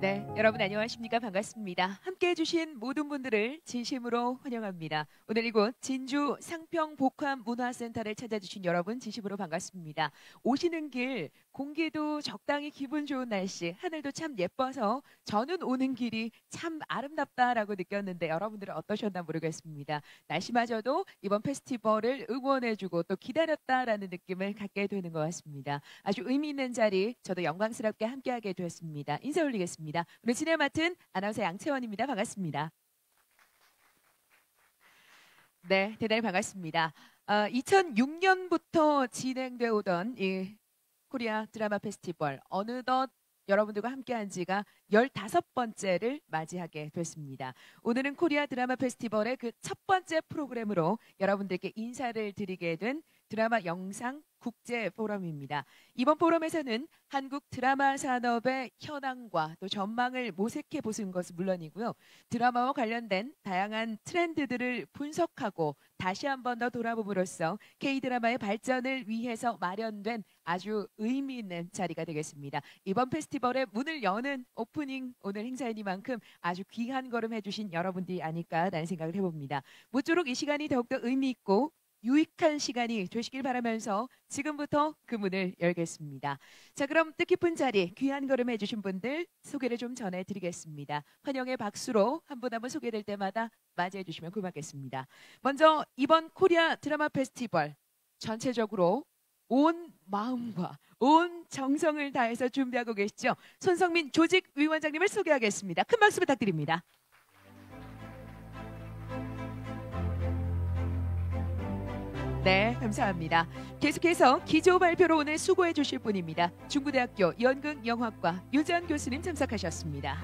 네, 여러분 안녕하십니까? 반갑습니다. 함께해 주신 모든 분들을 진심으로 환영합니다. 오늘 이곳 진주 상평복합문화센터를 찾아주신 여러분 진심으로 반갑습니다. 오시는 길 공기도 적당히 기분 좋은 날씨, 하늘도 참 예뻐서 저는 오는 길이 참 아름답다라고 느꼈는데 여러분들은 어떠셨나 모르겠습니다. 날씨마저도 이번 페스티벌을 응원해주고 또 기다렸다라는 느낌을 갖게 되는 것 같습니다. 아주 의미 있는 자리 저도 영광스럽게 함께하게 되었습니다. 인사 올리겠습니다. 오늘 진행 맡은 아나운서 양채원입니다. 반갑습니다. 네, 대단히 반갑습니다. 2006년부터 진행되어 오던 이 코리아 드라마 페스티벌 어느덧 여러분들과 함께한 지가 15번째를 맞이하게 됐습니다. 오늘은 코리아 드라마 페스티벌의 그 첫 번째 프로그램으로 여러분들께 인사를 드리게 된 드라마 영상 국제 포럼입니다. 이번 포럼에서는 한국 드라마 산업의 현황과 또 전망을 모색해 보는 것은 물론이고요. 드라마와 관련된 다양한 트렌드들을 분석하고 다시 한 번 더 돌아봄으로써 K-드라마의 발전을 위해서 마련된 아주 의미 있는 자리가 되겠습니다. 이번 페스티벌의 문을 여는 오프닝 오늘 행사이니만큼 아주 귀한 걸음 해주신 여러분들이 아닐까라는 생각을 해봅니다. 모쪼록 이 시간이 더욱더 의미 있고 유익한 시간이 되시길 바라면서 지금부터 그 문을 열겠습니다. 자, 그럼 뜻깊은 자리 귀한 걸음 해주신 분들 소개를 좀 전해드리겠습니다. 환영의 박수로 한 분 한 분 소개될 때마다 맞이해 주시면 고맙겠습니다. 먼저 이번 코리아 드라마 페스티벌 전체적으로 온 마음과 온 정성을 다해서 준비하고 계시죠. 손성민 조직위원장님을 소개하겠습니다. 큰 박수 부탁드립니다. 네, 감사합니다. 계속해서 기조 발표로 오늘 수고해 주실 분입니다. 중부대학교 연극영화과 유재한 교수님 참석하셨습니다.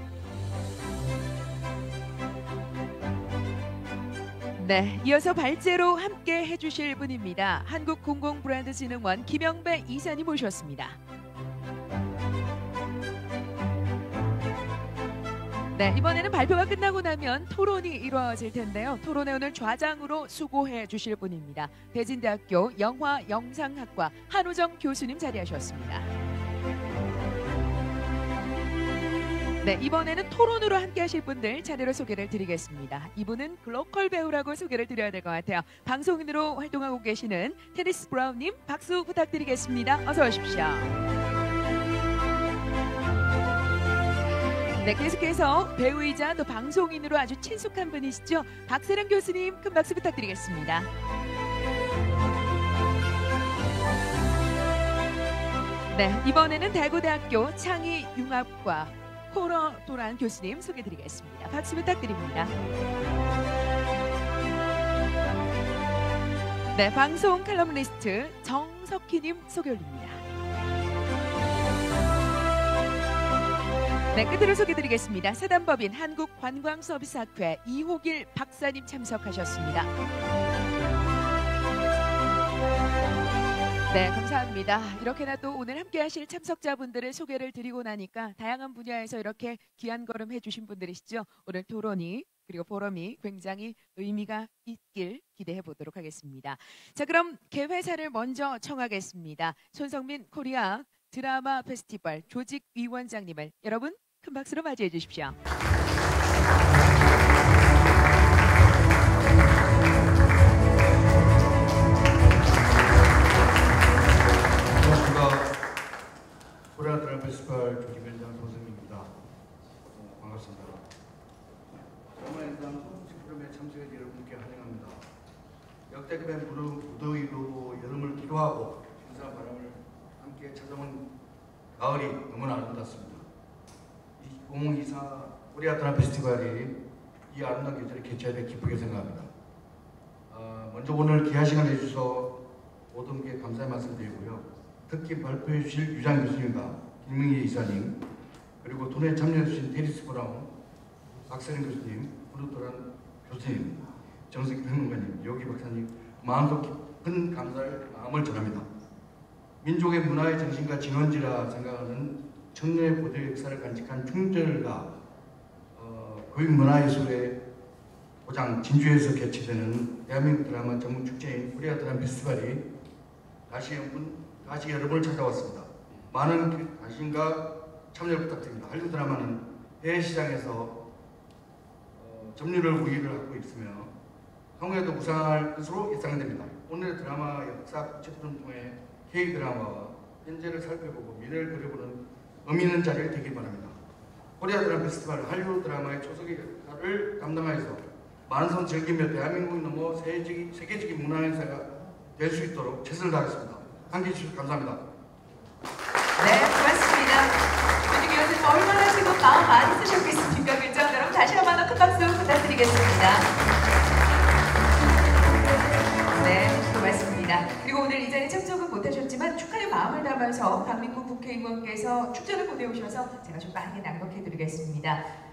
네, 이어서 발제로 함께 해주실 분입니다. 한국공공브랜드진흥원 김영배 이사님 모셨습니다. 네, 이번에는 발표가 끝나고 나면 토론이 이루어질 텐데요. 토론에 오늘 좌장으로 수고해 주실 분입니다. 대진대학교 영화영상학과 한우정 교수님 자리하셨습니다. 네, 이번에는 토론으로 함께 하실 분들 차례로 소개를 드리겠습니다. 이분은 글로컬 배우라고 소개를 드려야 될 것 같아요. 방송인으로 활동하고 계시는 테니스 브라운님 박수 부탁드리겠습니다. 어서 오십시오. 네, 계속해서 배우이자 또 방송인으로 아주 친숙한 분이시죠. 박세령 교수님 큰 박수 부탁드리겠습니다. 네, 이번에는 대구대학교 창의융합과 호러도란 교수님 소개드리겠습니다. 박수 부탁드립니다. 네, 방송 칼럼니스트 정석희님 소개 올립니다. 네, 끝으로 소개드리겠습니다. 사단법인 한국관광서비스학회 이호길 박사님 참석하셨습니다. 네, 감사합니다. 이렇게나 또 오늘 함께 하실 참석자분들의 소개를 드리고 나니까 다양한 분야에서 이렇게 귀한 걸음 해주신 분들이시죠. 오늘 토론이 그리고 포럼이 굉장히 의미가 있길 기대해 보도록 하겠습니다. 자, 그럼 개회사를 먼저 청하겠습니다. 손성민 코리아 드라마 페스티벌 조직위원장님을 여러분 큰 박수로 맞이해 주십시오. 안녕하십니까. 코리아 드라마 페스티벌 조직위원장 손성민입니다. 반갑습니다. 드라마 현상 소식 프로그램에 참석해 주신 여러분께 환영합니다. 역대급의 무더위로 여름을 기도하고 신선한 바람을 함께 찾아온 가을이 너무나 아름답습니다. 2024 코리아 드라마 페스티벌이 이 아름다운 계절에 개최하되 기쁘게 생각합니다. 먼저 오늘 귀한 시간을 내주셔서 모든 분께 감사의 말씀드리고요. 특히 발표해 주실 유장 교수님과 김명희 이사님, 그리고 토론에 참여해 주신 테니스 브라운, 박세령 교수님, 후르토란 교수님, 정석희 평론가님, 여기 박사님, 마음속 깊은 감사의 마음을 전합니다. 민족의 문화의 정신과 진원지라 생각하는 천년의 고대 역사를 간직한 충절과 고유 문화예술의 고장 진주에서 개최되는 대한민국 드라마 전문 축제인 코리아 드라마 페스티벌이 다시 여러분을 찾아왔습니다. 많은 관심과 참여를 부탁드립니다. 한류 드라마는 해외 시장에서 점유율 우위를 하고 있으며 향후에도 우상할 것으로 예상됩니다. 오늘의 드라마 역사 국제프로를 통해 K-드라마와 현재를 살펴보고 미래를 그려보는 의미 있는 자리가 되길 바랍니다. 코리아 드라마 페스티벌 한류 드라마의 초석의 역할을 감당하여서 많은 손 즐기며 대한민국이 넘어 세계적인 문화 행사가 될 수 있도록 최선을 다하겠습니다. 함께해 주셔서 감사합니다. 네, 고맙습니다. 조직 위원님 얼마나 지금 마음 많이 쓰셨겠습니까? 그죠? 여러분 다시 한번 큰 박수 부탁드리겠습니다. 네, 고맙습니다. 그리고 오늘 이 자리에 참석은 못하셨지만 축하의 마음을 담아서 강민구 국회의원께서 축전을 보내오셔서 제가 좀 빠르게 낭독해드리겠습니다.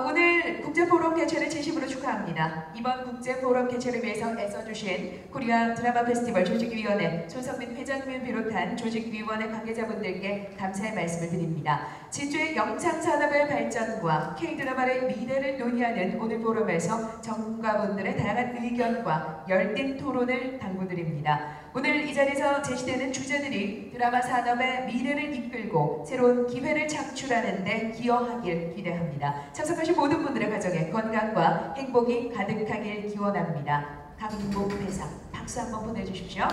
오늘 국제포럼 개최를 진심으로 축하합니다. 이번 국제포럼 개최를 위해서 애써주신 코리아 드라마 페스티벌 조직위원회 손성민 회장님을 비롯한 조직위원회 관계자분들께 감사의 말씀을 드립니다. 진주의 영상산업의 발전과 K-드라마의 미래를 논의하는 오늘 포럼에서 전문가분들의 다양한 의견과 열띤 토론을 당부드립니다. 오늘 이 자리에서 제시되는 주제들이 드라마 산업의 미래를 이끌고 새로운 기회를 창출하는 데 기여하길 기대합니다. 참석하신 모든 분들의 가정에 건강과 행복이 가득하길 기원합니다. 강민구 대상 박수 한번 보내주십시오.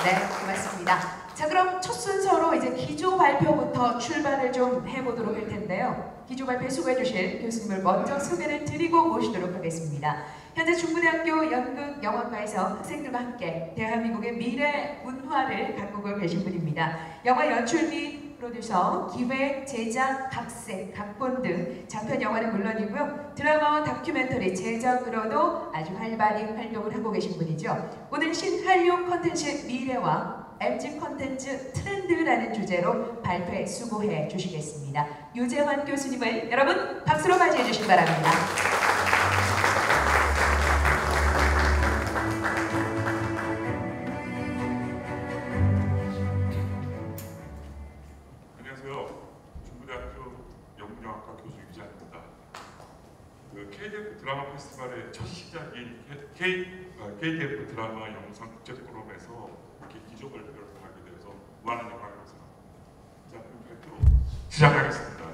네, 고맙습니다. 자, 그럼 첫 순서로 이제 기조 발표부터 출발을 좀 해보도록 할 텐데요. 기조 발표 수고해 주실 교수님을 먼저 소개를 드리고 모시도록 하겠습니다. 현재 중부대학교 연극영화과에서 학생들과 함께 대한민국의 미래 문화를 가꾸고 계신 분입니다. 영화 연출 및 프로듀서, 기획, 제작, 각색, 각본 등 장편 영화는 물론이고요. 드라마와 다큐멘터리 제작으로도 아주 활발히 활동을 하고 계신 분이죠. 오늘 신한류 콘텐츠 미래와 MG 콘텐츠 트렌드라는 주제로 발표에 수고해 주시겠습니다. 유재환 교수님을 여러분 박수로 맞이해 주시기 바랍니다. KDF 드라마 페스티벌의 첫 시작인 KDF 드라마 영상 국제 포럼에서 이렇게 기조 발표를 하게 돼서 많은 영광을 생각합니다. 자, 그럼 발표 시작하겠습니다.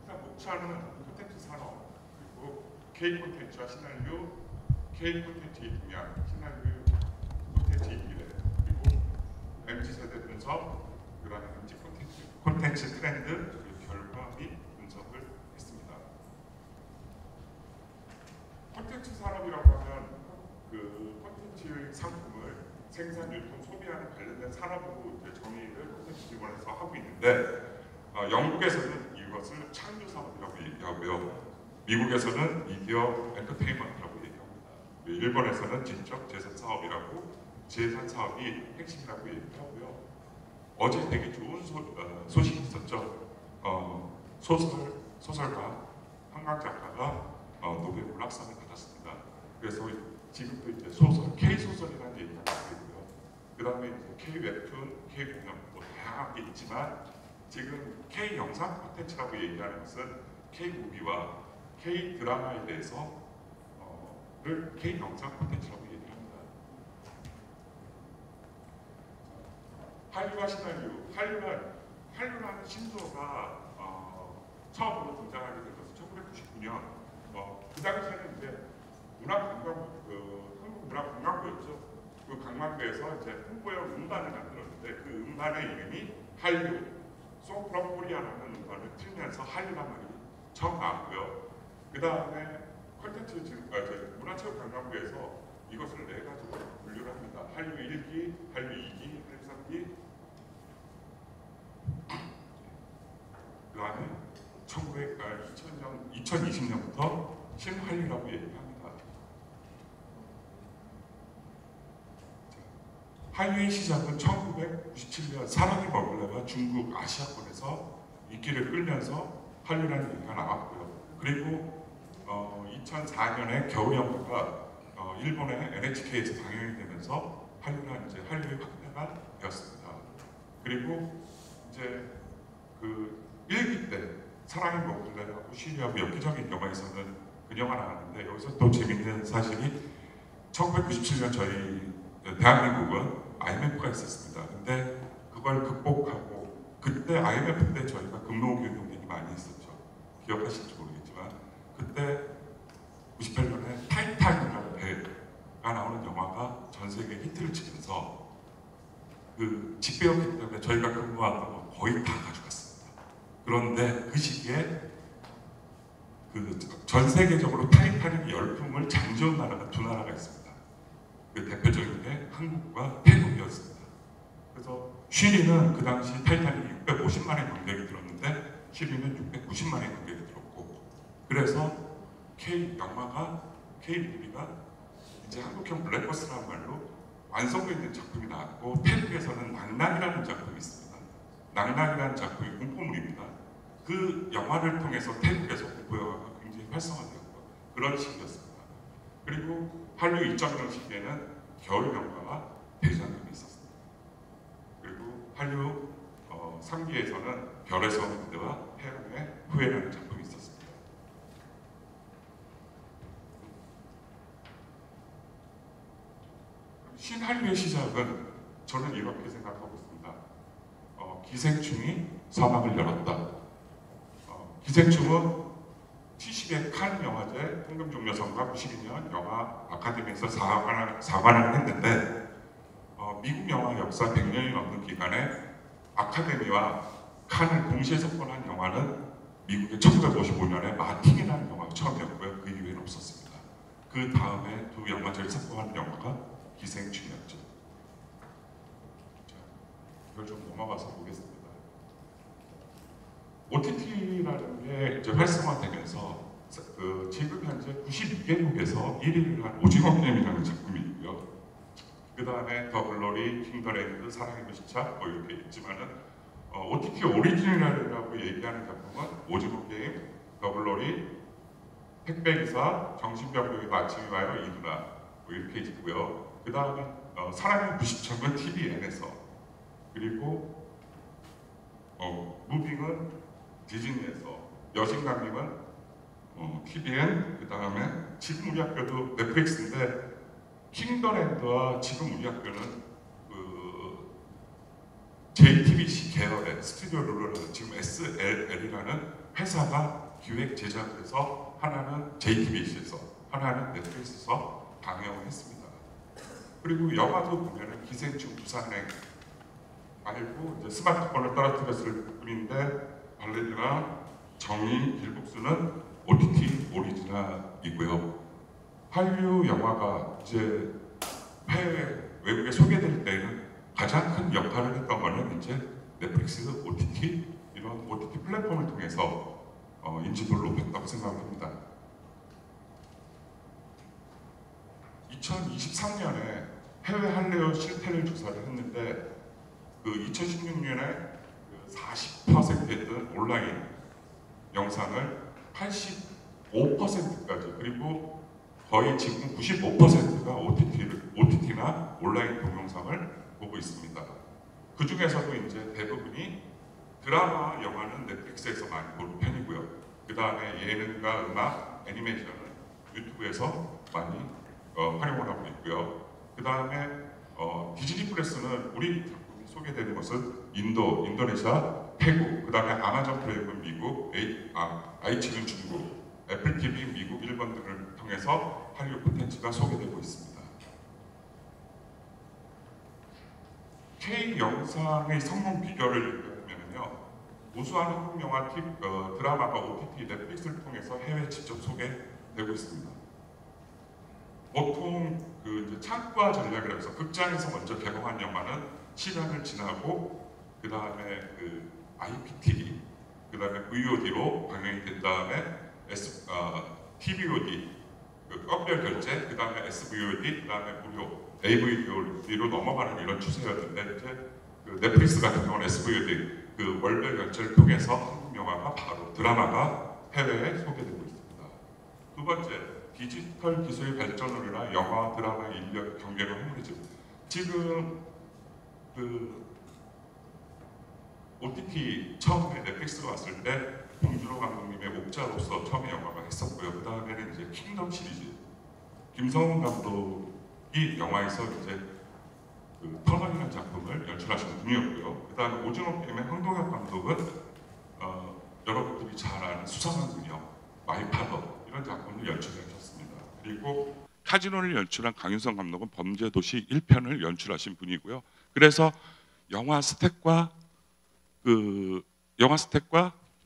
일단 목차는 콘텐츠 산업, 그리고 K 콘텐츠와 신한류, K 콘텐츠의 동향, 신한류 콘텐츠의 미래, 그리고 MZ 세대 분석, 그다음에 MZ 콘텐츠 트렌드, 결과 및 분석을 했습니다. 콘텐츠 산업이라고 하면 그 콘텐츠 상품을 생산, 유통, 소비하는 관련된 산업으로 이제 정의를 콘텐츠 기관에서 하고 있는데 영국에서는 이것을 창조 산업이라고 얘기하고요. 미국에서는 미디어 엔터테인먼트라고 얘기합니다. 일본에서는 지적 재산 사업이라고 재산 사업이 핵심이라고 얘기하고요. 어제 되게 좋은 소식이 있었죠. 소설가, 한강 작가가 노벨 문학상을 받았습니다. 그래서 지금도 이제 소설, K-소설이라는 얘기가 나오고요. 그 다음에 K-웹툰, K-공연 뭐 다양한 게 있지만 지금 K-영상 콘텐츠라고 얘기하는 것은 K-무비와 K-드라마에 대해서 K-영상 콘텐츠라고 얘기합니다. 한류와 신한류, 한류라는 신조어가 처음으로 등장하게 된 것은 1999년. 그 당시에는 이제 한국 문화관광부였죠. 그 관광부에서 이제 홍보용 음반을 만들었는데 그 음반의 이름이 한류, Song from Korea라는 음반을 틀면서 한류란 말이 처음 나왔고요. 그 다음에 문화체육관광부에서 이것을 네 가지로 분류를 합니다. 한류 1기, 한류 2기, 한류 3기. 그 다음에 2020년부터 신한류라고 얘기합니다. 한류의 시작은 1997년 사랑이 먹으려가 중국 아시아권에서 인기를 끌면서 한류라는 얘기가 나왔고요. 그리고 2004년에 겨울연가가 일본의 NHK에서 방영이 되면서 한류의 확대가 되었습니다. 그리고 이제 그 1기 때 사랑이 먹으려고 쉬리하고 엽기적인 영화에서는 그녀가 나왔는데 여기서 또 재밌는 사실이 1997년 저희 대한민국은 IMF가 있었습니다. 근데 그걸 극복하고 그때 IMF 때 저희가 금융위기 운동이 많이 있었죠. 기억하실지 모르겠지만 그때 98년에 타이탄이라는 배가 나오는 영화가 전 세계 히트를 치면서 그 집배였기 때문에 저희가 근무하던 거 거의 다 가져갔습니다. 그런데 그 시기에 그 전 세계적으로 타이타닉 열풍을 장지원 나라가 두 나라가 있습니다. 그 대표적인 게 한국과 태국이었습니다. 그래서 쉬리는 그 당시 타이타닉이 650만의 관객이 들었는데 쉬리는 690만의 관객이 들었고, 그래서 영화가 K-뮤비가 이제 한국형 블랙버스라는 말로 완성도 있는 작품이 나왔고, 태국에서는 낭낭이라는 작품이 있습니다. 낭낭이라는 작품이 공포물입니다. 그 영화를 통해서 태국에서 공포 영화가 굉장히 활성화되었고 그런 시기였습니다. 그리고 한류 2.0 시기에는 겨울 영화와 대장금이 있었습니다. 그리고 한류 3기에서는 별에서 그대와 해운의 후회라는 작품이 있었습니다. 신한류의 시작은 저는 이렇게 생각하고 있습니다. 기생충이 사막을 열었다. 기생충은 70의 칸 영화제 황금종려상과 92년 영화 아카데미에서 4관왕을 했는데, 미국 영화 역사 100년이 넘는 기간에 아카데미와 칸을 동시에 석권한 영화는 미국의 1955년에 마틴이라는 영화가 처음이었고요. 그 이후에는 없었습니다. 그 다음에 두 영화제를 석권한 영화가 기생충이었죠. 자, 이걸 좀 넘어가서 보겠습니다. OTT라는 게 이제 활성화되면서 지금 현재 92개국에서 1위를 한 오징어 게임이라는 작품이 있고요. 그 다음에 더 글로리, 킹더랜드, 사랑의 불시착 뭐 이렇게 있지만은 OTT 오리지널이라고 얘기하는 작품은 오징어 게임, 더 글로리, 택배기사, 정신병동의 아침이 와요, 이누나 뭐 이렇게 있고요. 그 다음에 사랑의 불시착은 TVN에서, 그리고 무빙은 디즈니에서, 여신강림은 TVN, 그 다음에 지금 우리 학교도 넷플릭스인데 킹더랜드와 지금 우리 학교는 그 JTBC 계열의 스튜디오 룰러라는 지금 SLL이라는 회사가 기획 제작을 해서 하나는 JTBC에서 하나는 넷플릭스에서 방영을 했습니다. 그리고 영화도 보면은 기생충 부산행 말고 이제 스마트폰을 떨어뜨렸을 뿐인데 발레리나, 정의, 길국수는 OTT 오리지널이고요. 한류 영화가 이제 외국에 소개될 때는 가장 큰 역할을 했던 거는 이제 넷플릭스, OTT 이런 OTT 플랫폼을 통해서 인지도를 높였다고 생각합니다. 2023년에 해외 한류 실태를 조사를 했는데 그 2016년에 40%였던 온라인 영상을 85%까지, 그리고 거의 지금 95%가 OTT나 온라인 동영상을 보고 있습니다. 그 중에서도 이제 대부분이 드라마, 영화는 넷플릭스에서 많이 보는 편이고요. 그 다음에 예능과 음악, 애니메이션은 유튜브에서 많이 활용을 하고 있고요. 그 다음에 디즈니 플러스는 우리 작품이 소개되는 것은 인도네시아, 태국, 그 다음에 아마존 프라임은 미국, 아이치는 중국, 애플 TV 미국, 일본 등을 통해서 한류 콘텐츠가 소개되고 있습니다. K 영상의 성공 비결을 얘기하면요, 우수한 한국 영화 드라마가 OTT 넷플릭스를 통해서 해외 직접 소개되고 있습니다. 보통 그 이제 창구화 전략이라고 해서 극장에서 먼저 개봉한 영화는 시간을 지나고 그 다음에 그 IPTV, 그 다음에 VOD로 방영이 된 다음에 TVOD, 그 건별 결제, 그 다음에 SVOD, 그 다음에 무료 AVOD로 넘어가는 이런 추세였는데, 이제 그 넷플릭스 같은 경우는 SVOD 그 월별 결제를 통해서 한국 영화가 바로 드라마가 해외에 소개되고 있습니다. 두 번째, 디지털 기술 발전으로 인한 영화, 드라마의 인력 경계가 허물어지고, 지금 그 OTT 처음에 넷플릭스가 왔을 때 봉준호 감독님의 옥자로서 처음에 영화가 했었고요. 그 다음에는 이제 킹덤 시리즈, 김성훈 감독이 영화에서 이제 그 터널이라는 작품을 연출하신 분이었고요. 그 다음에 오징어 게임의 황동혁 감독은 여러분들이 잘 아는 수사관 그녀, 마이파더 이런 작품을 연출하셨습니다. 그리고 카지노를 연출한 강윤성 감독은 범죄도시 1편을 연출하신 분이고요. 그래서 영화 스택과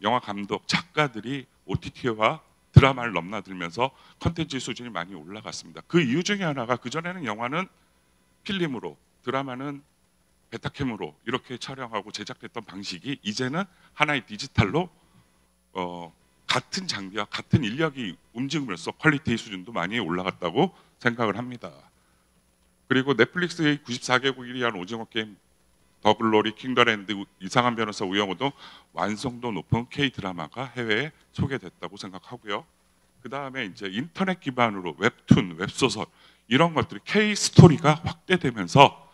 영화 감독, 작가들이 OTT와 드라마를 넘나들면서 컨텐츠 수준이 많이 올라갔습니다. 그 이유 중에 하나가 그전에는 영화는 필름으로, 드라마는 베타캠으로 이렇게 촬영하고 제작됐던 방식이 이제는 하나의 디지털로 같은 장비와 같은 인력이 움직임으로써 퀄리티 수준도 많이 올라갔다고 생각을 합니다. 그리고 넷플릭스의 94개국 1위한 오징어 게임, 더 글로리, 킹더랜드, 이상한 변호사 우영우도 완성도 높은 K-드라마가 해외에 소개됐다고 생각하고요. 그 다음에 이제 인터넷 기반으로 웹툰, 웹소설 이런 것들이 K-스토리가 확대되면서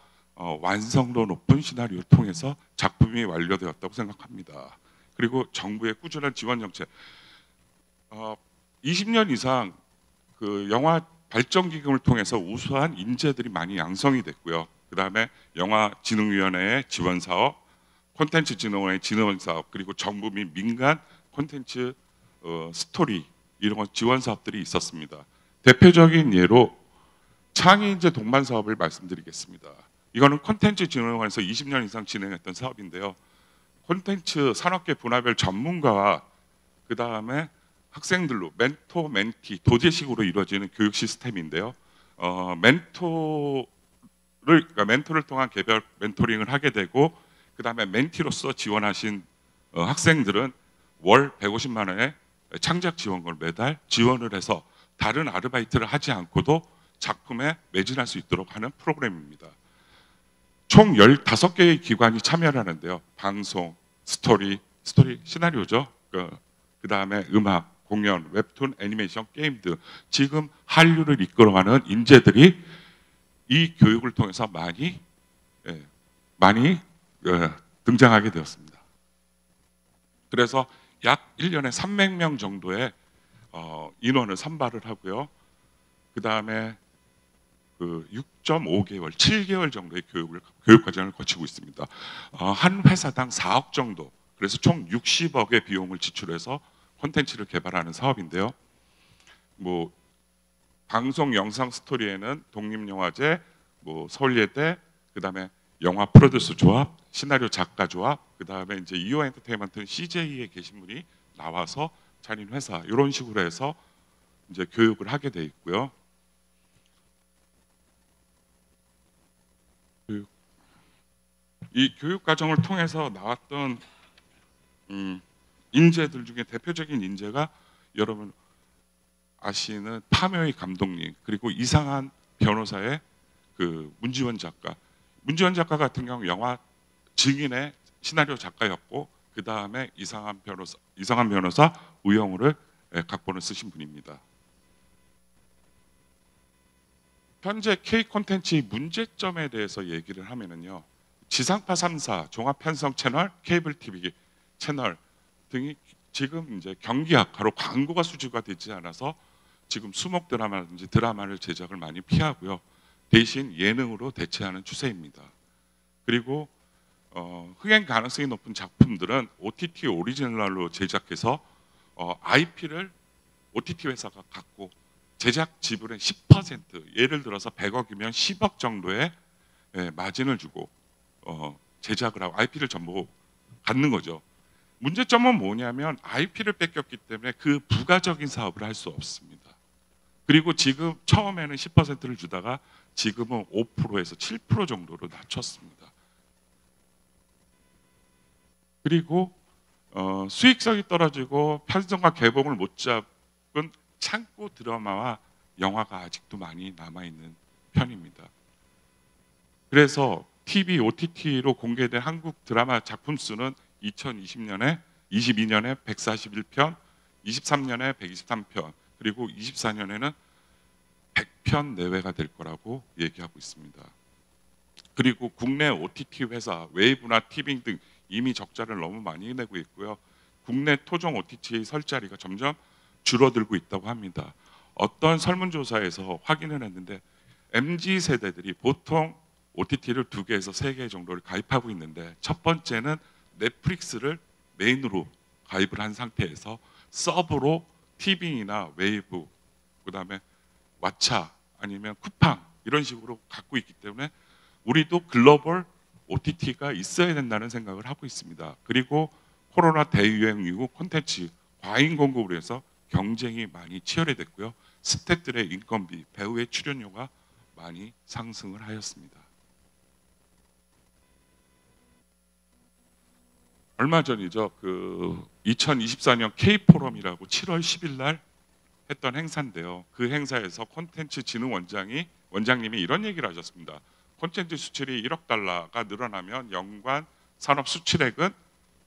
완성도 높은 시나리오를 통해서 작품이 완료되었다고 생각합니다. 그리고 정부의 꾸준한 지원 정책, 20년 이상 그 영화 발전 기금을 통해서 우수한 인재들이 많이 양성이 됐고요. 그 다음에 영화진흥위원회의 지원 사업, 콘텐츠진흥원의 지원 사업, 그리고 정부 및 민간 콘텐츠 스토리 이런 지원 사업들이 있었습니다. 대표적인 예로 창의인재 동반 사업을 말씀드리겠습니다. 이거는 콘텐츠진흥원에서 20년 이상 진행했던 사업인데요. 콘텐츠 산업계 분야별 전문가와 그 다음에 학생들로 멘토, 멘티, 도제식으로 이루어지는 교육 시스템인데요. 멘토를 통한 개별 멘토링을 하게 되고 그 다음에 멘티로서 지원하신 학생들은 월 150만 원의 창작 지원금을 매달 지원을 해서 다른 아르바이트를 하지 않고도 작품에 매진할 수 있도록 하는 프로그램입니다. 총 15개의 기관이 참여를 하는데요. 방송, 스토리 시나리오죠. 그 다음에 음악, 공연, 웹툰, 애니메이션, 게임 등 지금 한류를 이끌어가는 인재들이 이 교육을 통해서 많이 등장하게 되었습니다. 그래서 약 1년에 300명 정도의 인원을 선발을 하고요. 그 다음에 6.5개월, 7개월 정도의 교육 과정을 거치고 있습니다. 한 회사당 4억 정도, 그래서 총 60억의 비용을 지출해서 콘텐츠를 개발하는 사업인데요. 뭐 방송 영상 스토리에는 독립영화제, 서울예대, 그 다음에 영화 프로듀스 조합, 시나리오 작가 조합, 그 다음에 이제 이오 엔터테인먼트 CJ에 계신 분이 나와서 차린 회사 이런 식으로 해서 이제 교육을 하게 돼 있고요. 이 교육 과정을 통해서 나왔던 인재들 중에 대표적인 인재가 여러분 아시는 파묘의 감독님, 그리고 이상한 변호사의 문지원 작가. 문지원 작가 같은 경우 영화 증인의 시나리오 작가였고 그 다음에 이상한 변호사 우영우를 각본을 쓰신 분입니다. 현재 K 콘텐츠의 문제점에 대해서 얘기를 하면은요. 지상파 3사, 종합편성 채널, 케이블 TV 채널 등이 지금 이제 경기 악화로 광고가 수주가 되지 않아서 지금 수목 드라마라든지 드라마를 제작을 많이 피하고요. 대신 예능으로 대체하는 추세입니다. 그리고 흥행 가능성이 높은 작품들은 OTT 오리지널로 제작해서 IP를 OTT 회사가 갖고 제작 지불의 10%, 예를 들어서 100억이면 10억 정도의 마진을 주고 제작을 하고 IP를 전부 갖는 거죠. 문제점은 뭐냐면 IP를 뺏겼기 때문에 그 부가적인 사업을 할 수 없습니다. 그리고 지금 처음에는 10%를 주다가 지금은 5%에서 7% 정도로 낮췄습니다. 그리고 수익성이 떨어지고 편성과 개봉을 못 잡은 창고 드라마와 영화가 아직도 많이 남아있는 편입니다. 그래서 TV, OTT로 공개된 한국 드라마 작품 수는 2022년에 141편, 23년에 123편, 그리고 24년에는 100편 내외가 될 거라고 얘기하고 있습니다. 그리고 국내 OTT 회사, 웨이브나 티빙 등 이미 적자를 너무 많이 내고 있고요. 국내 토종 OTT의 설 자리가 점점 줄어들고 있다고 합니다. 어떤 설문조사에서 확인을 했는데 MZ 세대들이 보통 OTT를 2개에서 3개 정도를 가입하고 있는데, 첫 번째는 넷플릭스를 메인으로 가입을 한 상태에서 서브로 티빙이나 웨이브, 그다음에 왓챠 아니면 쿠팡 이런 식으로 갖고 있기 때문에 우리도 글로벌 OTT가 있어야 된다는 생각을 하고 있습니다. 그리고 코로나 대유행 이후 콘텐츠 과잉 공급으로 해서 경쟁이 많이 치열해졌고요. 스태프들의 인건비, 배우의 출연료가 많이 상승을 하였습니다. 얼마 전이죠. 2024년 K포럼이라고 7월 10일 날 했던 행사인데요. 그 행사에서 콘텐츠 진흥원장님이 이런 얘기를 하셨습니다. 콘텐츠 수출이 1억 달러가 늘어나면 연간 산업 수출액은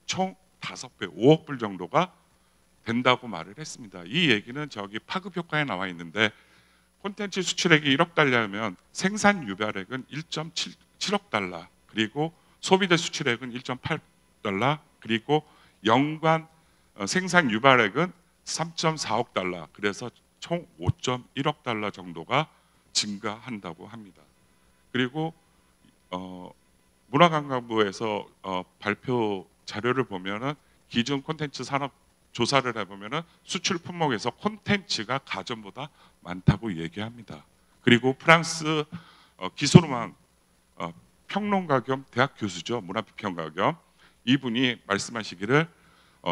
총 5배, 5억 불 정도가 된다고 말을 했습니다. 이 얘기는 저기 파급 효과에 나와 있는데, 콘텐츠 수출액이 1억 달러면 생산 유발액은 1.7억 달러, 그리고 소비재 수출액은 1.8달러, 그리고 연간 생산 유발액은 3.4억 달러, 그래서 총 5.1억 달러 정도가 증가한다고 합니다. 그리고 문화관광부에서 발표 자료를 보면은 기존 콘텐츠 산업 조사를 해보면은 수출 품목에서 콘텐츠가 가전보다 많다고 얘기합니다. 그리고 프랑스 기소르망 평론가 겸 대학 교수죠. 문화비평가 겸 이분이 말씀하시기를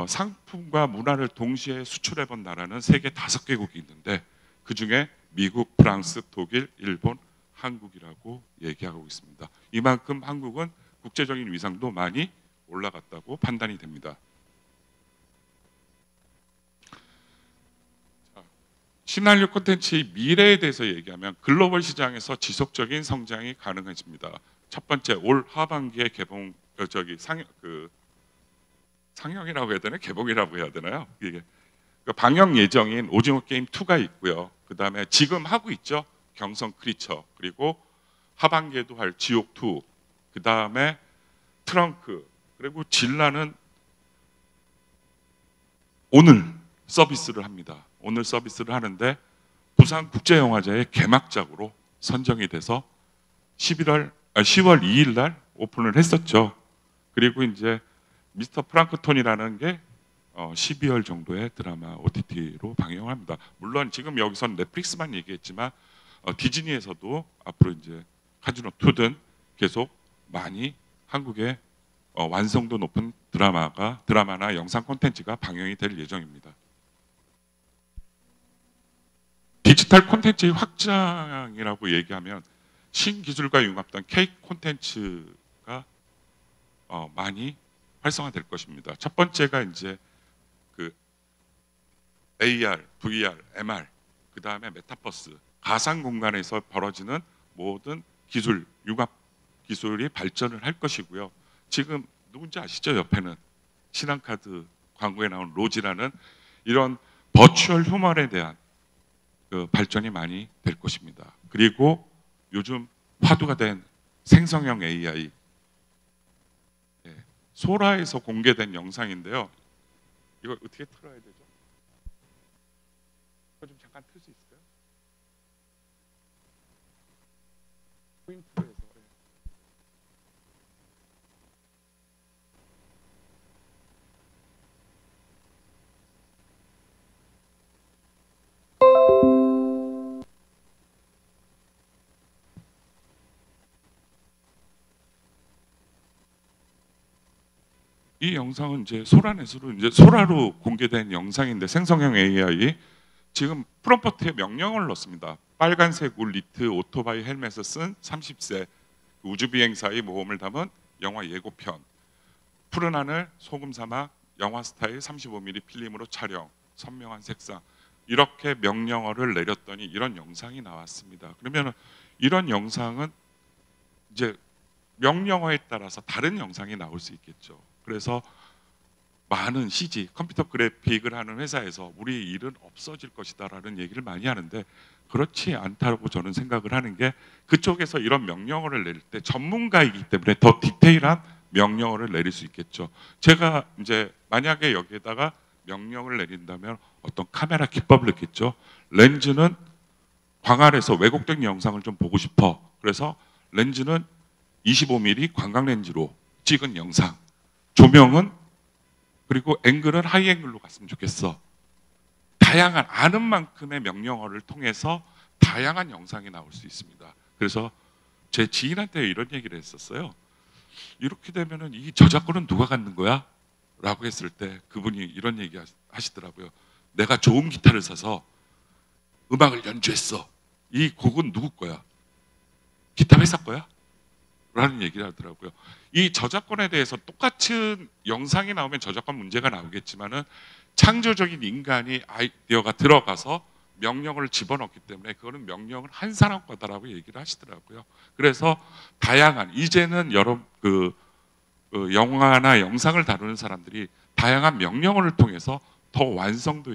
상품과 문화를 동시에 수출해본 나라는 세계 5개국이 있는데 그 중에 미국, 프랑스, 독일, 일본, 한국이라고 얘기하고 있습니다. 이만큼 한국은 국제적인 위상도 많이 올라갔다고 판단이 됩니다. 신한류 콘텐츠의 미래에 대해서 얘기하면 글로벌 시장에서 지속적인 성장이 가능해집니다. 첫 번째, 올 하반기에 상영이라고 해야 되나? 개봉이라고 해야 되나요? 이게 방영 예정인 오징어 게임 2가 있고요. 그 다음에 지금 하고 있죠. 경성 크리처, 그리고 하반기에도 할 지옥 2, 그 다음에 트렁크, 그리고 진라는 오늘 서비스를 합니다. 오늘 서비스를 하는데 부산국제영화제의 개막작으로 선정이 돼서 10월 2일 날 오픈을 했었죠. 그리고 이제 미스터 프랑크톤이라는 게 12월 정도에 드라마 OTT로 방영을 합니다. 물론 지금 여기선 넷플릭스만 얘기했지만 디즈니에서도 앞으로 이제 카지노 2등 계속 많이 한국의 완성도 높은 드라마나 영상 콘텐츠가 방영이 될 예정입니다. 디지털 콘텐츠의 확장이라고 얘기하면 신기술과 융합된 K 콘텐츠가 많이 활성화될 것입니다. 첫 번째가 이제 그 AR, VR, MR, 그 다음에 메타버스, 가상 공간에서 벌어지는 모든 기술, 융합 기술이 발전을 할 것이고요. 지금 누군지 아시죠? 옆에는 신한카드 광고에 나온 로지라는 이런 버추얼 휴먼에 대한 그 발전이 많이 될 것입니다. 그리고 요즘 화두가 된 생성형 AI, 소라에서 공개된 영상인데요. 이거 어떻게 틀어야 되죠? 이거 좀 잠깐 틀 수 있을까요? 포인트에서. 이 영상은 이제 소라넷으로 이제 소라로 공개된 영상인데, 생성형 AI 지금 프롬프트에 명령을 넣습니다. 빨간색 옷 니트 오토바이 헬멧을 쓴 30세 우주비행사의 모험을 담은 영화 예고편, 푸른 하늘 소금 사막 영화 스타일 35mm 필름으로 촬영, 선명한 색상, 이렇게 명령어를 내렸더니 이런 영상이 나왔습니다. 그러면 이런 영상은 이제 명령어에 따라서 다른 영상이 나올 수 있겠죠. 그래서 많은 CG, 컴퓨터 그래픽을 하는 회사에서 우리 일은 없어질 것이다라는 얘기를 많이 하는데 그렇지 않다고 저는 생각을 하는 게, 그쪽에서 이런 명령어를 내릴 때 전문가이기 때문에 더 디테일한 명령어를 내릴 수 있겠죠. 제가 이제 만약에 여기에다가 명령을 내린다면 어떤 카메라 기법을 넣겠죠. 렌즈는 광활해서 왜곡된 영상을 좀 보고 싶어. 그래서 렌즈는 25mm 관광렌즈로 찍은 영상, 조명은 그리고 앵글은 하이앵글로 갔으면 좋겠어. 다양한 아는 만큼의 명령어를 통해서 다양한 영상이 나올 수 있습니다. 그래서 제 지인한테 이런 얘기를 했었어요. 이렇게 되면은 이 저작권은 누가 갖는 거야? 라고 했을 때 그분이 이런 얘기 하시더라고요. 내가 좋은 기타를 사서 음악을 연주했어. 이 곡은 누구 거야? 기타 회사 거야? 라는 얘기를 하더라고요. 이 저작권에 대해서 똑같은 영상이 나오면 저작권 문제가 나오겠지만은 창조적인 인간이 아이디어가 들어가서 명령어를 집어넣기 때문에 그거는 명령을 한 사람 거다라고 얘기를 하시더라고요. 그래서 다양한 이제는 여러 영화나 영상을 다루는 사람들이 다양한 명령어를 통해서 더 완성도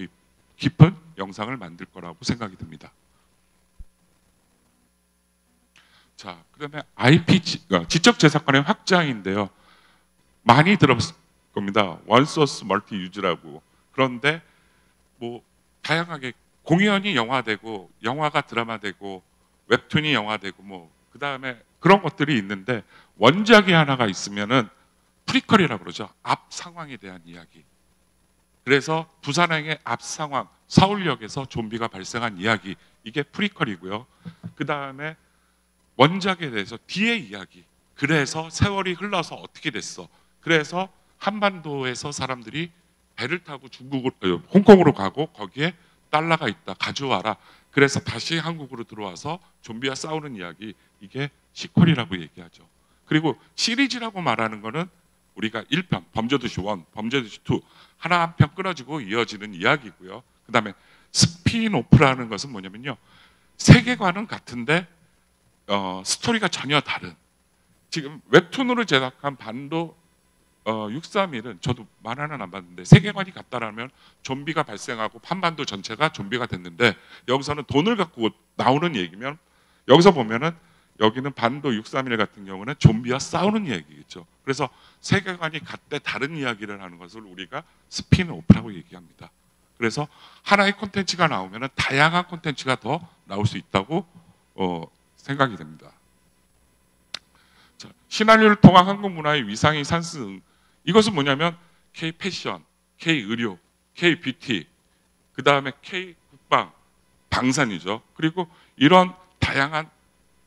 깊은 영상을 만들 거라고 생각이 듭니다. 자, 그다음에 IP 지적재산권의 확장인데요. 많이 들었을 겁니다. 원소스 멀티 유즈라고. 그런데 뭐 다양하게 공연이 영화되고 영화가 드라마되고 웹툰이 영화되고 뭐 그다음에 그런 것들이 있는데 원작이 하나가 있으면은 프리퀄이라고 그러죠. 앞 상황에 대한 이야기. 그래서 부산행의 앞 상황, 서울역에서 좀비가 발생한 이야기, 이게 프리퀄이고요. 그다음에 원작에 대해서 뒤의 이야기. 그래서 세월이 흘러서 어떻게 됐어. 그래서 한반도에서 사람들이 배를 타고 홍콩으로 가고 거기에 달러가 있다. 가져와라. 그래서 다시 한국으로 들어와서 좀비와 싸우는 이야기. 이게 시퀄이라고 얘기하죠. 그리고 시리즈라고 말하는 거는 우리가 1편, 범죄도시 1, 범죄도시 2 하나 한 편 끊어지고 이어지는 이야기고요. 그 다음에 스피노프라는 것은 뭐냐면요. 세계관은 같은데 스토리가 전혀 다른. 지금 웹툰으로 제작한 반도 631은 저도 만화는 안 봤는데 세계관이 같다라면 좀비가 발생하고 한반도 전체가 좀비가 됐는데 여기서는 돈을 갖고 나오는 얘기면 여기서 보면은 여기는 반도 631 같은 경우는 좀비와 싸우는 얘기겠죠. 그래서 세계관이 같대 다른 이야기를 하는 것을 우리가 스핀오프라고 얘기합니다. 그래서 하나의 콘텐츠가 나오면은 다양한 콘텐츠가 더 나올 수 있다고 생각이 됩니다. 자, 신한류를 통한 한국 문화의 위상이 상승. 이것은 뭐냐면 K 패션, K 의료, K 뷰티, 그 다음에 K 국방, 방산이죠. 그리고 이런 다양한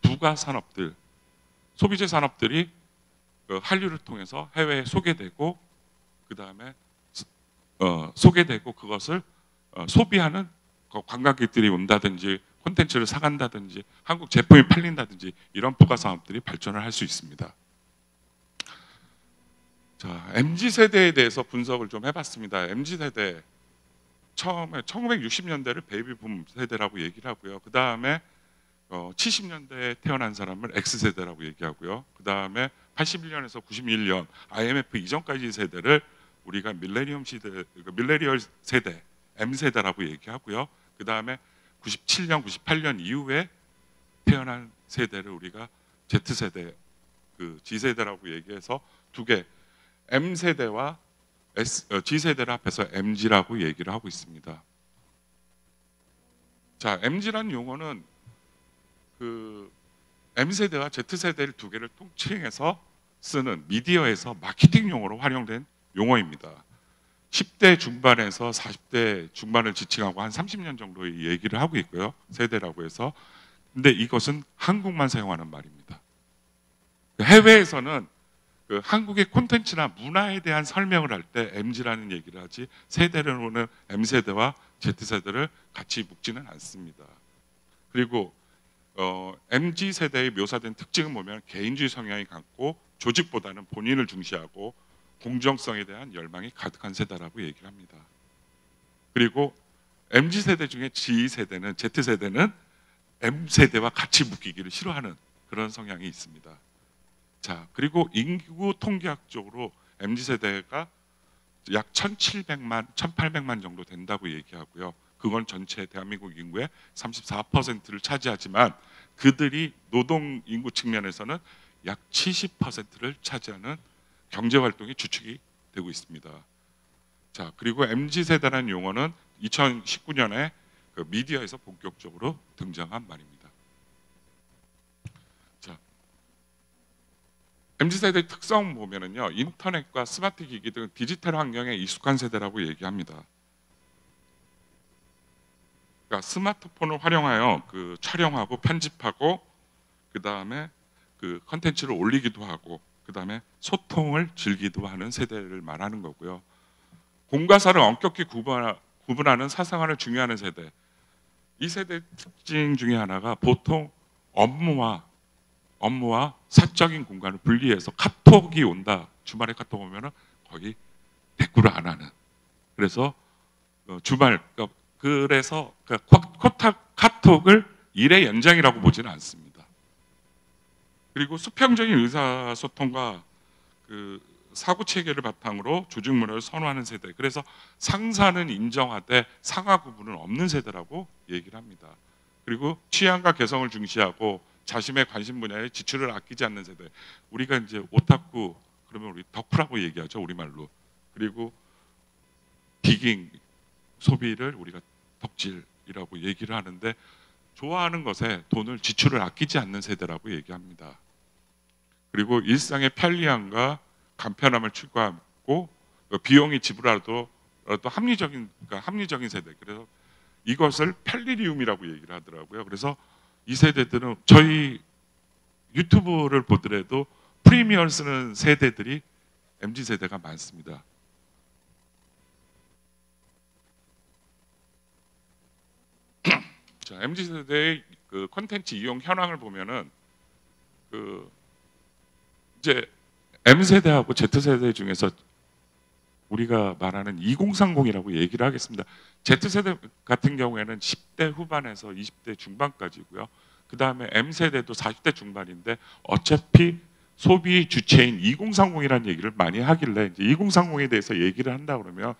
부가 산업들, 소비재 산업들이 한류를 통해서 해외에 소개되고 그 다음에 소개되고 그것을 소비하는 관광객들이 온다든지 콘텐츠를 사간다든지 한국 제품이 팔린다든지 이런 부가 산업들이 발전을 할 수 있습니다. 자, MZ세대에 대해서 분석을 좀 해봤습니다. MZ세대 처음에 1960년대를 베이비붐 세대라고 얘기를 하고요. 그 다음에 70년대에 태어난 사람을 X세대라고 얘기하고요. 그 다음에 81년에서 91년 IMF 이전까지 세대를 우리가 밀레니엄 시대, 밀레니얼 세대, M세대라고 얘기하고요. 그 다음에 97년, 98년 이후에 태어난 세대를 우리가 Z세대, G세대라고 얘기해서 두 개, M세대와 G세대를 합해서 MG라고 얘기를 하고 있습니다. 자, MG라는 용어는 M세대와 Z세대를 두 개를 통칭해서 쓰는 미디어에서 마케팅 용어로 활용된 용어입니다. 10대 중반에서 40대 중반을 지칭하고 한 30년 정도의 얘기를 하고 있고요. 세대라고 해서. 근데 이것은 한국만 사용하는 말입니다. 해외에서는 한국의 콘텐츠나 문화에 대한 설명을 할 때 MG라는 얘기를 하지 세대로는 M세대와 Z세대를 같이 묶지는 않습니다. 그리고 MG세대의 묘사된 특징은 보면 개인주의 성향이 강고 조직보다는 본인을 중시하고 공정성에 대한 열망이 가득한 세대라고 얘기를 합니다. 그리고 MG세대 중에 G세대는 Z세대는 M세대와 같이 묶이기를 싫어하는 그런 성향이 있습니다. 자, 그리고 인구 통계학적으로 MZ세대가 약 1,700만, 1,800만 정도 된다고 얘기하고요. 그건 전체 대한민국 인구의 34%를 차지하지만 그들이 노동 인구 측면에서는 약 70%를 차지하는 경제활동이 주축이 되고 있습니다. 자, 그리고 MZ세대라는 용어는 2019년에 미디어에서 본격적으로 등장한 말입니다. MZ세대의 특성 보면은요, 인터넷과 스마트 기기 등 디지털 환경에 익숙한 세대라고 얘기합니다. 그러니까 스마트폰을 활용하여 그 촬영하고 편집하고 그 다음에 그 컨텐츠를 올리기도 하고 그 다음에 소통을 즐기기도 하는 세대를 말하는 거고요. 공과 사를 엄격히 구분하는 사생활을 중요하는 세대. 이 세대 특징 중에 하나가 보통 업무와 사적인 공간을 분리해서 카톡이 온다. 주말에 카톡 오면은 거의 대꾸를 안 하는. 그래서 그래서 카톡을 일의 연장이라고 보지는 않습니다. 그리고 수평적인 의사소통과 그 사고 체계를 바탕으로 조직 문화를 선호하는 세대. 그래서 상사는 인정하되 상하 구분은 없는 세대라고 얘기를 합니다. 그리고 취향과 개성을 중시하고 자신의 관심 분야에 지출을 아끼지 않는 세대. 우리가 이제 오타쿠 그러면 우리 덕후라고 얘기하죠, 우리말로. 그리고 디깅 소비를 우리가 덕질이라고 얘기를 하는데 좋아하는 것에 돈을 지출을 아끼지 않는 세대라고 얘기합니다. 그리고 일상의 편리함과 간편함을 추구하고 비용이 지불하도 합리적인 세대. 그래서 이것을 편리리움이라고 얘기를 하더라고요. 그래서 이 세대들은 저희 유튜브를 보더라도 프리미엄 쓰는 세대들이 MZ 세대가 많습니다. 자, MZ 세대의 그 콘텐츠 이용 현황을 보면은 그 이제 M 세대하고 Z 세대 중에서 우리가 말하는 2030이라고 얘기를 하겠습니다. Z 세대 같은 경우에는 10대 후반에서 20대 중반까지고요. 그 다음에 M 세대도 40대 중반인데 어차피 소비 주체인 2030이라는 얘기를 많이 하길래 이제 2030에 대해서 얘기를 한다 그러면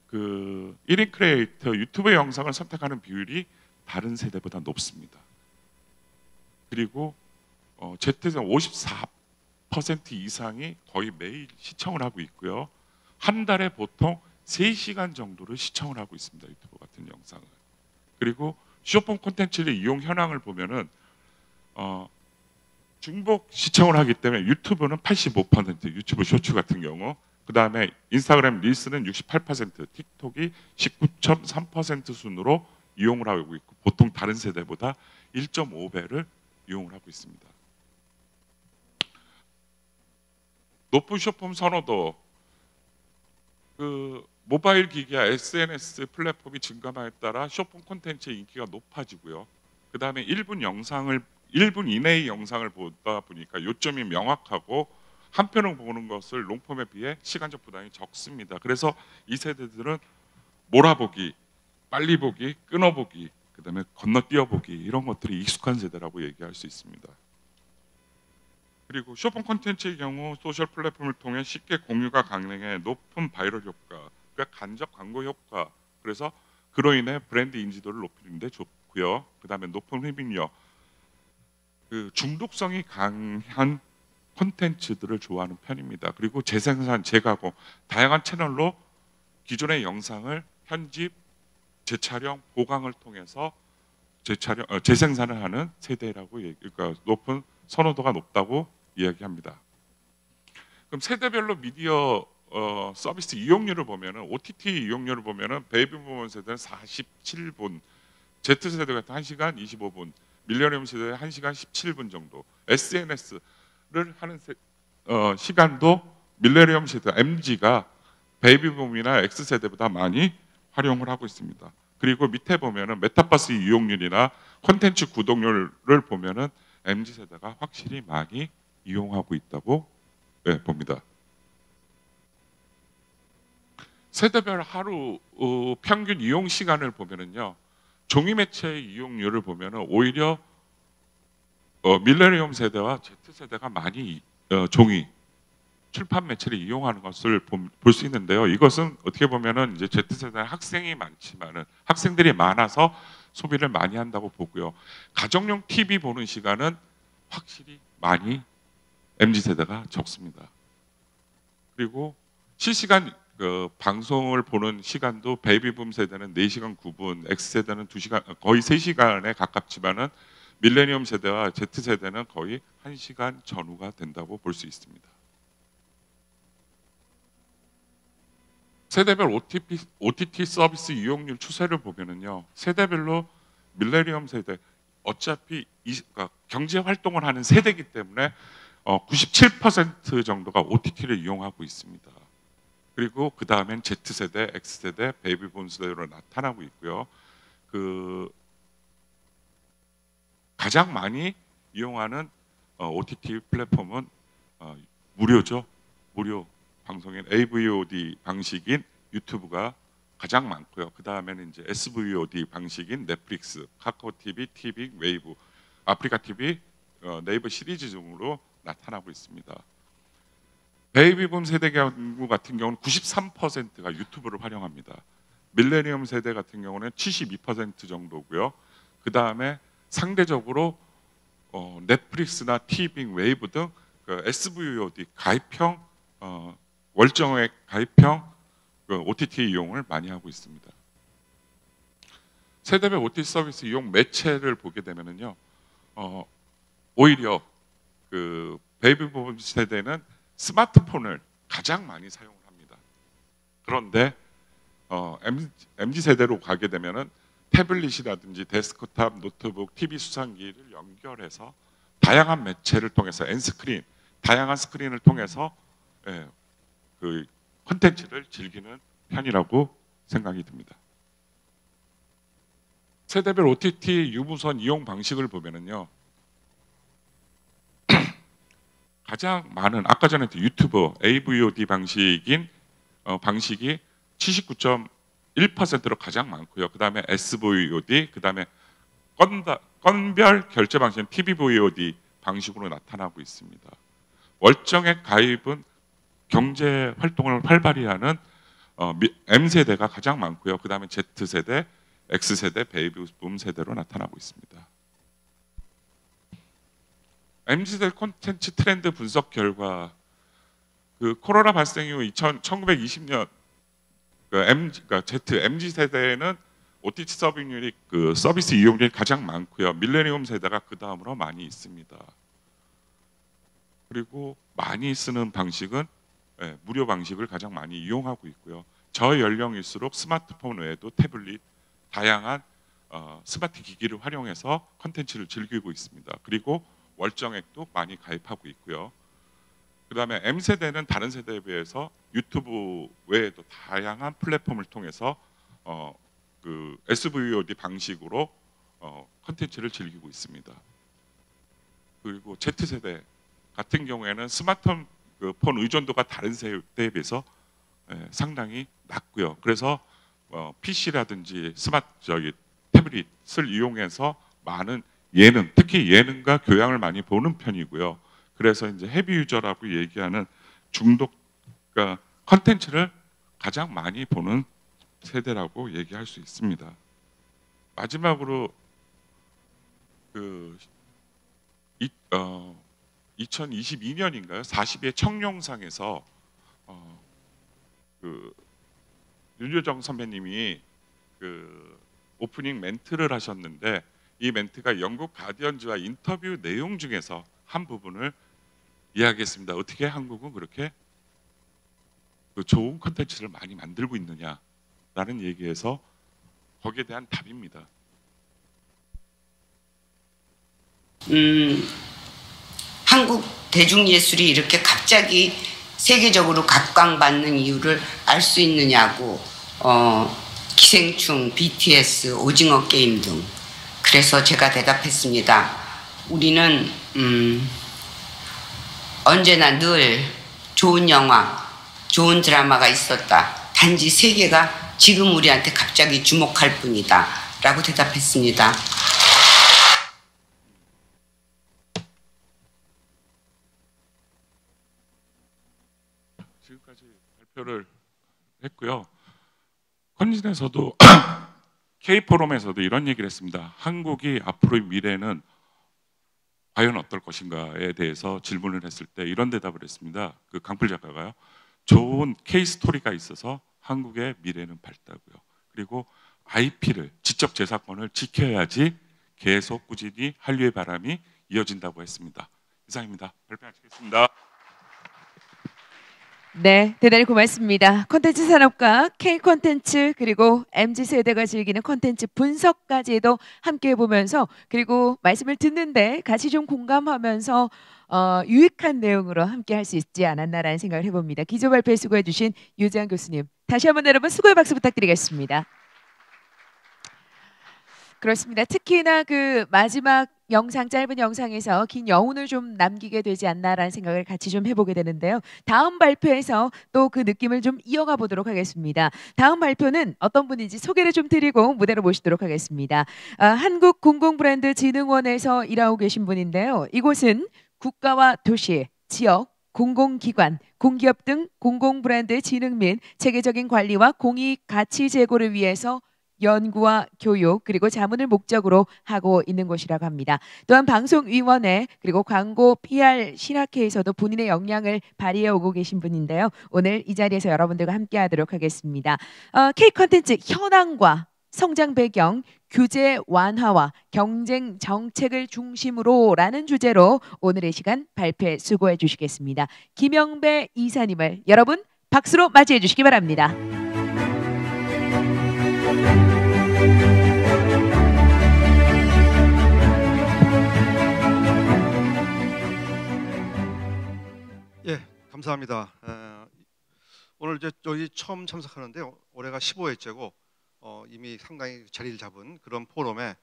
그 1인 크리에이터 유튜브 영상을 선택하는 비율이 다른 세대보다 높습니다. 그리고 Z세대 54% 이상이 거의 매일 시청을 하고 있고요. 한 달에 보통 3시간 정도를 시청을 하고 있습니다. 유튜브 같은 영상을. 그리고 쇼폼 콘텐츠의 이용 현황을 보면은 중복 시청을 하기 때문에 유튜브는 85%, 유튜브 쇼츠 같은 경우, 그 다음에 인스타그램 릴스는 68%, 틱톡이 19.3% 순으로 이용을 하고 있고 보통 다른 세대보다 1.5배를 이용을 하고 있습니다. 높은 쇼폼 선호도, 그 모바일 기기와 SNS 플랫폼이 증가함에 따라 쇼폼 콘텐츠의 인기가 높아지고요. 그 다음에 1분 이내의 영상을 보다 보니까 요점이 명확하고 한 편을 보는 것을 롱폼에 비해 시간적 부담이 적습니다. 그래서 이 세대들은 몰아보기, 빨리 보기, 끊어보기, 그 다음에 건너뛰어보기 이런 것들이 익숙한 세대라고 얘기할 수 있습니다. 그리고 쇼폼 콘텐츠의 경우 소셜 플랫폼을 통해 쉽게 공유가 가능해 높은 바이럴 효과, 그러니까 간접 광고 효과, 그래서 그로 인해 브랜드 인지도를 높이는 데 좋고요. 그 다음에 높은 흡입력, 그 중독성이 강한 콘텐츠들을 좋아하는 편입니다. 그리고 재생산, 재가공, 다양한 채널로 기존의 영상을 편집, 재촬영, 보강을 통해서 재생산을 하는 세대라고 그러니까 높은 선호도가 높다고 이야기합니다. 그럼 세대별로 미디어 서비스 이용률을 보면은 OTT 이용률을 보면은 베이비 부문 세대는 47분, Z 세대 같은 1시간 25분, 밀레니엄 세대 1시간 17분 정도, SNS를 하는 시간도 밀레니엄 세대 MZ가 베이비 부문이나 X 세대보다 많이 활용을 하고 있습니다. 그리고 밑에 보면은 메타버스 이용률이나 콘텐츠 구독률을 보면은 MZ 세대가 확실히 많이 이용하고 있다고 봅니다. 세대별 하루 평균 이용 시간을 보면은요, 종이 매체의 이용률을 보면은 오히려 밀레니엄 세대와 Z 세대가 많이 종이 출판 매체를 이용하는 것을 볼 수 있는데요. 이것은 어떻게 보면은 이제 Z 세대는 학생들이 많아서 소비를 많이 한다고 보고요. 가정용 TV 보는 시간은 확실히 많이 MZ 세대가 적습니다. 그리고 실시간 방송을 보는 시간도 베이비붐 세대는 4시간 9분, X 세대는 2시간, 거의 3시간에 가깝지만은 밀레니엄 세대와 Z세대는 거의 1시간 전후가 된다고 볼 수 있습니다. 세대별 OTT 서비스 이용률 추세를 보면은요, 세대별로 밀레니엄 세대 어차피 그러니까 경제 활동을 하는 세대이기 때문에 97% 정도가 OTT를 이용하고 있습니다. 그리고 그 다음엔 Z세대, X세대, 베이비붐 세대로 나타나고 있고요. 가장 많이 이용하는 OTT 플랫폼은 무료죠. 무료 방송인 AVOD 방식인 유튜브가 가장 많고요. 그 다음에는 이제 SVOD 방식인 넷플릭스, 카카오 TV, 티빙, 웨이브, 아프리카 TV, 네이버 시리즈 등으로 나타나고 있습니다. 베이비붐 세대 경우 같은 경우는 93%가 유튜브를 활용합니다. 밀레니엄 세대 같은 경우는 72% 정도고요. 그 다음에 상대적으로 넷플릭스나 티빙, 웨이브 등 SVOD 가입형 월정액 가입형 OTT 이용을 많이 하고 있습니다. 세대별 OTT 서비스 이용 매체를 보게 되면요, 오히려 베이비붐 세대는 스마트폰을 가장 많이 사용을 합니다. 그런데 MZ 세대로 가게 되면은 태블릿이라든지 데스크탑, 노트북, TV 수상기를 연결해서 다양한 매체를 통해서 엔스크린, 다양한 스크린을 통해서 그 콘텐츠를 즐기는 편이라고 생각이 듭니다. 세대별 OTT 유무선 이용 방식을 보면은요, 가장 많은 아까 전에 유튜브 AVOD 방식이 79.1%로 가장 많고요. 그 다음에 SVOD, 그 다음에 건별 결제 방식은 TVVOD 방식으로 나타나고 있습니다. 월정액 가입은 경제 활동을 활발히 하는 M세대가 가장 많고요. 그 다음에 Z세대, X세대, 베이비붐 세대로 나타나고 있습니다. MZ세대 콘텐츠 트렌드 분석 결과 코로나 발생 이후 1920년 그러니까 MZ세대는 OTT 서비스 이용률이 가장 많고요. 밀레니엄 세대가 그 다음으로 많이 있습니다. 그리고 많이 쓰는 방식은 무료 방식을 가장 많이 이용하고 있고요. 저연령일수록 스마트폰 외에도 태블릿, 다양한 스마트 기기를 활용해서 콘텐츠를 즐기고 있습니다. 그리고 월정액도 많이 가입하고 있고요. 그 다음에 M세대는 다른 세대에 비해서 유튜브 외에도 다양한 플랫폼을 통해서 SVOD 방식으로 콘텐츠를 즐기고 있습니다. 그리고 Z세대 같은 경우에는 스마트폰 의존도가 다른 세대에 비해서 상당히 낮고요. 그래서 PC라든지 태블릿을 이용해서 많은 예능, 특히 예능과 교양을 많이 보는 편이고요. 그래서 이제 헤비 유저라고 얘기하는 그러니까 컨텐츠를 가장 많이 보는 세대라고 얘기할 수 있습니다. 마지막으로 2022년인가요? 40의 청룡상에서 윤여정 선배님이 오프닝 멘트를 하셨는데, 이 멘트가 영국 가디언즈와 인터뷰 내용 중에서 한 부분을 이야기했습니다. 어떻게 한국은 그렇게 좋은 콘텐츠를 많이 만들고 있느냐라는 얘기에서 거기에 대한 답입니다. 한국 대중예술이 이렇게 갑자기 세계적으로 각광받는 이유를 알 수 있느냐고, 기생충, BTS, 오징어 게임 등. 그래서 제가 대답했습니다. 우리는 언제나 늘 좋은 영화, 좋은 드라마가 있었다. 단지 세계가 지금 우리한테 갑자기 주목할 뿐이다. 라고 대답했습니다. 지금까지 발표를 했고요. 컨진에서도 K포럼에서도 이런 얘기를 했습니다. 한국이 앞으로의 미래는 과연 어떨 것인가에 대해서 질문을 했을 때 이런 대답을 했습니다. 강풀 작가가요. 좋은 K스토리가 있어서 한국의 미래는 밝다고요. 그리고 IP를, 지적 재산권을 지켜야지 계속 꾸준히 한류의 바람이 이어진다고 했습니다. 이상입니다. 발표 마치겠습니다. 네, 대단히 고맙습니다. 콘텐츠 산업과 K 콘텐츠 그리고 MZ 세대가 즐기는 콘텐츠 분석까지도 함께 해보면서 그리고 말씀을 듣는데 같이 좀 공감하면서 유익한 내용으로 함께 할 수 있지 않았나라는 생각을 해봅니다. 기조 발표에 수고해주신 유재한 교수님, 다시 한번 여러분 수고의 박수 부탁드리겠습니다. 그렇습니다. 특히나 그 마지막 영상, 짧은 영상에서 긴 여운을 좀 남기게 되지 않나라는 생각을 같이 좀 해보게 되는데요. 다음 발표에서 또 그 느낌을 좀 이어가 보도록 하겠습니다. 다음 발표는 어떤 분인지 소개를 좀 드리고 무대로 모시도록 하겠습니다. 한국공공브랜드진흥원에서 일하고 계신 분인데요. 이곳은 국가와 도시, 지역, 공공기관, 공기업 등 공공브랜드 진흥 및 체계적인 관리와 공익 가치 제고를 위해서 연구와 교육 그리고 자문을 목적으로 하고 있는 곳이라고 합니다. 또한 방송위원회 그리고 광고 PR 신학회에서도 본인의 역량을 발휘해 오고 계신 분인데요. 오늘 이 자리에서 여러분들과 함께하도록 하겠습니다. K 콘텐츠 현황과 성장 배경, 규제 완화와 경쟁 정책을 중심으로라는 주제로 오늘의 시간 발표에 수고해 주시겠습니다. 김영배 이사님을 여러분 박수로 맞이해 주시기 바랍니다. 예, 감사합니다. 오늘 저희 처음 참석하는데 올해가 15회째고 이미 상당히 자리를 잡은 그런 포럼에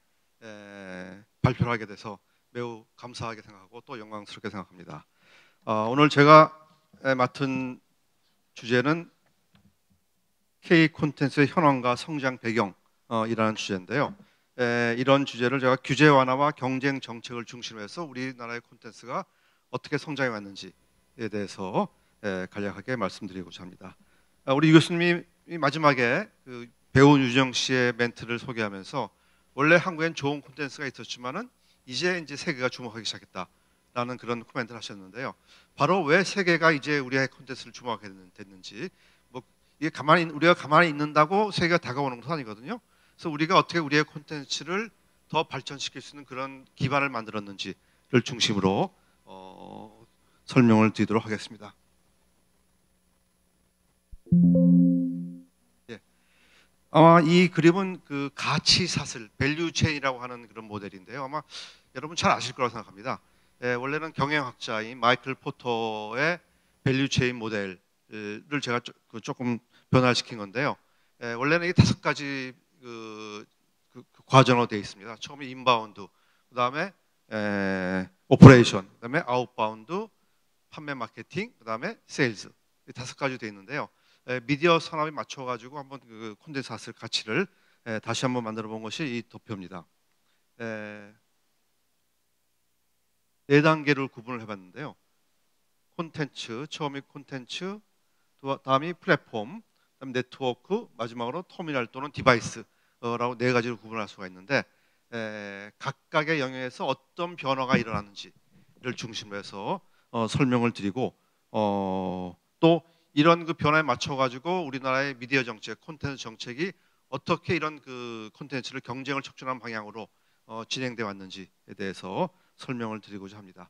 발표를 하게 돼서 매우 감사하게 생각하고 또 영광스럽게 생각합니다. 오늘 제가 맡은 주제는 K 콘텐츠의 현황과 성장 배경이라는 주제인데요. 이런 주제를 제가 규제 완화와 경쟁 정책을 중심으로 해서 우리나라의 콘텐츠가 어떻게 성장해 왔는지에 대해서 간략하게 말씀드리고자 합니다. 우리 교수님이 마지막에 그 배우 유정 씨의 멘트를 소개하면서 원래 한국엔 좋은 콘텐츠가 있었지만은 이제 세계가 주목하기 시작했다라는 그런 코멘트를 하셨는데요. 바로 왜 세계가 이제 우리의 콘텐츠를 주목하게 됐는지, 뭐 이게 우리가 가만히 있는다고 세계가 다가오는 것은 아니거든요. 그래서 우리가 어떻게 우리의 콘텐츠를 더 발전시킬 수 있는 그런 기반을 만들었는지를 중심으로 설명을 드리도록 하겠습니다. 예. 아마 이 그림은 그 가치 사슬, 밸류 체인이라고 하는 그런 모델인데요. 아마 여러분 잘 아실 거라고 생각합니다. 원래는 경영학자인 마이클 포터의 밸류 체인 모델을 제가 조금 변화시킨 건데요. 원래는 이 5가지 그 과정으로 되어 있습니다. 처음에 인바운드, 그 다음에 오퍼레이션, 그 다음에 아웃바운드, 판매 마케팅, 그 다음에 세일즈, 5가지 되어 있는데요. 미디어 산업에 맞춰가지고 한번 그 콘텐츠 사슬 가치를 다시 한번 만들어 본 것이 이 도표입니다. 4단계를 구분을 해봤는데요. 콘텐츠, 처음이 콘텐츠, 다음이 플랫폼, 그다음 네트워크, 마지막으로 터미널 또는 디바이스라고 4가지로 구분할 수가 있는데 각각의 영역에서 어떤 변화가 일어나는지를 중심으로 해서 설명을 드리고 또 이런 그 변화에 맞춰 가지고 우리나라의 미디어 정책, 콘텐츠 정책이 어떻게 이런 그 콘텐츠를 경쟁을 촉진하는 방향으로 진행돼 왔는지에 대해서 설명을 드리고자 합니다.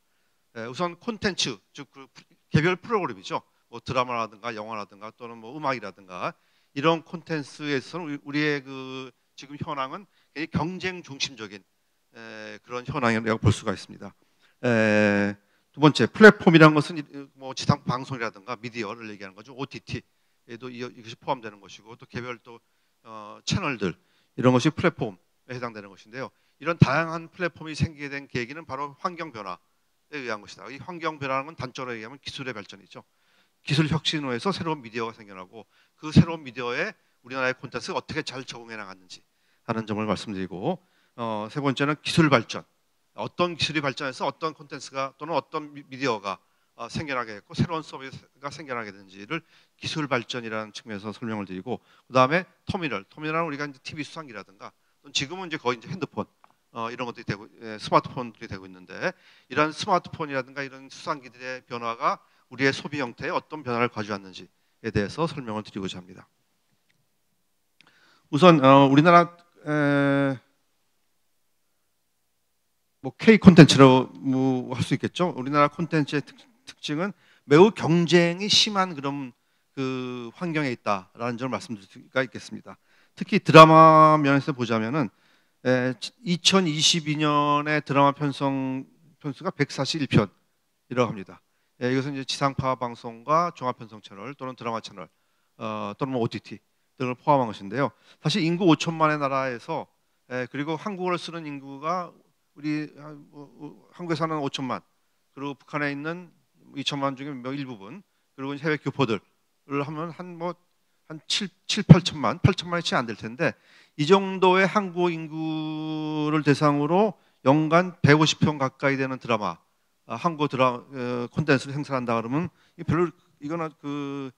우선 콘텐츠, 즉 그 개별 프로그램이죠. 뭐 드라마라든가 영화라든가 또는 뭐 음악이라든가 이런 콘텐츠에서는 우리의 그 지금 현황은 굉장히 경쟁 중심적인 그런 현황이라고 볼 수가 있습니다. 두 번째, 플랫폼이라는 것은 뭐 지상 방송이라든가 미디어를 얘기하는 거죠. OTT에도 이것이 포함되는 것이고 또 개별 또 채널들 이런 것이 플랫폼에 해당되는 것인데요. 이런 다양한 플랫폼이 생기게 된 계기는 바로 환경 변화에 의한 것이다. 이 환경 변화는 건 단적으로 얘기하면 기술의 발전이죠. 기술 혁신으로 해서 새로운 미디어가 생겨나고 그 새로운 미디어에 우리나라의 콘텐츠가 어떻게 잘 적응해 나갔는지 하는 점을 말씀드리고 세 번째는 기술 발전. 어떤 기술이 발전해서 어떤 콘텐츠가 또는 어떤 미디어가 생겨나게 했고 새로운 서비스가 생겨나게 되는지를 기술 발전이라는 측면에서 설명을 드리고 그 다음에 터미널은 우리가 이제 TV 수상기라든가 지금은 이제 거의 이제 핸드폰 이런 것들이 되고 스마트폰들이 되고 있는데 이런 스마트폰이라든가 이런 수상기들의 변화가 우리의 소비 형태에 어떤 변화를 가져왔는지에 대해서 설명을 드리고자 합니다. 우선 우리나라 뭐 K 콘텐츠로 뭐 할 수 있겠죠. 우리나라 콘텐츠의 특징은 매우 경쟁이 심한 그런 그 환경에 있다라는 점을 말씀드릴 수가 있겠습니다. 특히 드라마 면에서 보자면은 2022년에 드라마 편수가 141편이라고 합니다. 이것은 이제 지상파 방송과 종합편성 채널 또는 드라마 채널 또는 OTT 등을 포함한 것인데요. 사실 인구 5천만의 나라에서 그리고 한국어를 쓰는 인구가 우리 한국에 사는 5천만 그리고 북한에 있는 2천만 중에 일부분 그리고 해외 교포들을 하면 한 7, 8천만이 채 안 될 텐데 이 정도의 한국 인구를 대상으로 연간 150편 가까이 되는 드라마 한국 드라마 콘텐츠를 생산한다 그러면 이거는 그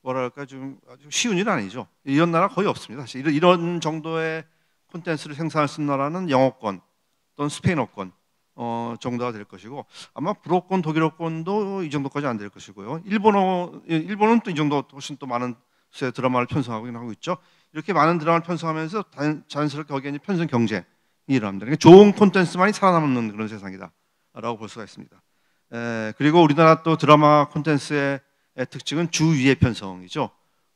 뭐랄까 좀 아주 쉬운 일은 아니죠. 이런 나라 거의 없습니다. 사실 이런 정도의 콘텐츠를 생산할 수 있는 나라는 영어권 또는 스페인어권 정도가 될 것이고 아마 불어권, 독일어권도 이 정도까지 안 될 것이고요. 일본은 또 이 정도 훨씬 또 많은 수의 드라마를 편성하고 있죠. 이렇게 많은 드라마를 편성하면서 자연스럽게 거기에 이제 편성 경쟁이 일어납니다. 그러니까 좋은 콘텐츠만이 살아남는 그런 세상이다라고 볼 수가 있습니다. 그리고 우리나라 또 드라마 콘텐츠의 특징은 주 2회 편성이죠.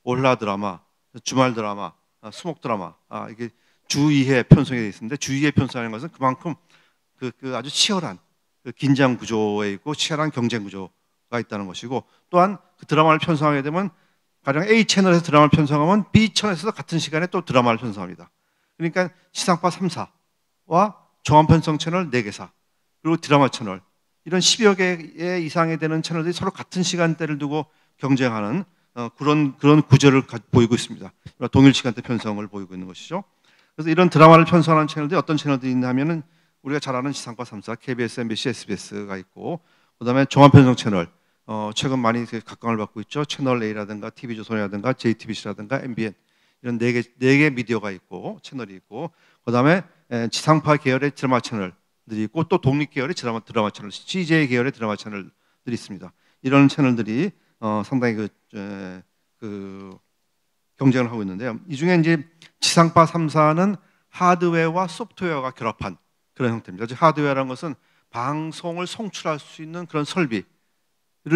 월화 드라마, 주말 드라마, 수목 드라마 이게 주 2회 편성이 되어 있는데 주 2회 편성하는 것은 그만큼 그 아주 치열한 그 긴장 구조에 있고 치열한 경쟁 구조가 있다는 것이고 또한 그 드라마를 편성하게 되면 가령 A 채널에서 드라마를 편성하면 B 채널에서도 같은 시간에 또 드라마를 편성합니다. 그러니까 지상파 3사와 종합 편성 채널 4개사 그리고 드라마 채널 이런 10여 개 이상이 되는 채널들이 서로 같은 시간대를 두고 경쟁하는 그런 구조를 보이고 있습니다. 동일 시간대 편성을 보이고 있는 것이죠. 그래서 이런 드라마를 편성하는 채널들이 어떤 채널들이 있냐면은 우리가 잘 아는 지상파 3사, KBS, MBC, SBS가 있고 그다음에 종합 편성 채널 최근 많이 각광을 받고 있죠. 채널 A라든가 TV조선이라든가 JTBC라든가 MBN 이런 네 개 미디어가 있고 채널이 있고 그다음에 지상파 계열의 드라마 채널들이 있고 또 독립 계열의 드라마 채널, CJ 계열의 드라마 채널들이 있습니다. 이런 채널들이 상당히 그 경쟁을 하고 있는데요. 이 중에 이제 지상파 3사는 하드웨어와 소프트웨어가 결합한 그런 형태입니다. 즉 하드웨어라는 것은 방송을 송출할 수 있는 그런 설비를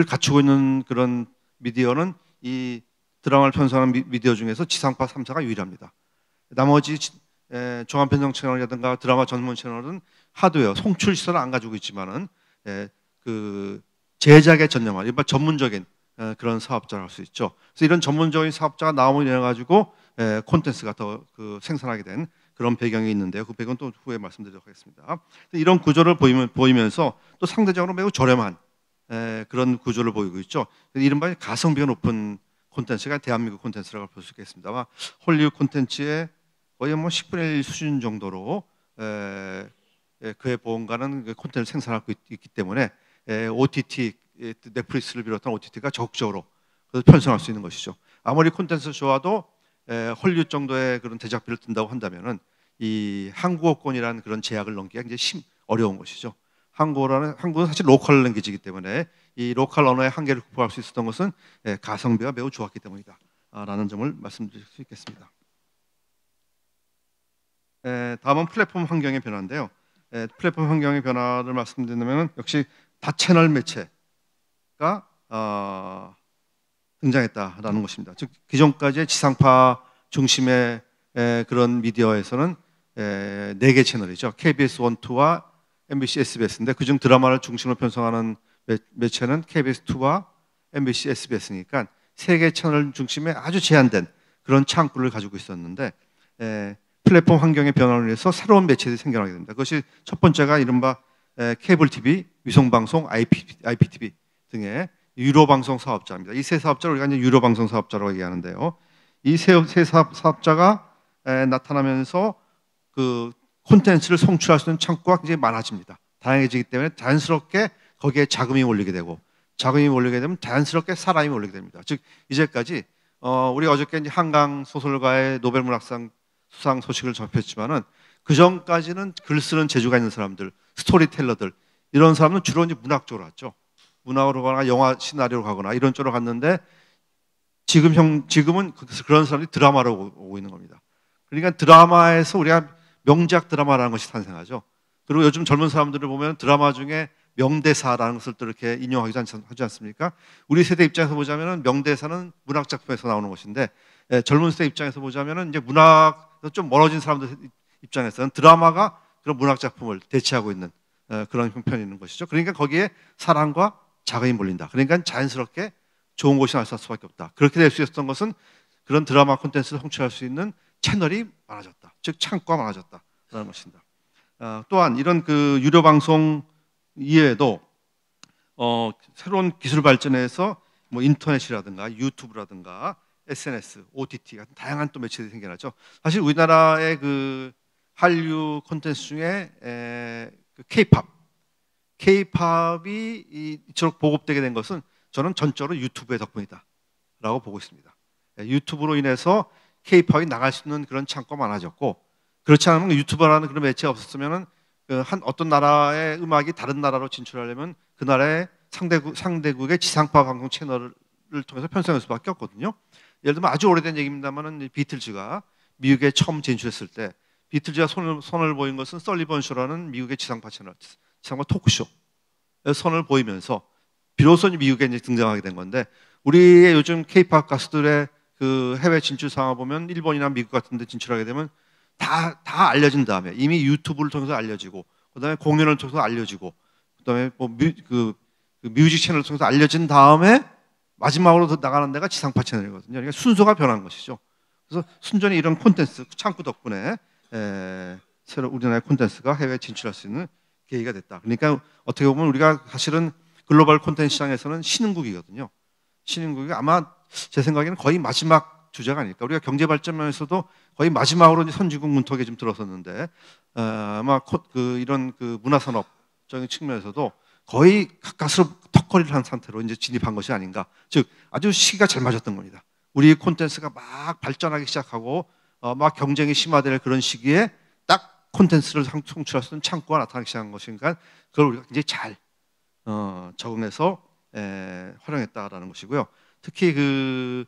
갖추고 있는 그런 미디어는 이 드라마를 편성하는 미디어 중에서 지상파 3사가 유일합니다. 나머지 종합 편성 채널이라든가 드라마 전문 채널은 하드웨어, 송출 시설을 안 가지고 있지만은 그 제작에 전념한 일반 전문적인 그런 사업자를 할 수 있죠. 그래서 이런 전문적인 사업자가 나옴으로 인해 가지고 콘텐츠가 더 생산하게 된 그런 배경이 있는데요. 그 배경은 또 후에 말씀드리도록 하겠습니다. 이런 구조를 보이면서 또 상대적으로 매우 저렴한 그런 구조를 보이고 있죠. 이른바 가성비가 높은 콘텐츠가 대한민국 콘텐츠라고 볼 수 있겠습니다. 아마 헐리우드 콘텐츠의 거의 10분의 1 수준 정도로 그에 보험가는 콘텐츠를 생산하고 있기 때문에 OTT, 넷플릭스를 비롯한 OTT가 적극적으로 편성할 수 있는 것이죠. 아무리 콘텐츠 좋아도 헐리우드 정도의 그런 제작비를 든다고 한다면은 이 한국어권이라는 그런 제약을 넘기가 굉장히 어려운 것이죠. 한국은 사실 로컬 랭귀지이기 때문에 이 로컬 언어의 한계를 극복할 수 있었던 것은 가성비가 매우 좋았기 때문이다 라는 점을 말씀드릴 수 있겠습니다. 다음은 플랫폼 환경의 변화인데요. 플랫폼 환경의 변화를 말씀드리면 역시 다채널 매체가 등장했다라는 것입니다. 즉 기존까지의 지상파 중심의 그런 미디어에서는 4개 채널이죠. KBS 1, 2와 MBC, SBS인데 그중 드라마를 중심으로 편성하는 매체는 KBS 2와 MBC, SBS니까 3개 채널 중심의 아주 제한된 그런 창구를 가지고 있었는데 플랫폼 환경의 변화로 인해서 새로운 매체들이 생겨나게 됩니다. 그것이 첫 번째가 이른바 케이블 TV, 위성방송, IPTV 등의 유료 방송 사업자입니다. 이 세 사업자를 우리가 이제 유료 방송 사업자라고 얘기하는데요. 이 세 사업자가 나타나면서 그 콘텐츠를 송출할 수 있는 창구가 굉장히 많아집니다. 다양해지기 때문에 자연스럽게 거기에 자금이 몰리게 되고 자금이 몰리게 되면 자연스럽게 사람이 몰리게 됩니다. 즉 이제까지 우리 어저께 이제 한강 소설가의 노벨 문학상 수상 소식을 접했지만은 그 전까지는 글 쓰는 재주가 있는 사람들, 스토리텔러들 이런 사람은 주로 이제 문학 쪽으로 왔죠. 문학으로 가거나 영화 시나리오로 가거나 이런 쪽으로 갔는데 지금은 그런 사람들이 드라마로 오고 있는 겁니다. 그러니까 드라마에서 우리가 명작 드라마라는 것이 탄생하죠. 그리고 요즘 젊은 사람들을 보면 드라마 중에 명대사라는 것을 또 이렇게 인용하지 하지 않습니까? 우리 세대 입장에서 보자면은 명대사는 문학 작품에서 나오는 것인데, 젊은 세대 입장에서 보자면은 이제 문학에서 좀 멀어진 사람들 입장에서는 드라마가 그런 문학 작품을 대체하고 있는 그런 형편이 있는 것이죠. 그러니까 거기에 사랑과 자금이 몰린다. 그러니까 자연스럽게 좋은 곳이 나올 수밖에 없다. 그렇게 될 수 있었던 것은 그런 드라마 콘텐츠를 송출할 수 있는 채널이 많아졌다. 즉 창구가 많아졌다라는 것입니다. 또한 이런 그 유료 방송 이외에도 새로운 기술 발전에서 뭐 인터넷이라든가 유튜브라든가 SNS, OTT 같은 다양한 또 매체들이 생겨나죠. 사실 우리나라의 그 한류 콘텐츠 중에 K-팝이 이처럼 보급되게 된 것은 저는 전적으로 유튜브의 덕분이다라고 보고 있습니다. 유튜브로 인해서 K-팝이 나갈 수 있는 그런 창구가 많아졌고, 그렇지 않으면 유튜브라는 그런 매체가 없었으면은 한 어떤 나라의 음악이 다른 나라로 진출하려면 그 나라의 상대국의 지상파 방송 채널을 통해서 편성할 수밖에 없거든요. 예를 들면 아주 오래된 얘기입니다만은 비틀즈가 미국에 처음 진출했을 때 비틀즈가 손을 보인 것은 설리번 쇼라는 미국의 지상파 채널, 지상파 토크쇼 선을 보이면서 비로소 미국에 이제 등장하게 된 건데, 우리의 요즘 K-팝 가수들의 그 해외 진출 상황을 보면 일본이나 미국 같은 데 진출하게 되면 다 알려진 다음에 이미 유튜브를 통해서 알려지고, 그다음에 공연을 통해서 알려지고, 그다음에 뭐 뮤직 채널을 통해서 알려진 다음에 마지막으로 나가는 데가 지상파 채널이거든요. 그러니까 순서가 변한 것이죠. 그래서 순전히 이런 콘텐츠 창구 덕분에 새로 우리나라의 콘텐츠가 해외에 진출할 수 있는 계기가 됐다. 그러니까 어떻게 보면 우리가 사실은 글로벌 콘텐츠 시장에서는 신흥국이거든요. 신흥국이 아마 제 생각에는 거의 마지막 주제가 아닐까. 우리가 경제 발전 면에서도 거의 마지막으로 선진국 문턱에 좀 들어섰는데, 아마 이런 그 문화산업적인 측면에서도 거의 가까스로 턱걸이를 한 상태로 이제 진입한 것이 아닌가. 즉 아주 시기가 잘 맞았던 겁니다. 우리 콘텐츠가 막 발전하기 시작하고 막 경쟁이 심화될 그런 시기에 딱 콘텐츠를 송출할 수 있는 창구가 나타나기 시작한 것이니까 그걸 우리가 굉장히 잘 적응해서 활용했다라는 것이고요. 특히 그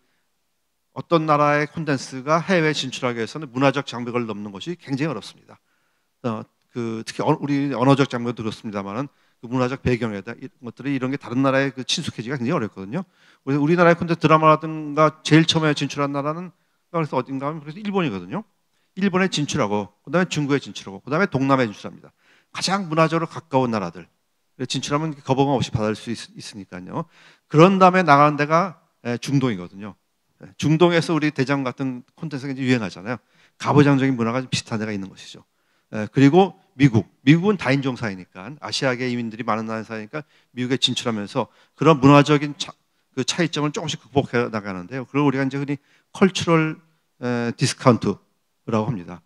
어떤 나라의 콘텐츠가 해외에 진출하기 위해서는 문화적 장벽을 넘는 것이 굉장히 어렵습니다. 특히 우리 언어적 장벽도 그렇습니다만은 그 문화적 배경에다 이런 게 다른 나라에 그 친숙해지기가 굉장히 어렵거든요. 우리나라의 콘텐츠 드라마라든가 제일 처음에 진출한 나라는 그래서 어딘가 하면 그래서 일본이거든요. 일본에 진출하고, 그다음에 중국에 진출하고, 그다음에 동남아에 진출합니다. 가장 문화적으로 가까운 나라들 진출하면 거부감 없이 받을 수 있으니까요. 그런 다음에 나가는 데가 중동이거든요. 중동에서 우리 대장 같은 콘텐츠가 이제 유행하잖아요. 가부장적인 문화가 비슷한 데가 있는 것이죠. 그리고 미국은 다인종 사회니까, 아시아계 이민들이 많은 나라 사회니까 미국에 진출하면서 그런 문화적인 그 차이점을 조금씩 극복해 나가는데요. 그걸 우리가 이제 흔히 컬처럴 디스카운트라고 합니다.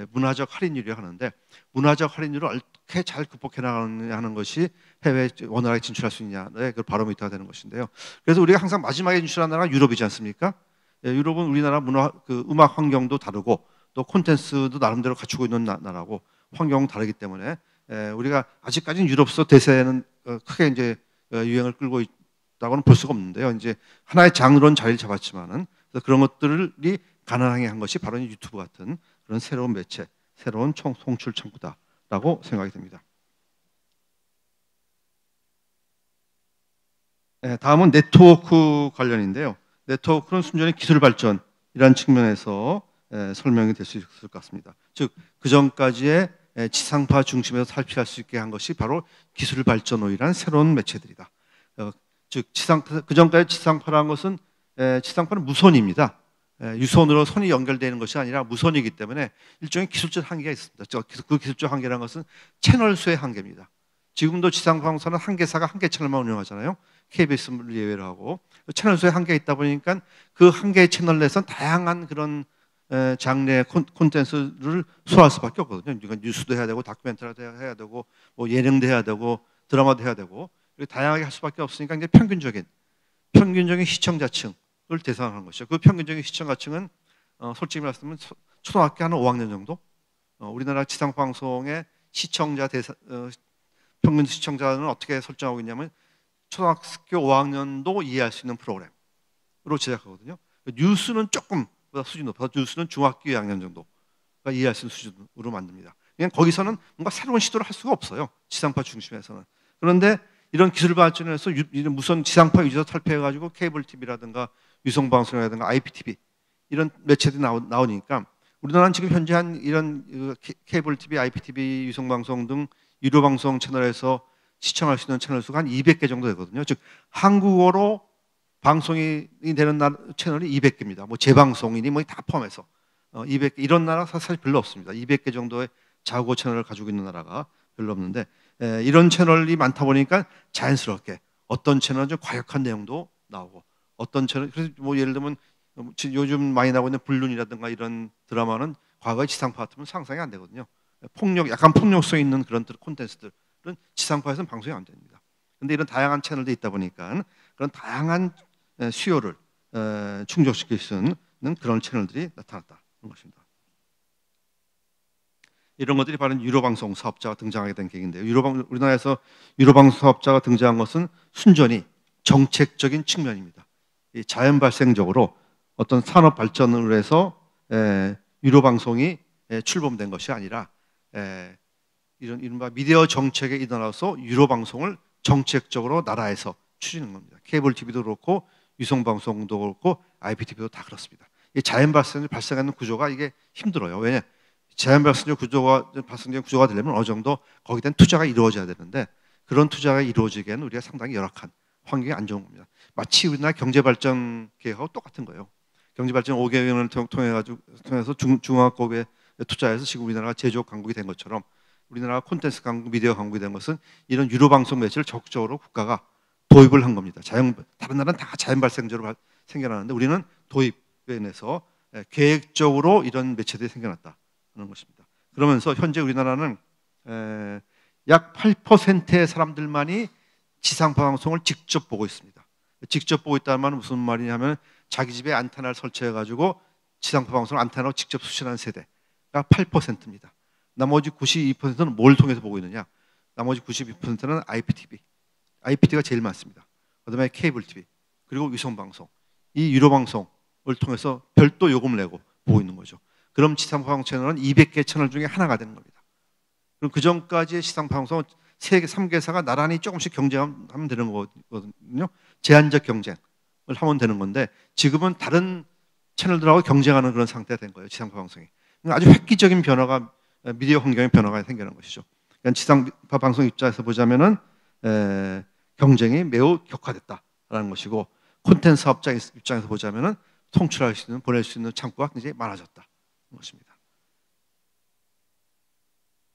문화적 할인율이라고 하는데, 문화적 할인율을 어떻게 잘 극복해 나가느냐 하는 것이 해외에 원활하게 진출할 수 있냐의 그 바로미터가 되는 것인데요. 그래서 우리가 항상 마지막에 진출한 나라가 유럽이지 않습니까? 유럽은 우리나라 그 음악 환경도 다르고 또 콘텐츠도 나름대로 갖추고 있는 나라고 환경은 다르기 때문에 우리가 아직까지는 유럽서 대세는 크게 이제 유행을 끌고 있다고는 볼 수가 없는데요. 이제 하나의 장르로는 자리를 잡았지만은 그런 것들이 가능하게 한 것이 바로 유튜브 같은 그런 새로운 매체, 새로운 송출 창구다라고 생각이 됩니다. 다음은 네트워크 관련인데요. 네트워크는 순전히 기술 발전이라는 측면에서 설명이 될 수 있을 것 같습니다. 즉, 그 전까지의 지상파 중심에서 살피할 수 있게 한 것이 바로 기술 발전으로 인한 새로운 매체들이다. 즉, 그 전까지 지상파라는 것은 지상파는 무선입니다. 유선으로 선이 연결되는 것이 아니라 무선이기 때문에 일종의 기술적 한계가 있습니다. 그 기술적 한계라는 것은 채널 수의 한계입니다. 지금도 지상파 방송사는 한 개사가 한 개 채널만 운영하잖아요. KBS를 예외로 하고 채널 수의 한계가 있다 보니까 그 한 개의 채널 내에서는 다양한 그런 장르의 콘텐츠를 소화할 수밖에 없거든요. 그러니까 뉴스도 해야 되고 다큐멘터리도 해야 되고 뭐 예능도 해야 되고 드라마도 해야 되고 다양하게 할 수밖에 없으니까 이제 평균적인 시청자층을 대상하는 것이죠. 그 평균적인 시청자층은 솔직히 말씀하면 초등학교 한 5학년 정도. 우리나라 지상파 방송의 평균 시청자는 어떻게 설정하고 있냐면 초등학교 5학년도 이해할 수 있는 프로그램으로 제작하거든요. 뉴스는 조금 수준이 높아서 뉴스는 중학교 2학년 정도가 이해할 수 있는 수준으로 만듭니다. 그냥 거기서는 뭔가 새로운 시도를 할 수가 없어요. 지상파 중심에서는. 그런데 이런 기술 발전을 해서 무선 지상파 유저 탈피해가지고 케이블 TV라든가 유성방송이라든가 IPTV 이런 매체들이 나오니까 우리나라는 지금 현재 한 이런 케이블 TV, IPTV, 유성방송 등 유료방송 채널에서 시청할 수 있는 채널 수가 한 200개 정도 되거든요. 즉 한국어로 방송이 되는 채널이 200개입니다. 뭐 재방송이니 뭐 다 포함해서 200개 이런 나라가 사실 별로 없습니다. 200개 정도의 자국어 채널을 가지고 있는 나라가 별로 없는데 이런 채널이 많다 보니까 자연스럽게 어떤 채널은 좀 과격한 내용도 나오고 어떤 채널 그래서 뭐 예를 들면 요즘 많이 나오고 있는 불륜이라든가 이런 드라마는 과거의 지상파 같으면 상상이 안 되거든요. 약간 폭력성 있는 그런 콘텐츠들은 지상파에서는 방송이 안 됩니다. 그런데 이런 다양한 채널들이 있다 보니까 그런 다양한 수요를 충족시킬 수 있는 그런 채널들이 나타났다는 것입니다. 이런 것들이 바로 유료방송 사업자가 등장하게 된 계기인데요. 우리나라에서 유료방송 사업자가 등장한 것은 순전히 정책적인 측면입니다. 자연 발생적으로 어떤 산업 발전을 해서 유료방송이 출범된 것이 아니라 이런 이른바 미디어 정책에 일어나서 유료방송을 정책적으로 나라에서 추진하는 겁니다. 케이블 TV도 그렇고 유성방송도 그렇고 IPTV도 다 그렇습니다. 자연 발생하는 구조가 이게 힘들어요. 왜냐? 자연 발생적 구조가 되려면 어느 정도 거기에 대한 투자가 이루어져야 되는데 그런 투자가 이루어지기에는 우리가 상당히 열악한 환경이 안 좋은 겁니다. 마치 우리나라 경제발전 계획하고 똑같은 거예요. 경제발전 5개년을 통해서 중화학업에 투자해서 지금 우리나라가 제조업 강국이 된 것처럼 우리나라가 콘텐츠 강국, 미디어 강국이 된 것은 이런 유료방송 매체를 적극적으로 국가가 도입을 한 겁니다. 다른 나라는 다 자연 발생적으로 생겨나는데 우리는 도입에 인해서 계획적으로 이런 매체들이 생겨났다는 것입니다. 그러면서 현재 우리나라는 약 8%의 사람들만이 지상파 방송을 직접 보고 있습니다. 직접 보고 있다는 말은 무슨 말이냐면 자기 집에 안테나를 설치해가지고 지상파 방송을 안테나로 직접 수신하는 세대가 8%입니다. 나머지 92%는 뭘 통해서 보고 있느냐? 나머지 92%는 IPTV가 제일 많습니다. 그다음에 케이블 TV 그리고 위성방송 이 유료방송을 통해서 별도 요금을 내고 보고 있는 거죠. 그럼 지상파 채널은 200개 채널 중에 하나가 되는 겁니다. 그럼 그 전까지의 지상파 방송은 3개사가 나란히 조금씩 경쟁하면 되는 거거든요. 제한적 경쟁을 하면 되는 건데 지금은 다른 채널들하고 경쟁하는 그런 상태가 된 거예요. 지상파 방송이. 아주 획기적인 변화가 미디어 환경의 변화가 생기는 것이죠. 그러니까 지상파 방송 입장에서 보자면은 경쟁이 매우 격화됐다라는 것이고 콘텐츠 사업자 입장에서 보자면은 송출할 수 있는 보낼 수 있는 창구가 굉장히 많아졌다는 것입니다.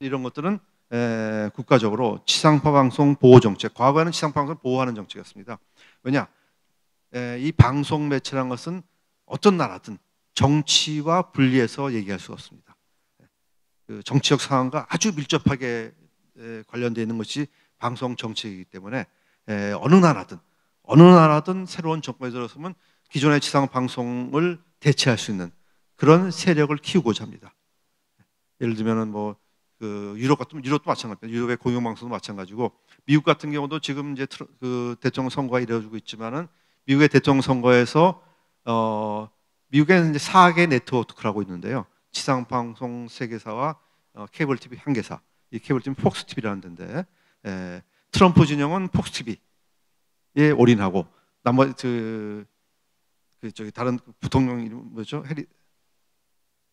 이런 것들은 국가적으로 지상파 방송 보호 정책, 과거에는 지상파 방송을 보호하는 정책이었습니다. 왜냐? 이 방송 매체라는 것은 어떤 나라든 정치와 분리해서 얘기할 수가 없습니다. 그 정치적 상황과 아주 밀접하게 관련되어 있는 것이 방송 정책이기 때문에 어느 나라든 새로운 정권에 들어서면 기존의 지상 방송을 대체할 수 있는 그런 세력을 키우고자 합니다. 예를 들면은 뭐 그 유럽도 마찬가지입니다. 유럽의 공영방송도 마찬가지고 미국 같은 경우도 지금 이제 그 대통령 선거가 이루어지고 있지만은 미국의 대통령 선거에서 미국에는 이제 4개 네트워크라고 있는데요. 지상 방송 3개사와 케이블 TV 1개사. 이 케이블 TV 폭스 TV라는 데인데 트럼프 진영은 폭스 TV에 올인하고 나머지 저기 다른 부통령 이름 뭐죠?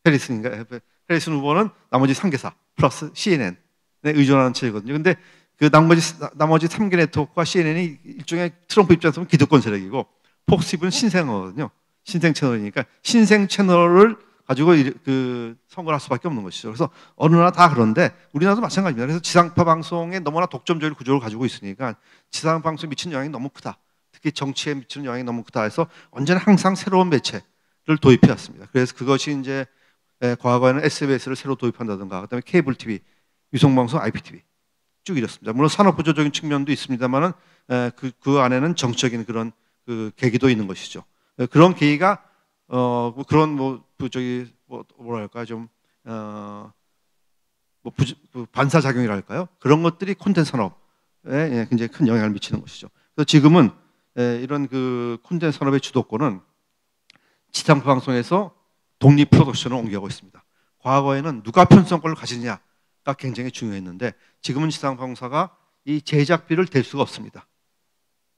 해리슨 후보는 나머지 3개사 플러스 CNN에 의존하는 체제거든요. 근데 그 나머지 3개 네트워크와 CNN이 일종의 트럼프 입장에서 보면 기득권 세력이고 폭스 TV는 신생거든요. 신생 채널이니까 신생 채널을 가지고 그 선거를 할 수밖에 없는 것이죠. 그래서 어느 나라 다 그런데 우리나라도 마찬가지입니다. 그래서 지상파 방송에 너무나 독점적인 구조를 가지고 있으니까 지상 방송에 미치는 영향이 너무 크다. 특히 정치에 미치는 영향이 너무 크다 해서 언제나 항상 새로운 매체를 도입해 왔습니다. 그래서 그것이 이제 과거에는 SBS를 새로 도입한다든가 그다음에 케이블 TV, 유성방송, IPTV 쭉 이렇습니다. 물론 산업구조적인 측면도 있습니다만은 그 안에는 정적인 그런 그 계기도 있는 것이죠. 그런 계기가 뭐랄까 좀 반사작용이랄까요? 그런 것들이 콘텐츠 산업에 굉장히 큰 영향을 미치는 것이죠. 그래서 지금은 이런 그 콘텐츠 산업의 주도권은 지상파 방송에서 독립 프로덕션을 옮겨가고 있습니다. 과거에는 누가 편성권을 가지느냐 굉장히 중요했는데 지금은 지상방송사가 이 제작비를 댈 수가 없습니다.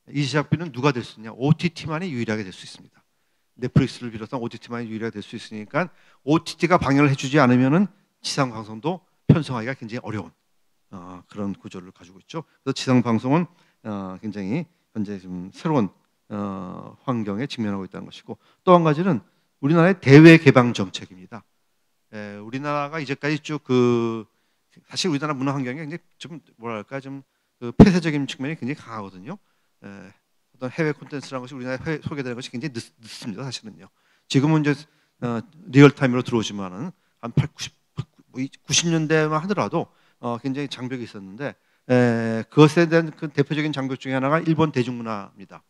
이 제작비는 누가 될 수 있냐? OTT만이 유일하게 될 수 있습니다. 넷플릭스를 비롯한 OTT만이 유일하게 될 수 있으니까 OTT가 방영을 해주지 않으면은 지상방송도 편성하기가 굉장히 어려운 그런 구조를 가지고 있죠. 그래서 지상방송은 굉장히 현재 좀 새로운 환경에 직면하고 있다는 것이고, 또 한 가지는 우리나라의 대외 개방 정책입니다. 우리나라가 이제까지 쭉 사실 우리나라 문화 환경이 굉장히 좀 뭐랄까 좀 폐쇄적인 측면이 굉장히 강하거든요. 어떤 해외 콘텐츠라는 것이 우리나라에 소개되는 것이 굉장히 늦습니다. 사실은요. 지금은 이제 리얼타임으로 들어오지만은 한 90년대만 하더라도 굉장히 장벽이 있었는데 그것에 대한 그 대표적인 장벽 중에 하나가 일본 대중문화입니다.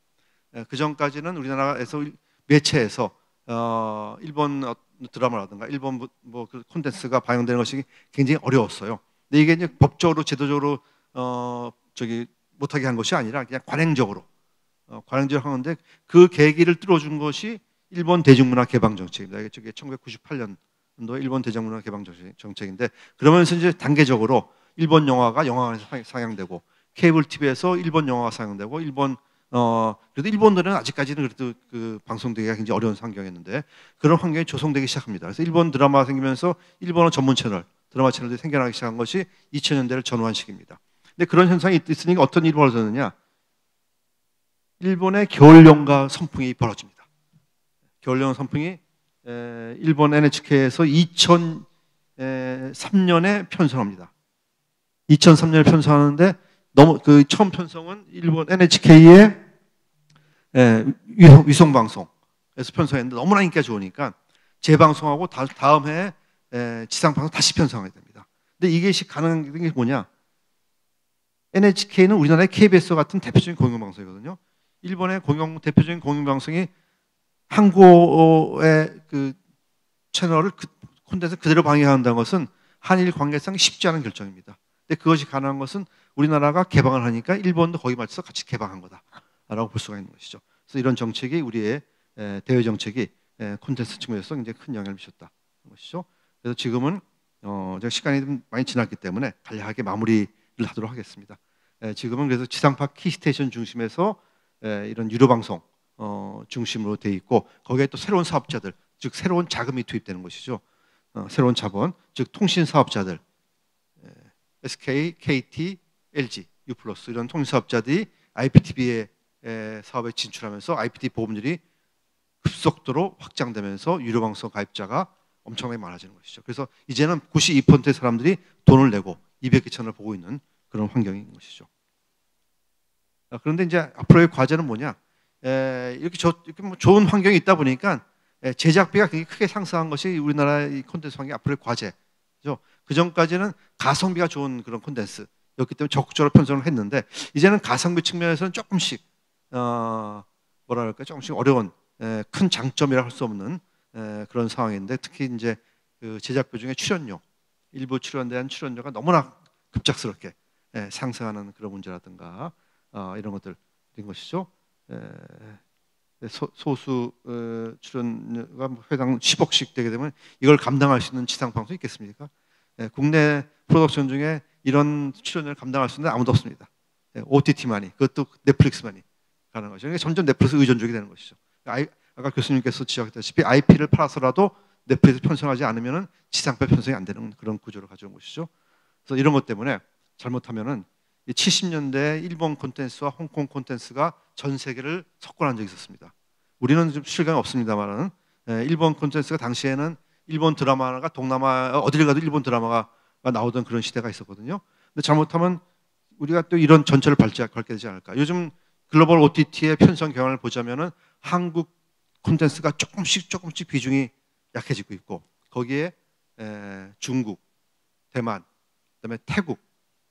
그 전까지는 우리나라에서 매체에서 일본 드라마라든가 일본 그 콘텐츠가 방영되는 것이 굉장히 어려웠어요. 근데 이게 이제 법적으로 제도적으로 못하게 한 것이 아니라 그냥 관행적으로 하는데 그 계기를 뚫어준 것이 일본 대중문화 개방 정책입니다. 이게 1998년도 일본 대중문화 개방 정책인데, 그러면서 이제 단계적으로 일본 영화가 영화관에서 상영되고 케이블 TV에서 일본 영화가 상영되고 그래도 일본들은 아직까지는 그래도 그 방송되기가 굉장히 어려운 환경이었는데 그런 환경이 조성되기 시작합니다. 그래서 일본 드라마가 생기면서 일본어 전문 채널, 드라마 채널들이 생겨나기 시작한 것이 2000년대를 전후한 시기입니다. 근데 그런 현상이 있으니까 어떤 일이 벌어졌느냐? 일본의 겨울연가 선풍이 벌어집니다. 겨울연가 선풍이 일본 NHK에서 2003년에 편성합니다. 2003년에 편성하는데 너무 처음 편성은 일본 NHK의 위성방송에서 편성했는데 너무나 인기가 좋으니까 재방송하고 다음 해에 지상방송 다시 편성하게 됩니다. 근데 이게 가능한 게 뭐냐? NHK는 우리나라의 KBS 같은 대표적인 공영방송이거든요. 일본의 대표적인 공영방송이 한국의 그 채널을 콘텐츠 그대로 방영한다는 것은 한일 관계상 쉽지 않은 결정입니다. 근데 그것이 가능한 것은 우리나라가 개방을 하니까 일본도 거기 맞춰서 같이 개방한 거다라고 볼 수가 있는 것이죠. 그래서 이런 정책이 우리의 대외 정책이 콘텐츠 측면에서 굉장히 큰 영향을 미쳤다는 것이죠. 그래서 지금은 제가 시간이 좀 많이 지났기 때문에 간략하게 마무리를 하도록 하겠습니다. 지금은 그래서 지상파 키스테이션 중심에서 이런 유료 방송 중심으로 돼 있고 거기에 또 새로운 사업자들, 즉 새로운 자금이 투입되는 것이죠. 새로운 자본, 즉 통신 사업자들, SK, KT, LG, U+ 이런 통신 사업자들이 IPTV의 사업에 진출하면서 IPTV 보험률이 급속도로 확장되면서 유료 방송 가입자가 엄청나게 많아지는 것이죠. 그래서 이제는 92%의 사람들이 돈을 내고 200개 채널을 보고 있는 그런 환경인 것이죠. 그런데 이제 앞으로의 과제는 뭐냐? 이렇게 뭐 좋은 환경이 있다 보니까 제작비가 굉장히 크게 상승한 것이 우리나라의 콘텐츠 환경 앞으로의 과제죠. 그 전까지는 가성비가 좋은 그런 콘텐츠였기 때문에 적극적으로 편성을 했는데 이제는 가성비 측면에서는 조금씩 조금씩 어려운 큰 장점이라 할 수 없는 그런 상황인데, 특히 이제 그 제작비 중에 출연료, 일부 출연에 대한 출연료가 너무나 급작스럽게 상승하는 그런 문제라든가 이런 것들인 것이죠. 소수 출연료가 회당 10억씩 되게 되면 이걸 감당할 수 있는 지상방송이 있겠습니까? 국내 프로덕션 중에 이런 출연료를 감당할 수 있는 아무도 없습니다. OTT만이, 그것도 넷플릭스만이 가능한 것이죠. 그러니까 점점 넷플릭스 의존적이 되는 것이죠. 아까 교수님께서 지적했다시피 IP를 팔아서라도 넷플릭스 편성하지 않으면 지상파 편성이 안 되는 그런 구조를 가져온 것이죠. 그래서 이런 것 때문에 잘못하면은 70년대 일본 콘텐츠와 홍콩 콘텐츠가 전 세계를 석권한 적이 있었습니다. 우리는 좀 실감이 없습니다만은 일본 콘텐츠가 당시에는 일본 드라마가 동남아 어디를 가도 일본 드라마가 나오던 그런 시대가 있었거든요. 근데 잘못하면 우리가 또 이런 전철을 밟게 되지 않을까. 요즘 글로벌 OTT의 편성 경향을 보자면은 한국 콘텐츠가 조금씩 비중이 약해지고 있고 거기에 중국, 대만, 그다음에 태국,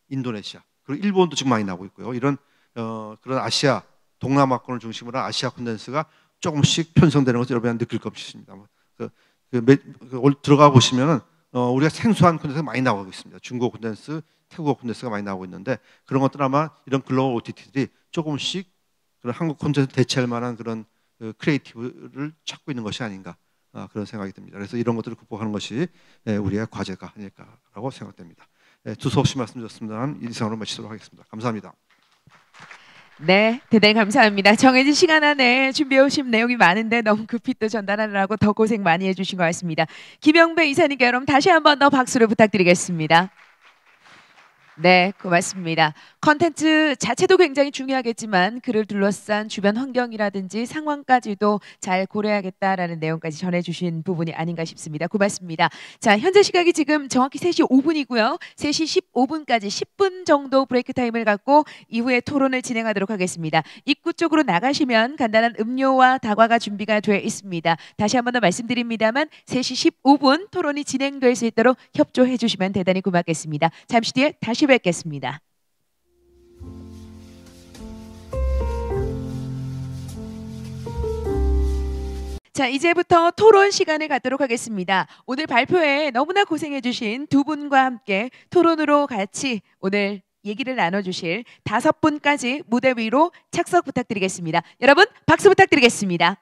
인도네시아 그리고 일본도 지금 많이 나오고 있고요. 이런 그런 아시아 동남아권을 중심으로 한 아시아 콘텐츠가 조금씩 편성되는 것을 여러분이 느낄 것입니다. 들어가 보시면은 우리가 생소한 콘텐츠가 많이 나오고 있습니다. 중국 콘텐츠, 태국어 콘텐츠가 많이 나오고 있는데 그런 것들 아마 이런 글로벌 OTT들이 조금씩 그런 한국 콘텐츠 대체할 만한 그런 크리에이티브를 찾고 있는 것이 아닌가 그런 생각이 듭니다. 그래서 이런 것들을 극복하는 것이 우리의 과제가 아닐까라고 생각됩니다. 두서없이 말씀드렸습니다만 이상으로 마치도록 하겠습니다. 감사합니다. 네, 대단히 감사합니다. 정해진 시간 안에 준비해 오신 내용이 많은데 너무 급히 또 전달하느라고 더 고생 많이 해주신 것 같습니다. 김영배 이사님께 여러분 다시 한 번 더 박수를 부탁드리겠습니다. 네, 고맙습니다. 컨텐츠 자체도 굉장히 중요하겠지만 그를 둘러싼 주변 환경이라든지 상황까지도 잘 고려해야겠다라는 내용까지 전해주신 부분이 아닌가 싶습니다. 고맙습니다. 자, 현재 시각이 지금 정확히 3시 5분이고요. 3시 15분까지 10분 정도 브레이크 타임을 갖고 이후에 토론을 진행하도록 하겠습니다. 입구 쪽으로 나가시면 간단한 음료와 다과가 준비가 되어 있습니다. 다시 한 번 더 말씀드립니다만 3시 15분 토론이 진행될 수 있도록 협조해 주시면 대단히 고맙겠습니다. 잠시 뒤에 다시 뵙겠습니다. 자, 이제부터 토론 시간을 갖도록 하겠습니다. 오늘 발표에 너무나 고생해주신 두 분과 함께 토론으로 같이 오늘 얘기를 나눠주실 5분까지 무대 위로 착석 부탁드리겠습니다. 여러분 박수 부탁드리겠습니다.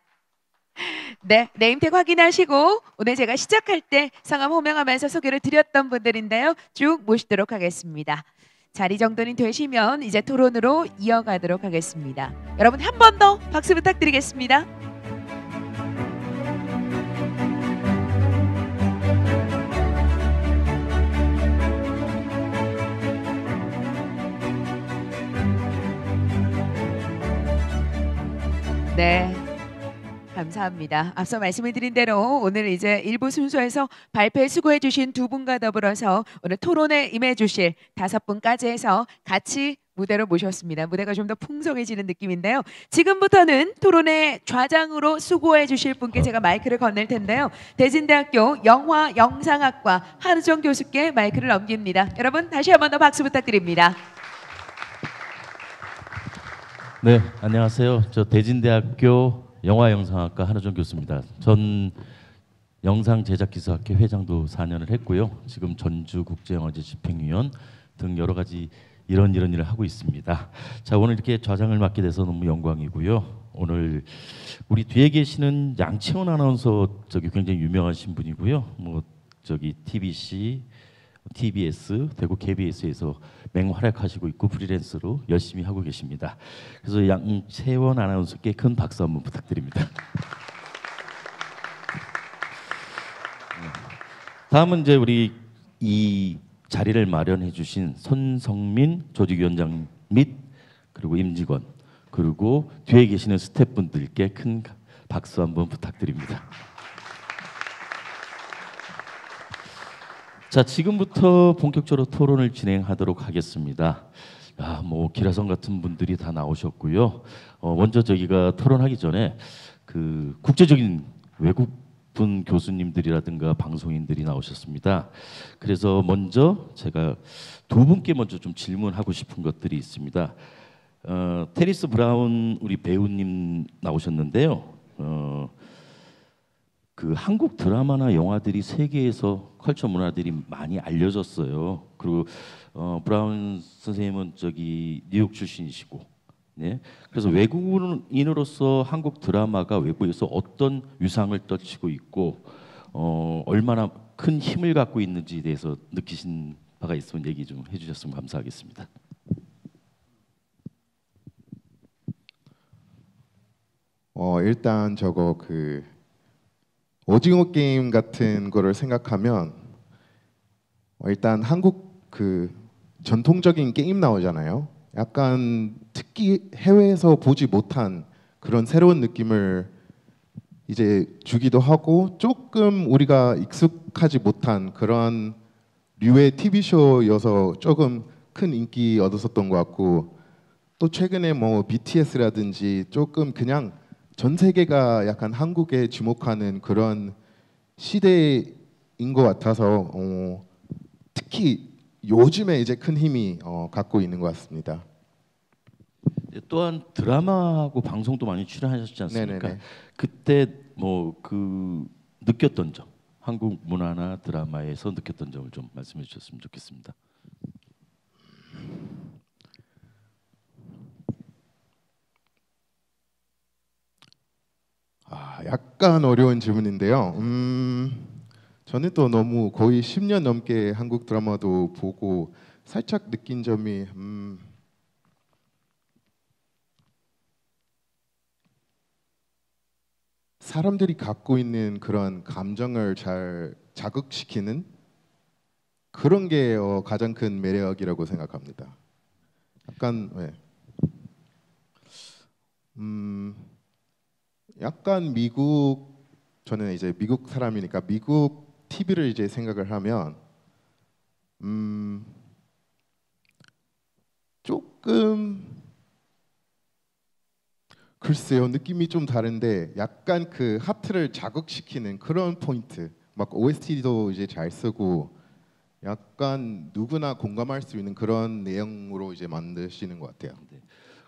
네, 네임택 확인하시고 오늘 제가 시작할 때 성함 호명하면서 소개를 드렸던 분들인데요. 쭉 모시도록 하겠습니다. 자리 정돈이 되시면 이제 토론으로 이어가도록 하겠습니다. 여러분 한 번 더 박수 부탁드리겠습니다. 네. 감사합니다. 앞서 말씀을 드린 대로 오늘 이제 1부 순서에서 발표에 수고해 주신 두 분과 더불어서 오늘 토론에 임해 주실 5분까지 해서 같이 무대로 모셨습니다. 무대가 좀 더 풍성해지는 느낌인데요. 지금부터는 토론의 좌장으로 수고해 주실 분께 제가 마이크를 건넬 텐데요. 대진대학교 영화영상학과 한우정 교수께 마이크를 넘깁니다. 여러분 다시 한 번 더 박수 부탁드립니다. 네, 안녕하세요. 저 대진대학교 영화영상학과 한우정 교수입니다. 전 영상제작기술학회 회장도 4년을 했고요. 지금 전주국제영화제 집행위원 등 여러 가지 이런 일을 하고 있습니다. 자, 오늘 이렇게 좌장을 맡게 돼서 너무 영광이고요. 오늘 우리 뒤에 계시는 양채원 아나운서 저기 굉장히 유명하신 분이고요. 뭐 저기 TBC, TBS, 대구 KBS에서 맹활약하시고 있고 프리랜서로 열심히 하고 계십니다. 그래서 양채원 아나운서께 큰 박수 한번 부탁드립니다. 다음은 이제 우리 이 자리를 마련해 주신 손성민 조직위원장 및 그리고 임직원 그리고 뒤에 계시는 스태프분들께 큰 박수 한번 부탁드립니다. 자, 지금부터 본격적으로 토론을 진행하도록 하겠습니다. 뭐 기라성 같은 분들이 다 나오셨고요. 먼저 저희가 토론하기 전에 그 국제적인 외국분 교수님들이라든가 방송인들이 나오셨습니다. 그래서 먼저 제가 두 분께 먼저 좀 질문하고 싶은 것들이 있습니다. 테니스 브라운 우리 배우님 나오셨는데요. 그 한국 드라마나 영화들이 세계에서 컬처 문화들이 많이 알려졌어요. 그리고 브라운 선생님은 저기 뉴욕 출신이시고, 네. 그래서 외국인으로서 한국 드라마가 외부에서 어떤 위상을 떨치고 있고, 얼마나 큰 힘을 갖고 있는지에 대해서 느끼신 바가 있으면 얘기 좀 해주셨으면 감사하겠습니다. 일단 저거 그 오징어 게임 같은 거를 생각하면 일단 한국 그 전통적인 게임 나오잖아요. 약간 특히 해외에서 보지 못한 그런 새로운 느낌을 이제 주기도 하고 조금 우리가 익숙하지 못한 그런 류의 TV쇼여서 조금 큰 인기 얻었었던 것 같고 또 최근에 뭐 BTS라든지 조금 그냥 전 세계가 약간 한국에 주목하는 그런 시대인 것 같아서 특히 요즘에 이제 큰 힘이 갖고 있는 것 같습니다. 또한 드라마하고 방송도 많이 출연하셨지 않습니까? 네네네. 그때 뭐 그 느꼈던 점, 한국 문화나 드라마에서 느꼈던 점을 좀 말씀해 주셨으면 좋겠습니다. 약간 어려운 질문인데요. 저는 또 너무 거의 10년 넘게 한국 드라마도 보고 살짝 느낀 점이 사람들이 갖고 있는 그런 감정을 잘 자극시키는 그런 게 가장 큰 매력이라고 생각합니다. 약간 약간 저는 이제 미국 사람이니까 미국 TV를 이제 생각을 하면 조금 글쎄요, 느낌이 좀 다른데 약간 그 하트를 자극시키는 그런 포인트, 막 OST도 이제 잘 쓰고 약간 누구나 공감할 수 있는 그런 내용으로 이제 만드시는 것 같아요.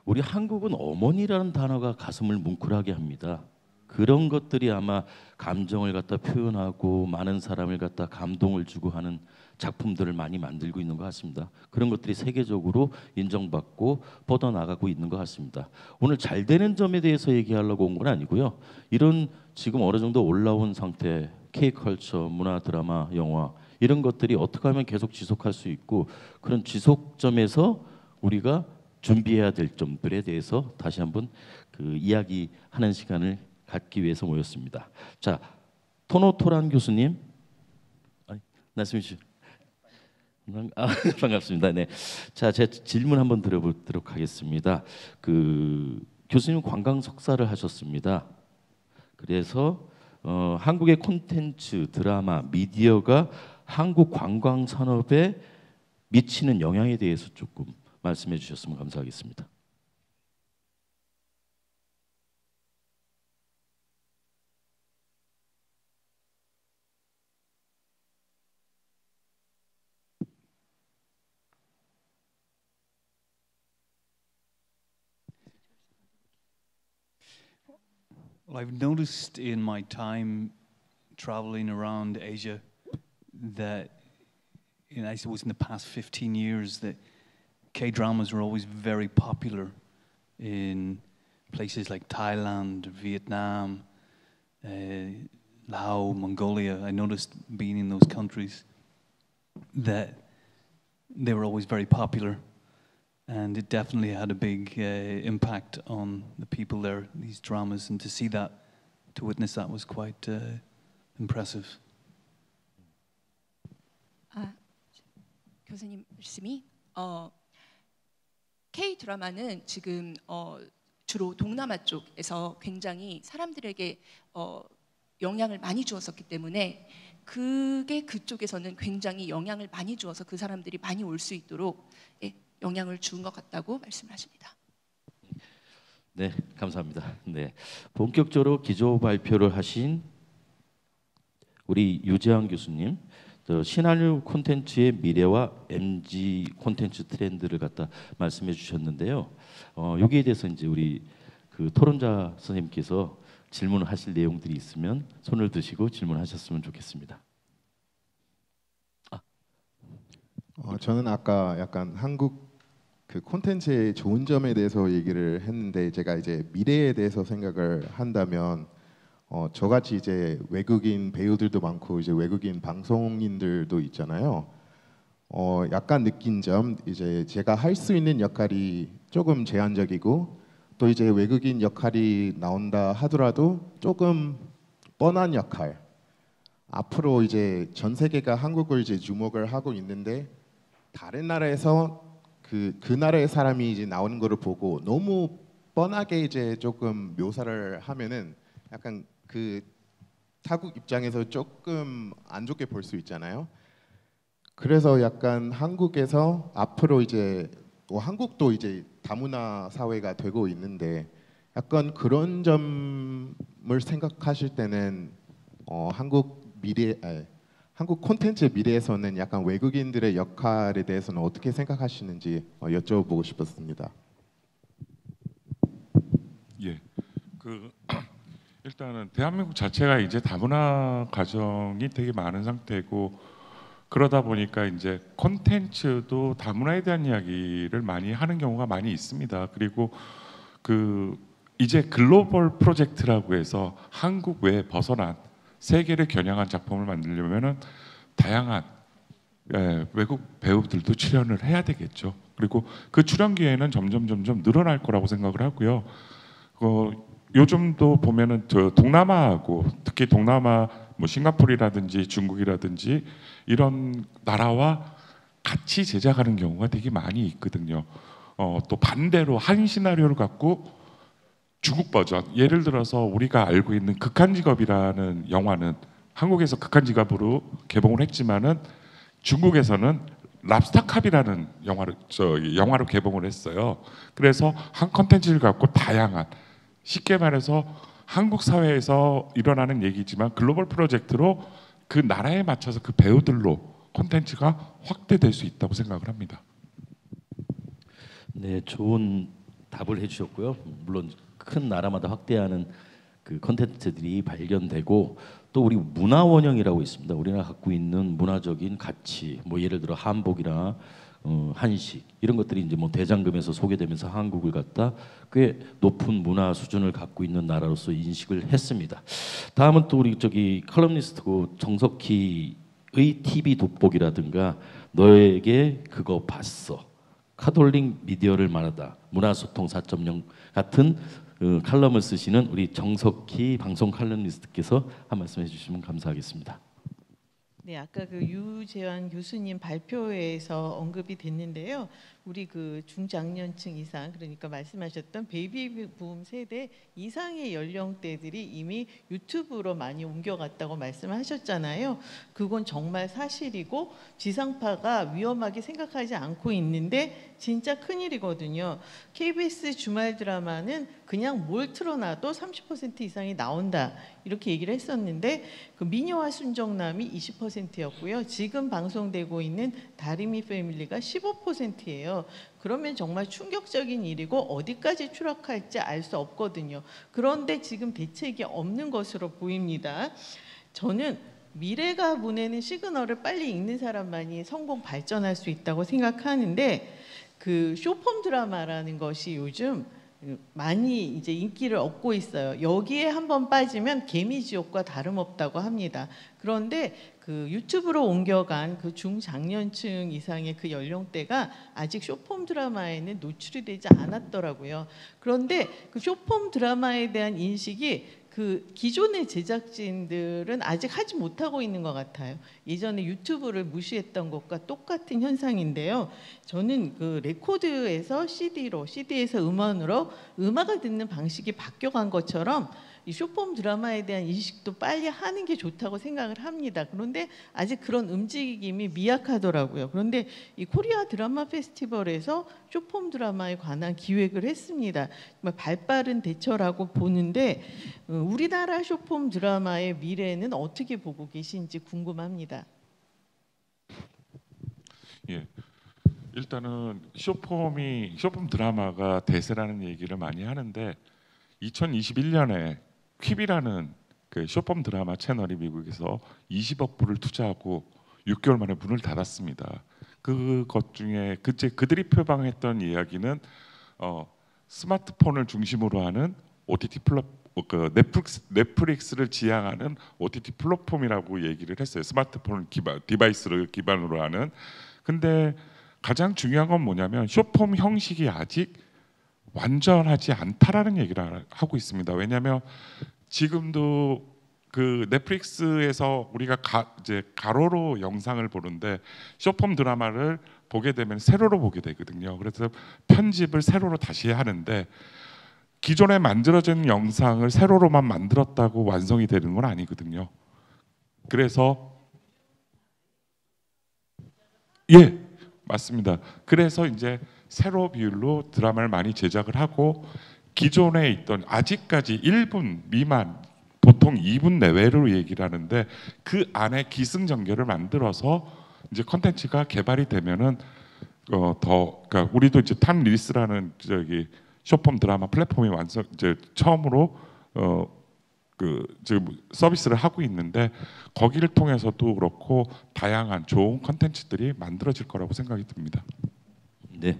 우리 한국은 어머니라는 단어가 가슴을 뭉클하게 합니다. 그런 것들이 아마 감정을 갖다 표현하고 많은 사람을 갖다 감동을 주고 하는 작품들을 많이 만들고 있는 것 같습니다. 그런 것들이 세계적으로 인정받고 뻗어나가고 있는 것 같습니다. 오늘 잘 되는 점에 대해서 얘기하려고 온 건 아니고요. 이런 지금 어느 정도 올라온 상태, K컬처, 문화, 드라마, 영화 이런 것들이 어떻게 하면 계속 지속할 수 있고 그런 지속점에서 우리가 준비해야 될 점들에 대해서 다시 한번 그 이야기하는 시간을 갖기 위해서 모였습니다. 자, 토노토란 교수님, 말씀해 주시죠. 반갑습니다. 네, 자, 제 질문 한번 드려보도록 하겠습니다. 그 교수님 관광 석사를 하셨습니다. 그래서 한국의 콘텐츠, 드라마, 미디어가 한국 관광 산업에 미치는 영향에 대해서 조금 말씀해 주셨으면 감사하겠습니다. Well, I've noticed in my time traveling around Asia that, I suppose in the past 15 years, that K-dramas were always very popular in places like Thailand, Vietnam, Laos, Mongolia. I noticed being in those countries that they were always very popular. And it definitely had a big impact on the people there, these dramas. And to see that, to witness that was quite impressive. 교수님 말씀이 K 드라마는 지금 주로 동남아 쪽에서 굉장히 사람들에게 영향을 많이 주었었기 때문에 그게 그쪽에서는 굉장히 영향을 많이 주어서 그 사람들이 많이 올 수 있도록 영향을 준 것 같다고 말씀하십니다. 네, 감사합니다. 네, 본격적으로 기조 발표를 하신 우리 유재환 교수님, 신한류 콘텐츠의 미래와 MG 콘텐츠 트렌드를 갖다 말씀해 주셨는데요. 여기에 대해서 이제 우리 그 토론자 선생님께서 질문을 하실 내용들이 있으면 손을 드시고 질문하셨으면 좋겠습니다. 저는 아까 약간 한국 그 콘텐츠의 좋은 점에 대해서 얘기를 했는데 제가 이제 미래에 대해서 생각을 한다면 저같이 이제 외국인 배우들도 많고 이제 외국인 방송인들도 있잖아요. 약간 느낀 점 이제 제가 할 수 있는 역할이 조금 제한적이고 또 이제 외국인 역할이 나온다 하더라도 조금 뻔한 역할. 앞으로 이제 전 세계가 한국을 이제 주목을 하고 있는데 다른 나라에서 그 나라의 사람이 이제 나오는 거를 보고 너무 뻔하게 이제 조금 묘사를 하면은 약간 그 타국 입장에서 조금 안 좋게 볼 수 있잖아요. 그래서 약간 한국에서 앞으로 이제 또 한국도 이제 다문화 사회가 되고 있는데 약간 그런 점을 생각하실 때는 한국 콘텐츠의 미래에서는 약간 외국인들의 역할에 대해서는 어떻게 생각하시는지 여쭤보고 싶었습니다. 예, 일단은 대한민국 자체가 이제 다문화 가정이 되게 많은 상태고 그러다 보니까 이제 콘텐츠도 다문화에 대한 이야기를 많이 하는 경우가 많이 있습니다. 그리고 이제 글로벌 프로젝트라고 해서 한국 외에 벗어난 세계를 겨냥한 작품을 만들려면은 다양한 외국 배우들도 출연을 해야 되겠죠. 그리고 그 출연 기회는 점점 늘어날 거라고 생각을 하고요. 요즘도 보면은 저 동남아하고 특히 동남아 뭐 싱가포르라든지 중국이라든지 이런 나라와 같이 제작하는 경우가 되게 많이 있거든요. 또 반대로 한 시나리오를 갖고 중국 버전, 예를 들어서 우리가 알고 있는 극한직업이라는 영화는 한국에서 극한직업으로 개봉을 했지만은 중국에서는 랍스타캅이라는 영화로 개봉을 했어요. 그래서 한 컨텐츠를 갖고 다양한, 쉽게 말해서 한국 사회에서 일어나는 얘기지만 글로벌 프로젝트로 그 나라에 맞춰서 그 배우들로 콘텐츠가 확대될 수 있다고 생각을 합니다. 네, 좋은 답을 해주셨고요. 물론 큰 나라마다 확대하는 그 콘텐츠들이 발견되고 또 우리 문화 원형이라고 있습니다. 우리가 갖고 있는 문화적인 가치, 뭐 예를 들어 한복이나 한식 이런 것들이 이제 뭐 대장금에서 소개되면서 한국을 갖다 꽤 높은 문화 수준을 갖고 있는 나라로서 인식을 했습니다. 다음은 또 우리 저기 컬럼니스트고 정석희의 TV 돋보기라든가 너에게 그거 봤어, 카톨릭 미디어를 말하다, 문화소통 4.0 같은 칼럼을 쓰시는 우리 정석희 방송 칼럼니스트께서 한 말씀 해주시면 감사하겠습니다. 네, 아까 그 유재환 교수님 발표에서 언급이 됐는데요. 우리 그 중장년층 이상, 그러니까 말씀하셨던 베이비붐 세대 이상의 연령대들이 이미 유튜브로 많이 옮겨갔다고 말씀하셨잖아요. 그건 정말 사실이고 지상파가 위험하게 생각하지 않고 있는데 진짜 큰일이거든요. KBS 주말 드라마는 그냥 뭘 틀어놔도 30% 이상이 나온다 이렇게 얘기를 했었는데 그 미녀와 순정남이 20%였고요. 지금 방송되고 있는 다리미 패밀리가 15%예요. 그러면 정말 충격적인 일이고 어디까지 추락할지 알 수 없거든요. 그런데 지금 대책이 없는 것으로 보입니다. 저는 미래가 보내는 시그널을 빨리 읽는 사람만이 성공 발전할 수 있다고 생각하는데 그 쇼폼 드라마라는 것이 요즘 많이 이제 인기를 얻고 있어요. 여기에 한번 빠지면 개미지옥과 다름없다고 합니다. 그런데 그 유튜브로 옮겨간 그 중장년층 이상의 그 연령대가 아직 쇼폼 드라마에는 노출이 되지 않았더라고요. 그런데 그 쇼폼 드라마에 대한 인식이 그 기존의 제작진들은 아직 하지 못하고 있는 것 같아요. 예전에 유튜브를 무시했던 것과 똑같은 현상인데요. 저는 그 레코드에서 CD로, CD에서 음원으로 음악을 듣는 방식이 바뀌어간 것처럼 이 쇼폼 드라마에 대한 인식도 빨리 하는 게 좋다고 생각을 합니다. 그런데 아직 그런 움직임이 미약하더라고요. 그런데 이 코리아 드라마 페스티벌에서 쇼폼 드라마에 관한 기획을 했습니다. 정말 발빠른 대처라고 보는데 우리나라 쇼폼 드라마의 미래는 어떻게 보고 계신지 궁금합니다. 예, 일단은 쇼폼 드라마가 대세라는 얘기를 많이 하는데 2021년에 퀴비라는 그 쇼폼 드라마 채널이 미국에서 20억 불을 투자하고 6개월 만에 문을 닫았습니다. 그것 중에 그들이 표방했던 이야기는 스마트폰을 중심으로 하는 OTT 넷플릭스를 지향하는 OTT 플랫폼이라고 얘기를 했어요. 스마트폰 디바이스를 기반으로 하는. 근데 가장 중요한 건 뭐냐면 쇼폼 형식이 아직 완전하지 않다라는 얘기를 하고 있습니다. 왜냐하면 지금도 그 넷플릭스에서 우리가 이제 가로로 영상을 보는데 쇼폼 드라마를 보게 되면 세로로 보게 되거든요. 그래서 편집을 세로로 다시 하는데 기존에 만들어진 영상을 세로로만 만들었다고 완성이 되는 건 아니거든요. 그래서 예, 맞습니다. 그래서 이제 세로 비율로 드라마를 많이 제작을 하고 기존에 있던 아직까지 1분 미만 보통 2분 내외로 얘기를 하는데 그 안에 기승전결을 만들어서 이제 컨텐츠가 개발이 되면은 그러니까 우리도 이제 탑 릴스라는 저기 쇼폼 드라마 플랫폼이 이제 처음으로 지금 서비스를 하고 있는데 거기를 통해서도 그렇고 다양한 좋은 컨텐츠들이 만들어질 거라고 생각이 듭니다. 네,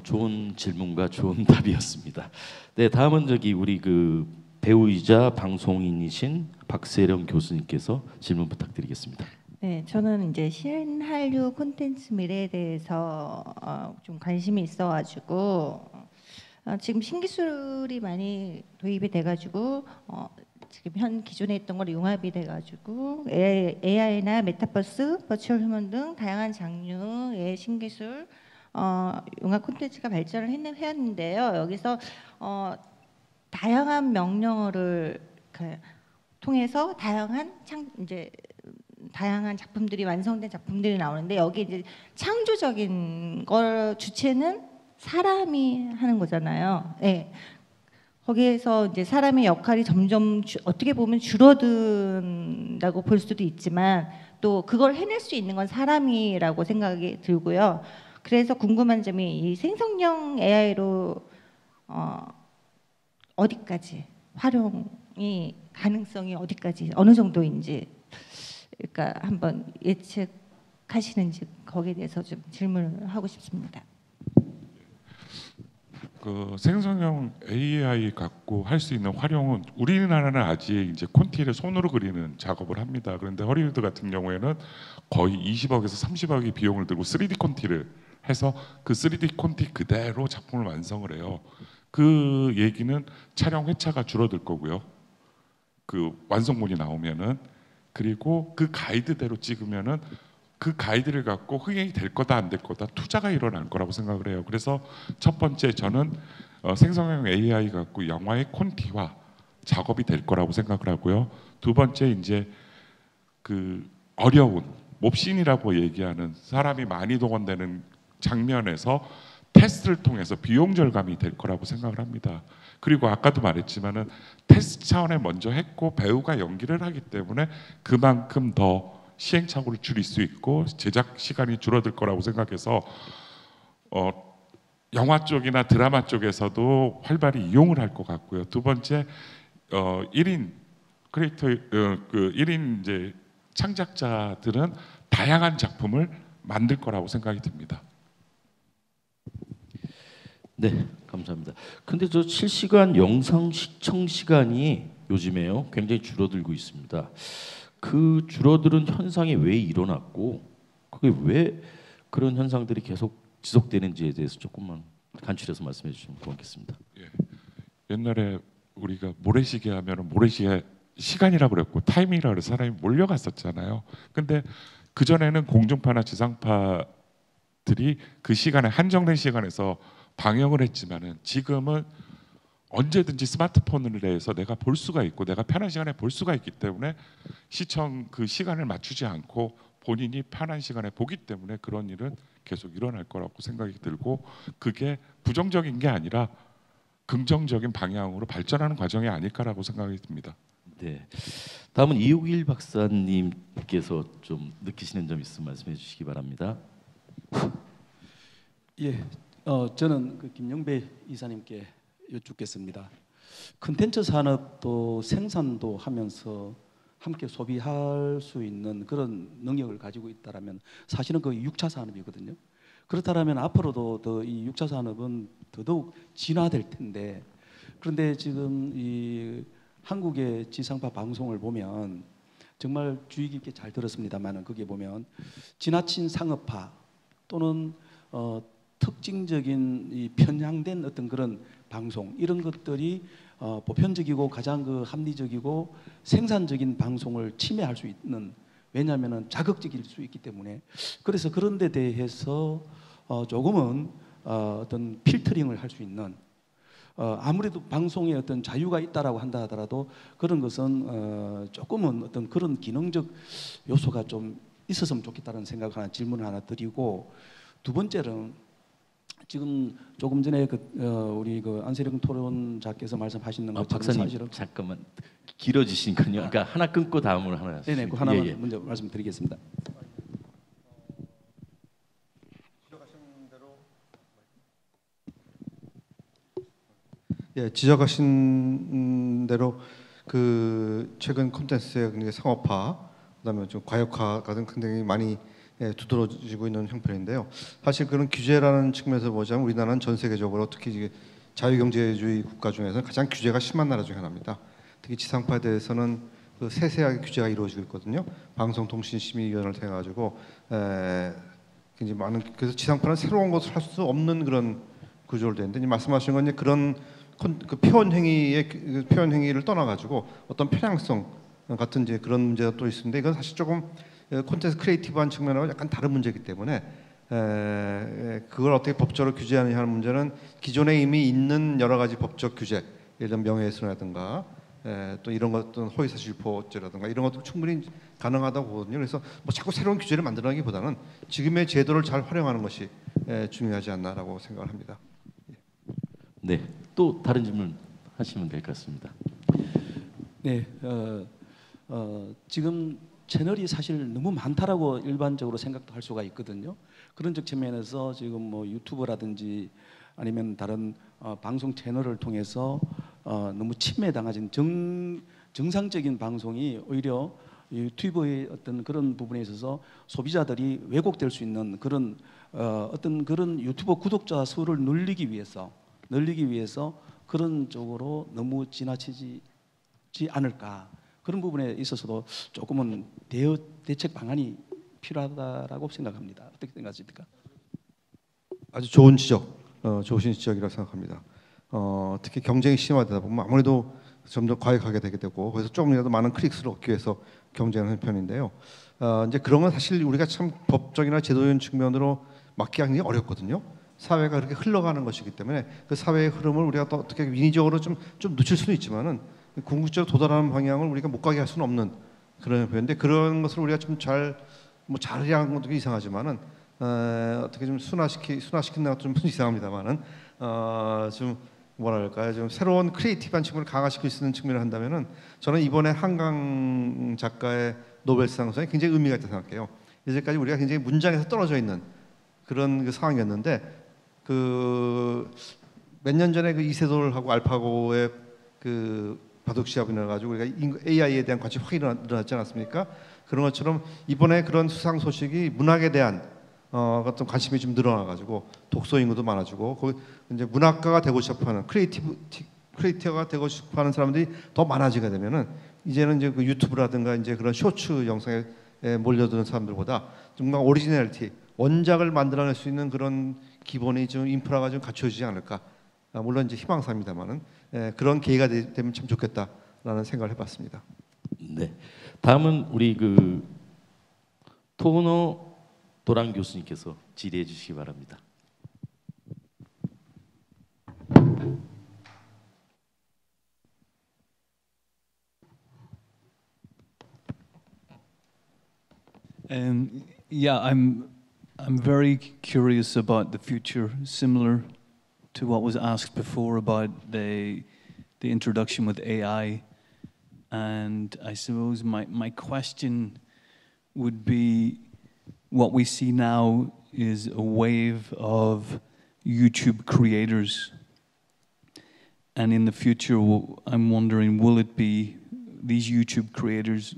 좋은 질문과 좋은 답이었습니다. 네, 다음은 저기 우리 그 배우이자 방송인이신 박세령 교수님께서 질문 부탁드리겠습니다. 네, 저는 이제 신한류 콘텐츠 미래에 대해서 좀 관심이 있어가지고 지금 신기술이 많이 도입이 돼가지고 지금 현 기존에 있던 걸 융합이 돼가지고 AI나 메타버스, 버추얼 휴먼 등 다양한 장르의 신기술 융합 콘텐츠가 발전을 해왔는데요. 여기서 다양한 명령어를 통해서 다양한 작품들이 완성된 작품들이 나오는데 여기 이제 창조적인 걸 주체는 사람이 하는 거잖아요. 네. 거기에서 이제 사람의 역할이 점점 어떻게 보면 줄어든다고 볼 수도 있지만 또 그걸 해낼 수 있는 건 사람이라고 생각이 들고요. 그래서 궁금한 점이 이 생성형 AI로 어디까지 활용이 가능성이 어디까지 어느 정도인지 그러니까 한번 예측하시는지 거기에 대해서 좀 질문을 하고 싶습니다. 그 생성형 AI 갖고 할 수 있는 활용은 우리나라는 아직 이제 콘티를 손으로 그리는 작업을 합니다. 그런데 허리우드 같은 경우에는 거의 20억에서 30억의 비용을 들고 3D 콘티를 해서 그 3D 콘티 그대로 작품을 완성을 해요. 그 얘기는 촬영 회차가 줄어들 거고요. 그 완성본이 나오면은 그리고 그 가이드대로 찍으면은 그 가이드를 갖고 흥행이 될 거다 안 될 거다 투자가 일어날 거라고 생각을 해요. 그래서 첫 번째 저는 생성형 AI 갖고 영화의 콘티화 작업이 될 거라고 생각을 하고요. 두 번째 이제 그 어려운 몹신이라고 얘기하는 사람이 많이 동원되는 장면에서 테스트를 통해서 비용 절감이 될 거라고 생각을 합니다. 그리고 아까도 말했지만은 테스트 차원에 먼저 했고 배우가 연기를 하기 때문에 그만큼 더 시행착오를 줄일 수 있고 제작 시간이 줄어들 거라고 생각해서 영화 쪽이나 드라마 쪽에서도 활발히 이용을 할 것 같고요. 두 번째 1인 크리에이터 그 1인 이제 창작자들은 다양한 작품을 만들 거라고 생각이 듭니다. 네, 감사합니다. 근데 저 실시간 영상 시청 시간이 요즘에요 굉장히 줄어들고 있습니다. 그 줄어드는 현상이 왜 일어났고 그게 왜 그런 현상들이 계속 지속되는지에 대해서 조금만 간추려서 말씀해 주시면 고맙겠습니다. 예. 옛날에 우리가 모래시계 하면은 모래시계 시간이라고 그랬고 타이밍이라고 그래서 사람이 몰려갔었잖아요. 근데 그 전에는 공중파나 지상파들이 그 시간에 한정된 시간에서 방영을 했지만은 지금은 언제든지 스마트폰을 내서 내가 볼 수가 있고 내가 편한 시간에 볼 수가 있기 때문에 시청 그 시간을 맞추지 않고 본인이 편한 시간에 보기 때문에 그런 일은 계속 일어날 거라고 생각이 들고 그게 부정적인 게 아니라 긍정적인 방향으로 발전하는 과정이 아닐까라고 생각이 듭니다. 네, 다음은 이옥일 박사님께서 좀 느끼시는 점 있으면 말씀해 주시기 바랍니다. 예, 저는 그 김영배 이사님께 여쭙겠습니다. 콘텐츠 산업도 생산도 하면서 함께 소비할 수 있는 그런 능력을 가지고 있다라면 사실은 그 6차 산업이거든요. 그렇다면 앞으로도 더 이 6차 산업은 더더욱 진화될 텐데 그런데 지금 이 한국의 지상파 방송을 보면 정말 주의 깊게 잘 들었습니다만은 거기에 보면 지나친 상업화 또는 특징적인 이 편향된 어떤 그런 방송 이런 것들이 보편적이고 가장 그 합리적이고 생산적인 방송을 침해할 수 있는 왜냐하면은 자극적일 수 있기 때문에 그래서 그런 데 대해서 조금은 어떤 필터링을 할 수 있는 아무래도 방송에 어떤 자유가 있다라고 한다 하더라도 그런 것은 조금은 어떤 그런 기능적 요소가 좀 있었으면 좋겠다는 생각 하나 질문 하나 드리고 두 번째는 지금 조금 전에 우리 그 안세령 토론자께서 말씀하시는 것처럼 박사님 사실은 잠깐만 길어지시니까요. 그러니까 하나 끊고 다음으로 하나. 네네, 그 하나만 먼저 말씀드리겠습니다. 예, 지적하신 대로 그 최근 콘텐츠의 굉장히 상업화, 그다음에 좀 과역화가 등 굉장히 많이 두드러지고 있는 형편인데요. 사실 그런 규제라는 측면에서 보자면 우리나라는 전 세계적으로 특히 자유경제주의 국가 중에서 가장 규제가 심한 나라 중 하나입니다. 특히 지상파에 대해서는 그 세세하게 규제가 이루어지고 있거든요. 방송통신심의위원회를 통해 가지고 굉장히 많은, 그래서 지상파는 새로운 것을 할 수 없는 그런 구조로 되는데, 말씀하신 건 이제 그런 그 표현 행위를 떠나 가지고 어떤 편향성 같은 이제 그런 문제가 또 있는데, 이건 사실 조금 콘텐츠 크리에이티브한 측면하고 약간 다른 문제이기 때문에 그걸 어떻게 법적으로 규제하느냐 하는 문제는 기존에 이미 있는 여러 가지 법적 규제, 예를 들면 명예훼손이라든가 또 이런 것들은 허위사실유포죄라든가 이런 것도 충분히 가능하다고 보거든요. 그래서 뭐 자꾸 새로운 규제를 만들어가기보다는 지금의 제도를 잘 활용하는 것이 중요하지 않나라고 생각을 합니다. 네, 또 다른 질문 하시면 될 것 같습니다. 네, 지금 채널이 사실 너무 많다라고 일반적으로 생각도 할 수가 있거든요. 그런 측면에서 지금 뭐 유튜브라든지 아니면 다른 방송 채널을 통해서 너무 침해당하진 정상적인 방송이 오히려 유튜브의 어떤 그런 부분에 있어서 소비자들이 왜곡될 수 있는 그런 어떤 그런 유튜브 구독자 수를 늘리기 위해서 그런 쪽으로 너무 지나치지 않을까, 그런 부분에 있어서도 조금은 대책 방안이 필요하다라고 생각합니다. 어떻게 생각하십니까? 아주 좋은 지적, 좋으신 지적이라고 생각합니다. 특히 경쟁이 심화되다 보면 아무래도 점점 과격하게 되게 되고, 그래서 조금이라도 많은 클릭수를 얻기 위해서 경쟁하는 편인데요. 이제 그런 건 사실 우리가 참 법적이나 제도적인 측면으로 막기가 굉장히 어렵거든요. 사회가 그렇게 흘러가는 것이기 때문에 그 사회의 흐름을 우리가 또 어떻게 인위적으로 좀 놓칠 수는 있지만은 궁극적으로 도달하는 방향을 우리가 못 가게 할 수는 없는 그런 표현인데, 그런 것을 우리가 좀 잘하는 것도 이상하지만은 어떻게 좀 순화시킨다는 것도 좀 이상합니다만은 좀 뭐랄까요, 좀 새로운 크리에이티브한 측면을 강화시킬 수 있는 측면을 한다면은 저는 이번에 한강 작가의 노벨상상이 굉장히 의미가 있다고 생각해요. 이제까지 우리가 굉장히 문장에서 떨어져 있는 그런 그 상황이었는데, 그 몇 년 전에 그 이세돌하고 알파고의 그 바둑 시합이 나가지고 우리가 AI에 대한 관심이 확 일어났지 않았습니까? 그런 것처럼 이번에 그런 수상 소식이 문학에 대한 어떤 관심이 좀 늘어나가지고 독서 인구도 많아지고, 거기 이제 문학가가 되고 싶어하는 크리에이터가 되고 싶어하는 사람들이 더 많아지게 되면은 이제는 이제 그 유튜브라든가 이제 그런 쇼츠 영상에 몰려드는 사람들보다 정말 오리지널리티, 원작을 만들어낼 수 있는 그런 기본이 좀 인프라가 좀 갖춰지지 않을까. 물론 이제 희망사입니다만은 그런 계기가 되면 참 좋겠다라는 생각을 해봤습니다. 네, 다음은 우리 그 토너 도란 교수님께서 질의해 주시기 바랍니다. Yeah, I'm very curious about the future, similar to what was asked before about the introduction with AI. And I suppose my question would be, what we see now is a wave of YouTube creators. And in the future, I'm wondering, will it be these YouTube creators,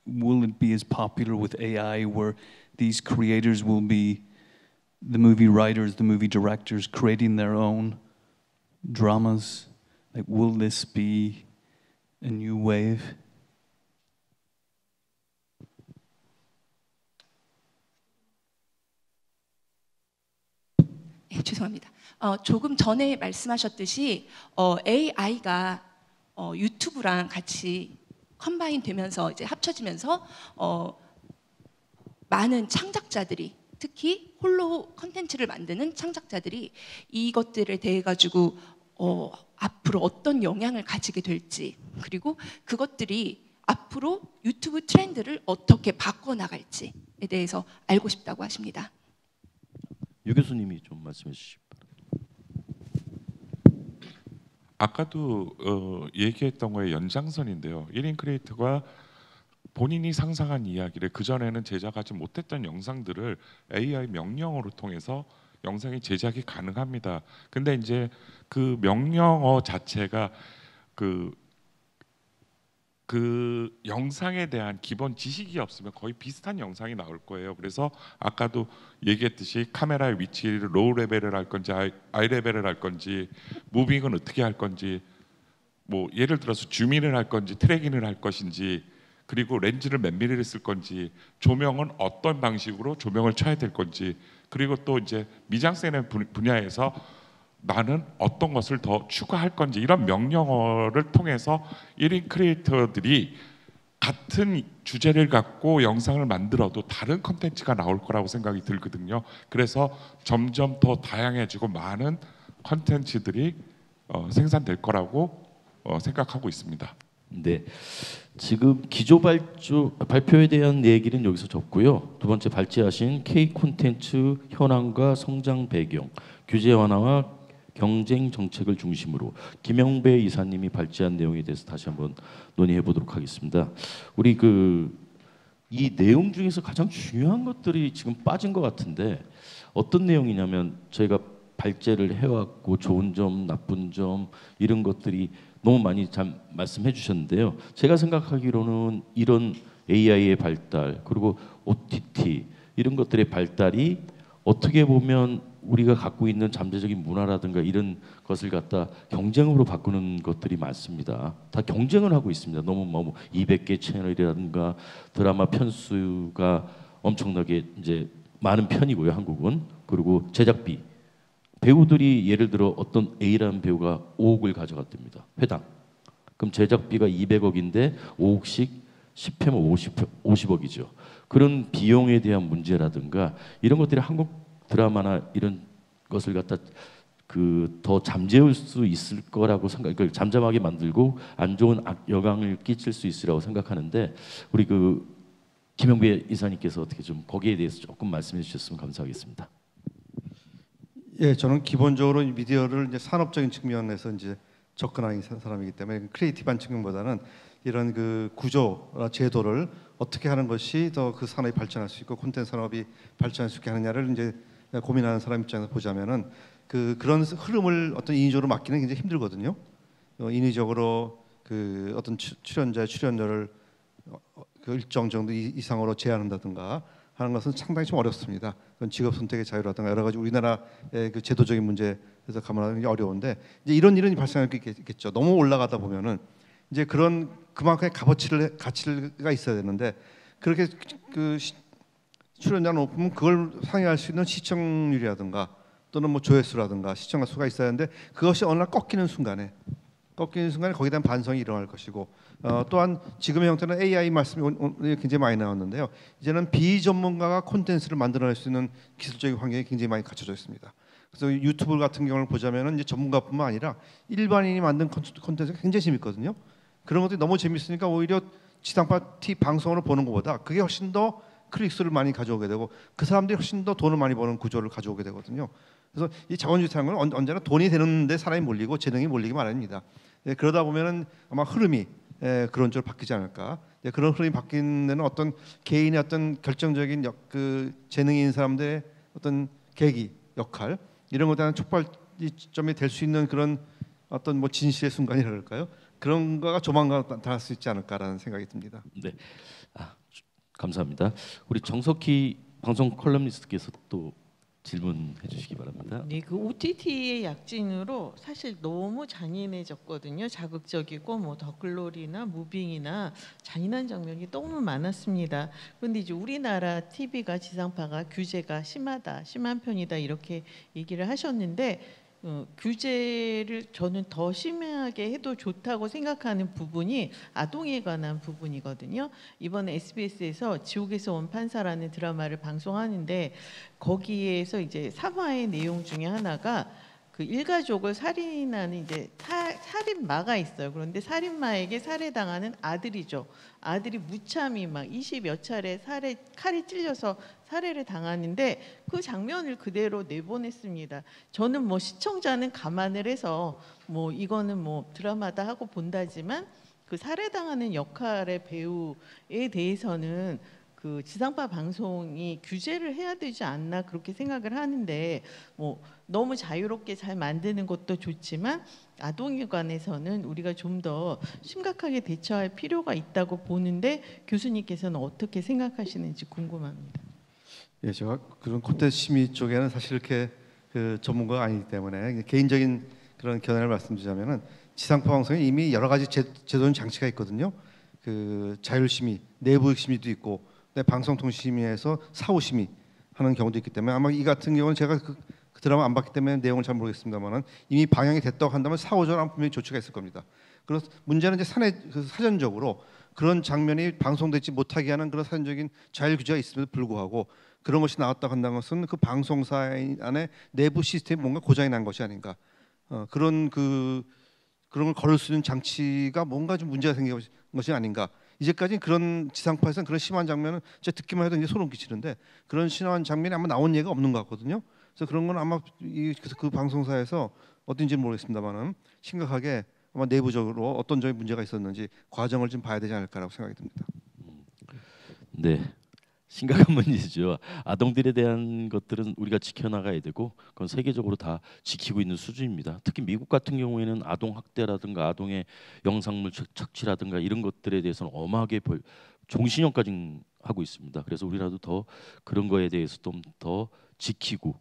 will it be as popular with AI where these creators will be the movie writers, the movie directors creating their own dramas? Like, will this be a new wave? 네, 죄송합니다. 조금 전에 말씀하셨듯이 AI가 유튜브랑 같이 컴바인 되면서 이제 합쳐지면서 많은 창작자들이, 특히 홀로 컨텐츠를 만드는 창작자들이 이것들에 대해 가지고 앞으로 어떤 영향을 가지게 될지, 그리고 그것들이 앞으로 유튜브 트렌드를 어떻게 바꿔나갈지에 대해서 알고 싶다고 하십니다. 유 교수님이 좀 말씀해 주시기 바랍니다. 아까도 얘기했던 거의 연장선인데요. 1인 크리에이터가 본인이 상상한 이야기를, 그전에는 제작하지 못했던 영상들을 AI 명령어로 통해서 영상이 제작이 가능합니다. 근데 이제 그 명령어 자체가 그 영상에 대한 기본 지식이 없으면 거의 비슷한 영상이 나올 거예요. 그래서 아까도 얘기했듯이 카메라의 위치를 로우 레벨을 할 건지 하이 레벨을 할 건지, 무빙은 어떻게 할 건지, 뭐 예를 들어서 줌인을 할 건지 트래킹을 할 것인지, 그리고 렌즈를 몇 미리를 쓸 건지, 조명은 어떤 방식으로 조명을 쳐야 될 건지, 그리고 또 이제 미장센의 분야에서 나는 어떤 것을 더 추가할 건지, 이런 명령어를 통해서 1인 크리에이터들이 같은 주제를 갖고 영상을 만들어도 다른 컨텐츠가 나올 거라고 생각이 들거든요. 그래서 점점 더 다양해지고 많은 컨텐츠들이 생산될 거라고 생각하고 있습니다. 네, 지금 기조 발표에 대한 얘기는 여기서 접고요. 두 번째 발제하신 K 콘텐츠 현황과 성장 배경, 규제 완화와 경쟁 정책을 중심으로 김영배 이사님이 발제한 내용에 대해서 다시 한번 논의해 보도록 하겠습니다. 우리 이 내용 중에서 가장 중요한 것들이 지금 빠진 것 같은데 어떤 내용이냐면 저희가 발제를 해왔고 좋은 점, 나쁜 점 이런 것들이 너무 많이 잘 말씀해 주셨는데요. 제가 생각하기로는 이런 AI의 발달 그리고 OTT 이런 것들의 발달이 어떻게 보면 우리가 갖고 있는 잠재적인 문화라든가 이런 것을 갖다 경쟁으로 바꾸는 것들이 많습니다. 다 경쟁을 하고 있습니다. 너무 200개 채널이라든가 드라마 편수가 엄청나게 이제 많은 편이고요, 한국은. 그리고 제작비. 배우들이 예를 들어 어떤 A라는 배우가 5억을 가져갔답니다. 회당. 그럼 제작비가 200억인데 5억씩 10회면 50억이죠. 그런 비용에 대한 문제라든가 이런 것들이 한국 드라마나 이런 것을 갖다 더 잠재울 수 있을 거라고 그러니까 잠잠하게 만들고 안 좋은 영향을 끼칠 수 있으라고 생각하는데 우리 김영배 이사님께서 어떻게 좀 거기에 대해서 조금 말씀해 주셨으면 감사하겠습니다. 예, 저는 기본적으로 미디어를 이제 산업적인 측면에서 이제 접근하는 사람이기 때문에 크리에이티브한 측면보다는 이런 구조나 제도를 어떻게 하는 것이 더 그 산업이 발전할 수 있고 콘텐츠 산업이 발전할 수 있게 하느냐를 이제 고민하는 사람 입장에서 보자면은 그런 흐름을 어떤 인위적으로 막기는 굉장히 힘들거든요. 인위적으로 어떤 출연자의 출연료를 일정 정도 이상으로 제한한다든가 하는 것은 상당히 좀 어렵습니다. 그건 직업 선택의 자유라든가 여러 가지 우리나라의 제도적인 문제에서 감안하는 게 어려운데 이제 이런 일은 발생할 수 있겠죠. 너무 올라가다 보면은 이제 그만큼의 가치가 있어야 되는데 그렇게 출연자 높으면 그걸 상회할 수 있는 시청률이라든가 또는 뭐 조회수라든가 시청자 수가 있어야 하는데 그것이 어느 날 꺾이는 순간에 거기에 대한 반성이 일어날 것이고 또한 지금의 형태는 AI 말씀이 굉장히 많이 나왔는데요. 이제는 비전문가가 콘텐츠를 만들어낼 수 있는 기술적인 환경이 굉장히 많이 갖춰져 있습니다. 그래서 유튜브 같은 경우를 보자면은 이제 전문가뿐만 아니라 일반인이 만든 콘텐츠가 굉장히 재밌거든요. 그런 것들이 너무 재밌으니까 오히려 지상파 TV 방송으로 보는 것보다 그게 훨씬 더 클릭수를 많이 가져오게 되고 그 사람들이 훨씬 더 돈을 많이 버는 구조를 가져오게 되거든요. 그래서 이 자본주의라는 건 언제나 돈이 되는데 사람이 몰리고 재능이 몰리기 마련입니다. 그러다 보면은 아마 흐름이 그런 쪽으로 바뀌지 않을까. 그런 흐름이 바뀌는 데는 어떤 개인의 어떤 결정적인 재능이 있는 사람들의 어떤 계기, 역할 이런 것에 대한 촉발점이 될 수 있는 그런 어떤 뭐 진실의 순간이랄까요? 그런 거가 조만간 나타날 수 있지 않을까라는 생각이 듭니다. 네, 감사합니다. 우리 정석희 방송 컬럼니스트께서 또 질문해 주시기 바랍니다. 네, OTT의 약진으로 사실 너무 잔인해졌거든요. 자극적이고 뭐 더글로리나 무빙이나 잔인한 장면이 너무 많았습니다. 그런데 이제 우리나라 TV가 지상파가 규제가 심한 편이다 이렇게 얘기를 하셨는데 규제를 저는 더 심하게 해도 좋다고 생각하는 부분이 아동에 관한 부분이거든요. 이번에 SBS에서 지옥에서 온 판사라는 드라마를 방송하는데 거기에서 이제 3화의 내용 중에 하나가 그 일가족을 살인하는 이제 살인마가 있어요. 그런데 살인마에게 살해당하는 아들이죠. 아들이 무참히 막 20여 차례 칼에 찔려서 살해를 당하는데 그 장면을 그대로 내보냈습니다. 저는 뭐 시청자는 감안을 해서 뭐 이거는 뭐 드라마다 하고 본다지만 그 살해당하는 역할의 배우에 대해서는 그 지상파 방송이 규제를 해야 되지 않나 그렇게 생각을 하는데 뭐 너무 자유롭게 잘 만드는 것도 좋지만 아동에 관해서는 우리가 좀 더 심각하게 대처할 필요가 있다고 보는데 교수님께서는 어떻게 생각하시는지 궁금합니다. 예, 제가 그런 콘텐츠 심의 쪽에는 사실 이렇게 전문가가 아니기 때문에 개인적인 그런 견해를 말씀드리자면은 지상파 방송에 이미 여러 가지 제도는 장치가 있거든요. 그 자율심의, 내부심의도 있고, 방송통신심의에서 사후심의 하는 경우도 있기 때문에 아마 이 같은 경우는 제가 그 드라마 안 봤기 때문에 내용을 잘 모르겠습니다만은 이미 방영이 됐다고 한다면 사후적으로 분명히 조치가 있을 겁니다. 그래서 문제는 이제 사전적으로 그런 장면이 방송되지 못하게 하는 그런 사전적인 자율 규제가 있음에도 불구하고 그런 것이 나왔다고 한다는 것은 그 방송사 안에 내부 시스템이 뭔가 고장이 난 것이 아닌가. 그런 걸 걸을 수 있는 장치가 뭔가 좀 문제가 생긴 것이 아닌가. 이제까지 그런 지상파에서는 그런 심한 장면은 제가 듣기만 해도 이제 소름 끼치는데 그런 심한 장면이 아마 나온 예가 없는 것 같거든요. 그래서 그런 건 아마 그 방송사에서 어딘지 모르겠습니다만은 심각하게 아마 내부적으로 어떤 점에 문제가 있었는지 과정을 좀 봐야 되지 않을까라고 생각이 듭니다. 네, 심각한 문제죠. 아동들에 대한 것들은 우리가 지켜나가야 되고 그건 세계적으로 다 지키고 있는 수준입니다. 특히 미국 같은 경우에는 아동 학대라든가 아동의 영상물 착취라든가 이런 것들에 대해서는 엄하게 종신형까지 하고 있습니다. 그래서 우리라도 더 그런 거에 대해서 좀 더 지키고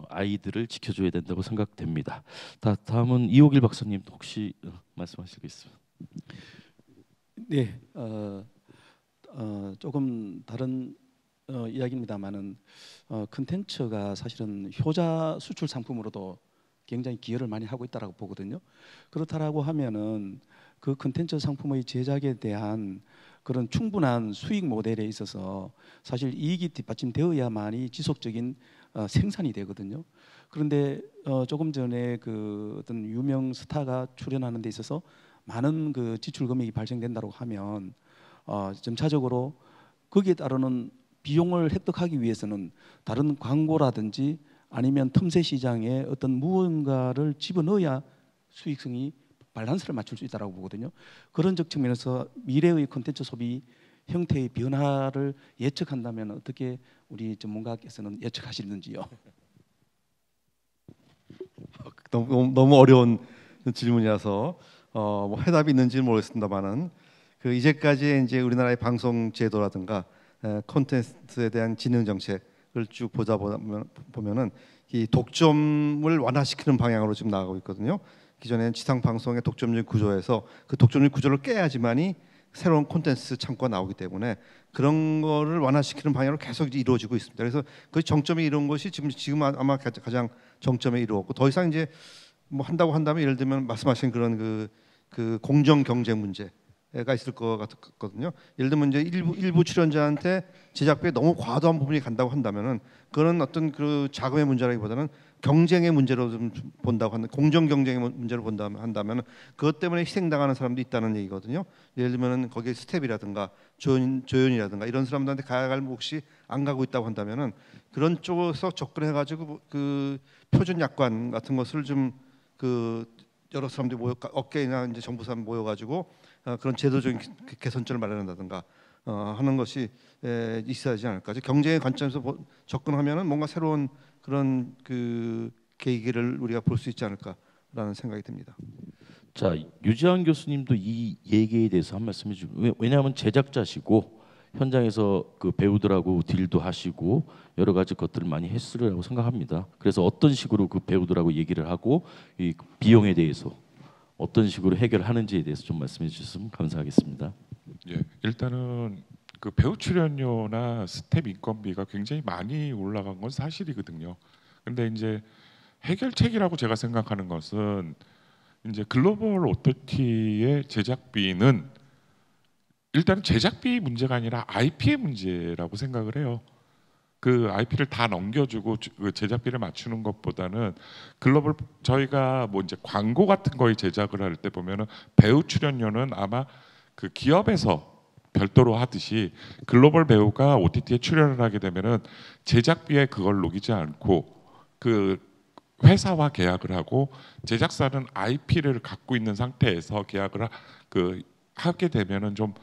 아이들을 지켜줘야 된다고 생각됩니다. 다음은 이호길 박사님 혹시 말씀하실 게 있으면. 네, 조금 다른 이야기입니다만은 컨텐츠가 사실은 효자 수출 상품으로도 굉장히 기여를 많이 하고 있다라고 보거든요. 그렇다라고 하면은 그 컨텐츠 상품의 제작에 대한 그런 충분한 수익 모델에 있어서 사실 이익이 뒷받침되어야만이 지속적인 생산이 되거든요. 그런데 조금 전에 그 어떤 유명 스타가 출연하는 데 있어서 많은 그 지출 금액이 발생된다고 하면 점차적으로 거기에 따르는 비용을 획득하기 위해서는 다른 광고라든지 아니면 틈새 시장에 어떤 무언가를 집어넣어야 수익성이 밸런스를 맞출 수 있다고 보거든요. 그런 측면에서 미래의 콘텐츠 소비 형태의 변화를 예측한다면 어떻게 우리 전문가께서는 예측하시는지요? 너무 어려운 질문이라서 뭐 해답이 있는지는 모르겠습니다만은 그 이제까지 이제 우리나라의 방송 제도라든가 콘텐츠에 대한 진흥 정책을 쭉 보다 보면은 이 독점을 완화시키는 방향으로 지금 나가고 있거든요. 기존에는 지상 방송의 독점적 구조에서 그 독점적 구조를 깨야지만이 새로운 콘텐츠 창구가 나오기 때문에 그런 거를 완화시키는 방향으로 계속 이루어지고 있습니다. 그래서 그 정점에 이룬 것이 지금 아마 가장 정점에 이루었고 더 이상 이제 뭐 한다고 한다면 예를 들면 말씀하신 그런 그 공정 경쟁 문제가 있을 것 같거든요. 예를 들면 이제 일부 출연자한테 제작비에 너무 과도한 부분이 간다고 한다면은 그런 어떤 그 자금의 문제라기보다는 경쟁의 문제로 좀 본다고 하는 공정 경쟁의 문제로 한다면 그것 때문에 희생당하는 사람도 있다는 얘기거든요. 예를 들면은 거기에 스텝이라든가 조연이라든가 이런 사람들한테 가야 할 몫이 안 가고 있다고 한다면은 그런 쪽에서 접근해가지고 그 표준 약관 같은 것을 좀 그 여러 사람들이 업계나 이제 정부 사람 모여가지고 그런 제도적인 개선점을 마련한다든가 하는 것이 있어야 하지 않을까. 경쟁의 관점에서 접근하면은 뭔가 새로운 그런 그 계기를 우리가 볼 수 있지 않을까라는 생각이 듭니다. 자, 유지환 교수님도 이 얘기에 대해서 한 말씀 해주고, 왜냐하면 제작자시고 현장에서 그 배우들하고 딜도 하시고 여러 가지 것들을 많이 했으리라고 생각합니다. 그래서 어떤 식으로 그 배우들하고 얘기를 하고 이 비용에 대해서 어떤 식으로 해결하는지에 대해서 좀 말씀해 주셨으면 감사하겠습니다. 예, 일단은 그 배우 출연료나 스텝 인건비가 굉장히 많이 올라간 건 사실이거든요. 근데 이제 해결책이라고 제가 생각하는 것은 이제 글로벌 오토티의 제작비는 일단 제작비 문제가 아니라 IP의 문제라고 생각을 해요. 그 IP를 다 넘겨주고 그 제작비를 맞추는 것보다는 글로벌 저희가 뭐 이제 광고 같은 거에 제작을 할 때 보면은 배우 출연료는 아마 그 기업에서 별도로 하듯이 글로벌 배우가 OTT에 출연을 하게 되면은 제작비에 그걸 녹이지 않고 그 회사와 계약을 하고 제작사는 IP를 갖고 있는 상태에서 계약을 하게 되면은 좀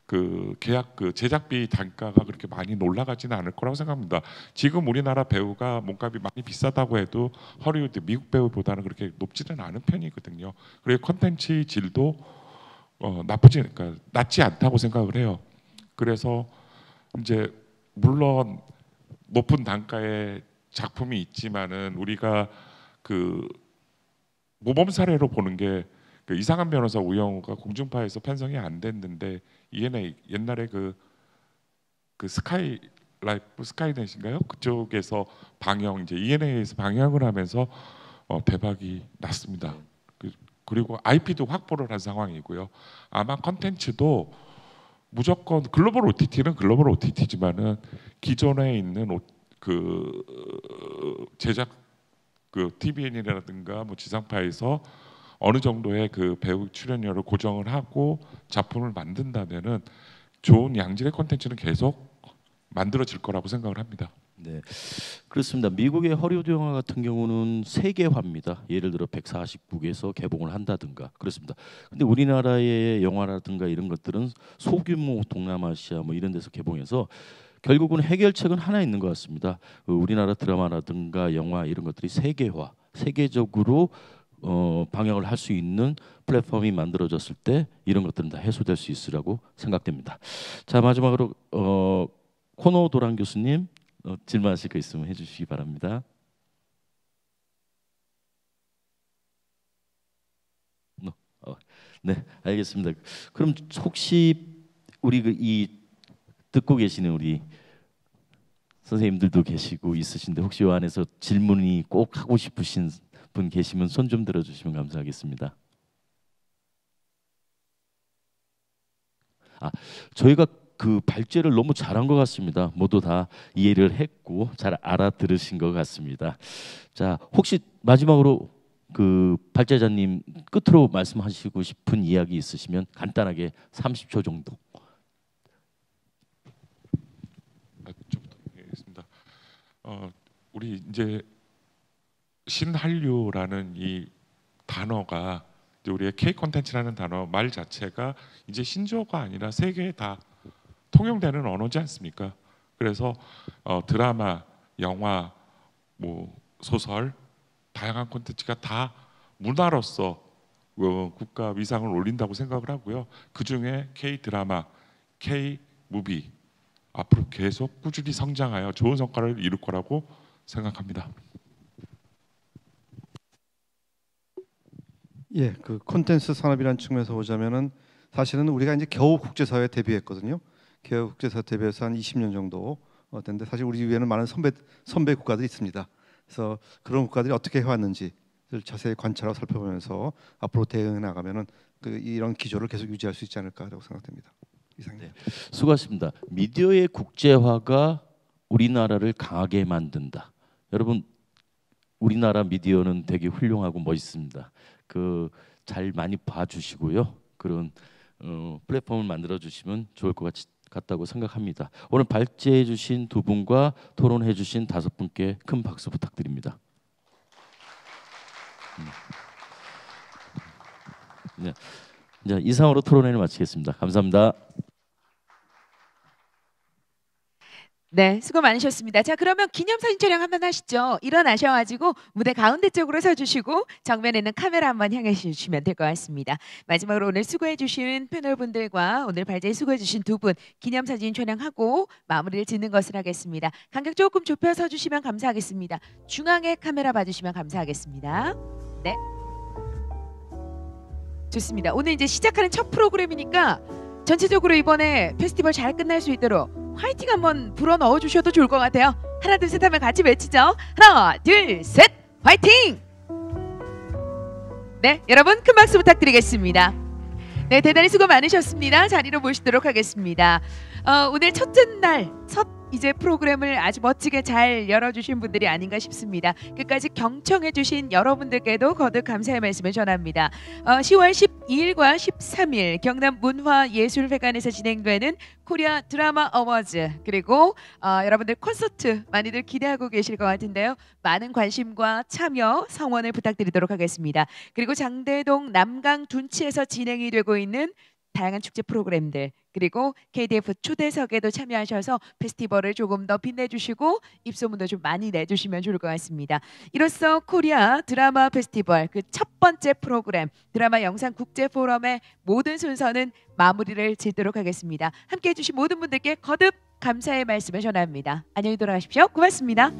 그 계약 그 제작비 단가가 그렇게 많이 올라가지는 않을 거라고 생각합니다. 지금 우리나라 배우가 몸값이 많이 비싸다고 해도 허리우드 미국 배우보다는 그렇게 높지는 않은 편이거든요. 그리고 콘텐츠 질도 그러니까 낮지 않다고 생각을 해요. 그래서 이제 물론 높은 단가의 작품이 있지만은 우리가 그 모범 사례로 보는 게 그 이상한 변호사 우영우가 공중파에서 편성이 안 됐는데 ENA 옛날에 그 스카이라이프 스카이넷인가요? 그쪽에서 방영 이제 ENA에서 방영을 하면서 대박이 났습니다. 그리고 IP도 확보를 한 상황이고요. 아마 컨텐츠도 무조건 글로벌 OTT는 글로벌 OTT지만은 기존에 있는 그 제작 그 TVN이라든가 뭐 지상파에서 어느 정도의 그 배우 출연료를 고정을 하고 작품을 만든다면은 좋은 양질의 콘텐츠는 계속 만들어질 거라고 생각을 합니다. 네, 그렇습니다. 미국의 허리우드 영화 같은 경우는 세계화입니다. 예를 들어 149개에서 개봉을 한다든가 그렇습니다. 근데 우리나라의 영화라든가 이런 것들은 소규모 동남아시아 뭐 이런 데서 개봉해서 결국은 해결책은 하나 있는 것 같습니다. 우리나라 드라마라든가 영화 이런 것들이 세계화, 세계적으로 방영을 할 수 있는 플랫폼이 만들어졌을 때 이런 것들은 다 해소될 수 있으라고 생각됩니다. 자, 마지막으로 코노 도란 교수님 질문하실 거 있으면 해주시기 바랍니다. 네, 알겠습니다. 그럼 혹시 우리 이 듣고 계시는 우리 선생님들도 계시고 있으신데 혹시 이 안에서 질문이 꼭 하고 싶으신 분 계시면 손 좀 들어주시면 감사하겠습니다. 저희가 그 발제를 너무 잘한 것 같습니다. 모두 다 이해를 했고 잘 알아들으신 것 같습니다. 자, 혹시 마지막으로 그 발제자님 끝으로 말씀하시고 싶은 이야기 있으시면 간단하게 30초 정도. 좀 부탁드리겠습니다. 우리 이제 신한류라는 이 단어가 이제 우리의 K 콘텐츠라는 단어 말 자체가 이제 신조어가 아니라 세계에 다 통용되는 언어지 않습니까? 그래서 드라마, 영화, 뭐 소설, 다양한 콘텐츠가 다 문화로서 국가 위상을 올린다고 생각을 하고요. 그 중에 K 드라마, K 무비 앞으로 계속 꾸준히 성장하여 좋은 성과를 이룰 거라고 생각합니다. 예, 그 콘텐츠 산업이라는 측면에서 보자면은 사실은 우리가 이제 겨우 국제사회에 데뷔했거든요. 겨우 국제사회 데뷔해서 한 20년 정도 됐는데 사실 우리 위에는 많은 선배 국가들이 있습니다. 그래서 그런 국가들이 어떻게 해왔는지를 자세히 관찰하고 살펴보면서 앞으로 대응해 나가면은 이런 기조를 계속 유지할 수 있지 않을까라고 생각됩니다. 이상입니다. 네, 수고하십니다. 미디어의 국제화가 우리나라를 강하게 만든다. 여러분, 우리나라 미디어는 되게 훌륭하고 멋있습니다. 잘 많이 봐주시고요. 그런 플랫폼을 만들어 주시면 좋을 것 같다고 생각합니다. 오늘 발제해 주신 두 분과 토론해 주신 5분께 큰 박수 부탁드립니다. 네. 자, 이상으로 토론회를 마치겠습니다. 감사합니다. 네, 수고 많으셨습니다. 자, 그러면 기념사진 촬영 한번 하시죠. 일어나셔가지고 무대 가운데 쪽으로 서주시고 정면에 있는 카메라 한번 향해 주시면 될 것 같습니다. 마지막으로 오늘 수고해주신 패널분들과 오늘 발제에 수고해주신 두 분 기념사진 촬영하고 마무리를 짓는 것을 하겠습니다. 간격 조금 좁혀 서주시면 감사하겠습니다. 중앙에 카메라 봐주시면 감사하겠습니다. 네, 좋습니다. 오늘 이제 시작하는 첫 프로그램이니까 전체적으로 이번에 페스티벌 잘 끝날 수 있도록 화이팅 한번 불어 넣어 주셔도 좋을 것 같아요. 하나 둘 셋 하면 같이 외치죠. 하나 둘 셋 화이팅! 네, 여러분 큰 박수 부탁드리겠습니다. 네, 대단히 수고 많으셨습니다. 자리로 모시도록 하겠습니다. 오늘 첫째 날 첫 이제 프로그램을 아주 멋지게 잘 열어주신 분들이 아닌가 싶습니다. 끝까지 경청해주신 여러분들께도 거듭 감사의 말씀을 전합니다. 10월 12일과 13일 경남문화예술회관에서 진행되는 코리아 드라마 어워즈 그리고 여러분들 콘서트 많이들 기대하고 계실 것 같은데요. 많은 관심과 참여, 성원을 부탁드리도록 하겠습니다. 그리고 장대동 남강 둔치에서 진행이 되고 있는 다양한 축제 프로그램들 그리고 KDF 초대석에도 참여하셔서 페스티벌을 조금 더 빛내주시고 입소문도 좀 많이 내주시면 좋을 것 같습니다. 이로써 코리아 드라마 페스티벌 그 첫 번째 프로그램 드라마 영상 국제 포럼의 모든 순서는 마무리를 짓도록 하겠습니다. 함께해 주신 모든 분들께 거듭 감사의 말씀을 전합니다. 안녕히 돌아가십시오. 고맙습니다.